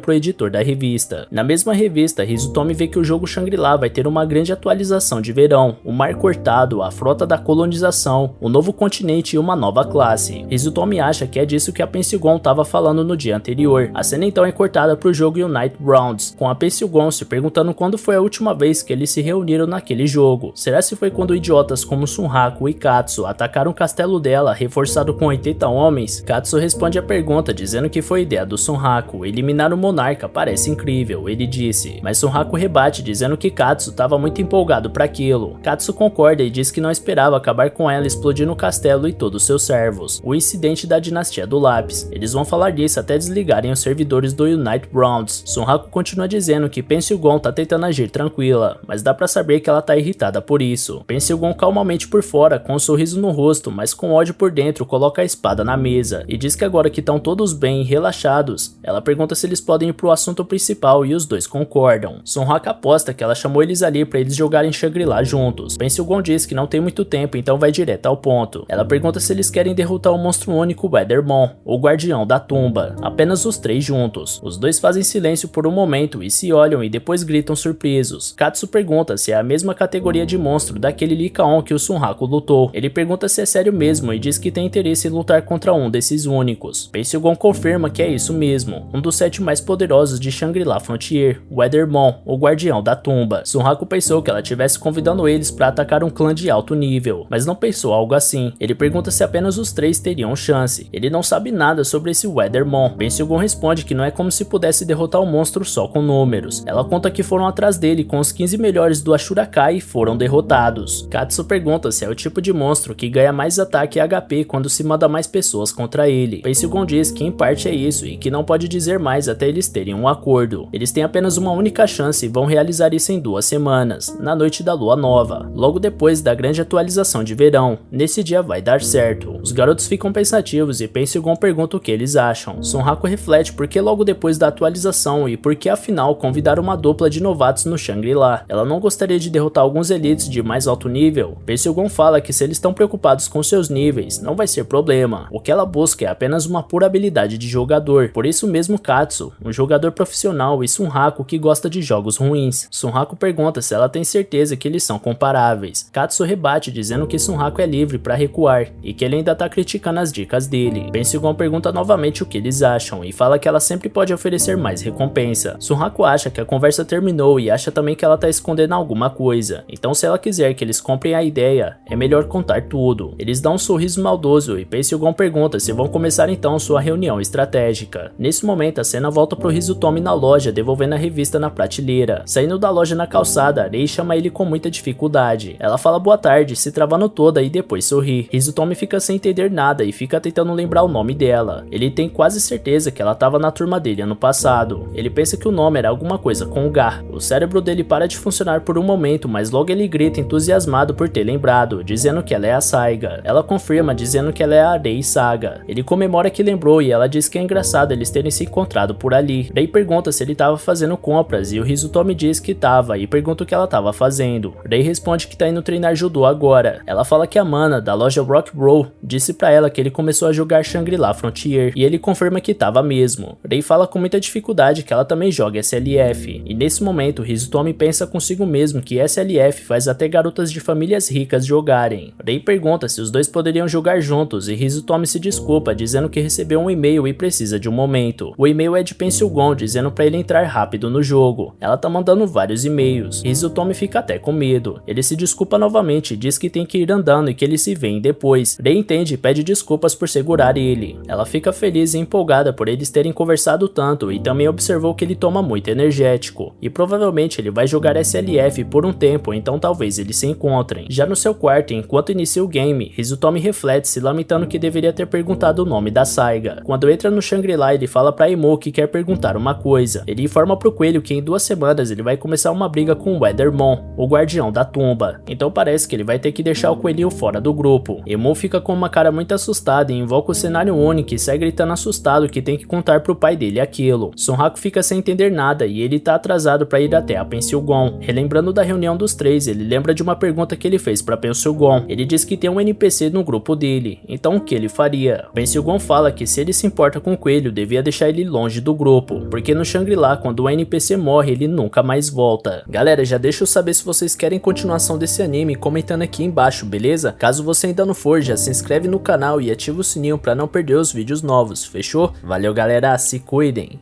S1: pro editor da revista. Na mesma revista, Hizutomi vê que o jogo Shangri-La vai ter uma grande atualização de verão, o mar cortado, a frota da colonização, um novo continente e uma nova classe. Hizutomi acha que é disso que a Pensigon tava falando no dia anterior. A cena então é cortada pro jogo Unite Rounds, com a Pensigon se perguntando quando foi a última vez que eles se reuniram naquele jogo. Será se foi quando idiotas como Sunhaku e Katsu atacaram o castelo dela, reforçado com 80 homens? Katsu responde a pergunta dizendo que foi ideia do Sunhaku. Eliminar o monarca parece incrível, ele disse, mas Sunhaku rebate dizendo que Katsu estava muito empolgado para aquilo. Katsu concorda e diz que não esperava acabar com ela explodindo o castelo e todos seus servos. O incidente da dinastia do lápis. Eles vão falar disso até desligarem os servidores do Unite Rounds. Sunhaku continua dizendo que Pensigon tá tentando agir tranquila, mas dá pra saber que ela tá irritada por isso. Pensigon calmamente por fora, com um sorriso no rosto, mas com ódio por dentro, coloca a espada na mesa e diz que agora que estão todos bem e relaxados, ela pergunta se eles podem ir pro assunto principal e os dois concordam. Sunhaku aposta que ela chamou eles ali pra eles jogarem Shangri-La juntos. Pensigon diz que não tem muito tempo, então vai direto ao ponto. Ela pergunta se eles querem derrotar o monstro único Weathermon, o guardião da tumba. Apenas os três juntos. Os dois fazem silêncio por um momento e se olham e depois gritam surpresos. Katsu pergunta se é a mesma categoria de monstro daquele Lycaon que o Sunhaku lutou. Ele pergunta se é sério mesmo e diz que tem interesse em lutar contra um desses únicos. Pensigon confirma que é isso mesmo, um dos 7 mais poderosos de Shangri-La Frontier, Weathermon, o guardião da tumba. Sunhaku pensou que ela estivesse convidando eles para atacar um clã de alto nível, mas não pensou algo assim. Ele pergunta se apenas os 3 teriam chance. Ele não sabe nada sobre esse Weathermon. Pensigon responde que não é como se pudesse derrotar o monstro só com números. Ela conta que foram atrás dele com os 15 melhores do Ashurakai e foram derrotados. Katsu pergunta se é o tipo de monstro que ganha mais ataque e HP quando se manda mais pessoas contra ele. Pensigon diz que em parte é isso e que não pode dizer mais até eles terem um acordo. Eles têm apenas uma única chance e vão realizar isso em 2 semanas, na noite da lua nova, logo depois da grande atualização de verão. Nesse dia vai dar certo. Os garotos ficam pensativos e Pensigon pergunta o que eles acham. Sunhaku reflete porque logo depois da atualização e porque afinal convidaram uma dupla de novatos no Shangri-La. Ela não gostaria de derrotar alguns elites de mais alto nível. Pensigon fala que se eles estão preocupados com seus níveis, não vai ser problema. O que ela busca é apenas uma pura habilidade de jogador. Por isso mesmo Katsu, um jogador profissional, e Sunhaku que gosta de jogos ruins. Sunhaku pergunta se ela tem certeza que eles são comparáveis. Katsu rebate dizendo que Sunhaku é livre para recuar e que ele ainda tá criticando as dicas dele. Pensigon pergunta novamente o que eles acham e fala que ela sempre pode oferecer mais recompensa. Sunhaku acha que a conversa terminou e acha também que ela tá escondendo alguma coisa. Então se ela quiser que eles comprem a ideia, é melhor contar tudo. Eles dão um sorriso maldoso e Pensigon pergunta se vão começar então sua reunião estratégica. Nesse momento a cena volta pro Hizutomi na loja devolvendo a revista na prateleira. Saindo da loja na calçada, Rei chama ele com muita dificuldade. Ela fala boa tarde, se travando toda e depois sorri. Hizutomi fica sem entender nada e fica tentando lembrar o nome dela. Ele tem quase certeza que ela estava na turma dele ano passado. Ele pensa que o nome era alguma coisa com Ga. O cérebro dele para de funcionar por um momento, mas logo ele grita entusiasmado por ter lembrado, dizendo que ela é a Saiga. Ela confirma dizendo que ela é a Rei Saga. Ele comemora que lembrou e ela diz que é engraçado eles terem se encontrado por ali. Rei pergunta se ele estava fazendo compras e o Hizutomi diz que estava e pergunta o que ela estava fazendo. Rei responde que está indo treinar judô agora. Ela fala que a Mana, da loja Rock Bro, disse pra ela que ele começou a jogar Shangri-La Frontier e ele confirma que estava mesmo. Rei fala com muita dificuldade que ela também joga SLF e nesse momento Hizutomi pensa consigo mesmo que SLF faz até garotas de famílias ricas jogarem. Rei pergunta se os dois poderiam jogar juntos e Hizutomi se desculpa dizendo que recebeu um e-mail e precisa de um momento. O e-mail é de Pensigon dizendo pra ele entrar rápido no jogo. Ela tá mandando vários e-mails. Hizutomi fica até com medo. Ele se desculpa novamente e diz que tem que ir andando e que eles se veem depois. Rei entende e pede desculpas por segurar ele. Ela fica feliz e empolgada por eles terem conversado tanto e também observou que ele toma muito energético. E provavelmente ele vai jogar SLF por um tempo, então talvez eles se encontrem. Já no seu quarto, enquanto inicia o game, Hizutomi reflete se lamentando que deveria ter perguntado o nome da Saiga. Quando entra no Shangri-La, ele fala pra Emo que quer perguntar uma coisa. Ele informa pro coelho que em 2 semanas ele vai começar uma briga com o Weathermon, o guardião da tumba. Então parece que ele vai ter que deixar o coelhinho fora do grupo. Emo fica com uma cara muito assustada assustado e invoca o cenário único e sai gritando assustado que tem que contar pro pai dele aquilo. Sonraku fica sem entender nada e ele tá atrasado para ir até a Pensilgon. Relembrando da reunião dos três, ele lembra de uma pergunta que ele fez pra Pensilgon. Ele diz que tem um NPC no grupo dele, então o que ele faria? Pensilgon fala que se ele se importa com o coelho, devia deixar ele longe do grupo, porque no Shangri-La, quando o NPC morre, ele nunca mais volta. Galera, já deixa eu saber se vocês querem continuação desse anime comentando aqui embaixo, beleza? Caso você ainda não for, já se inscreve no canal e ativa o sininho pra não perder os vídeos novos, fechou? Valeu galera, se cuidem!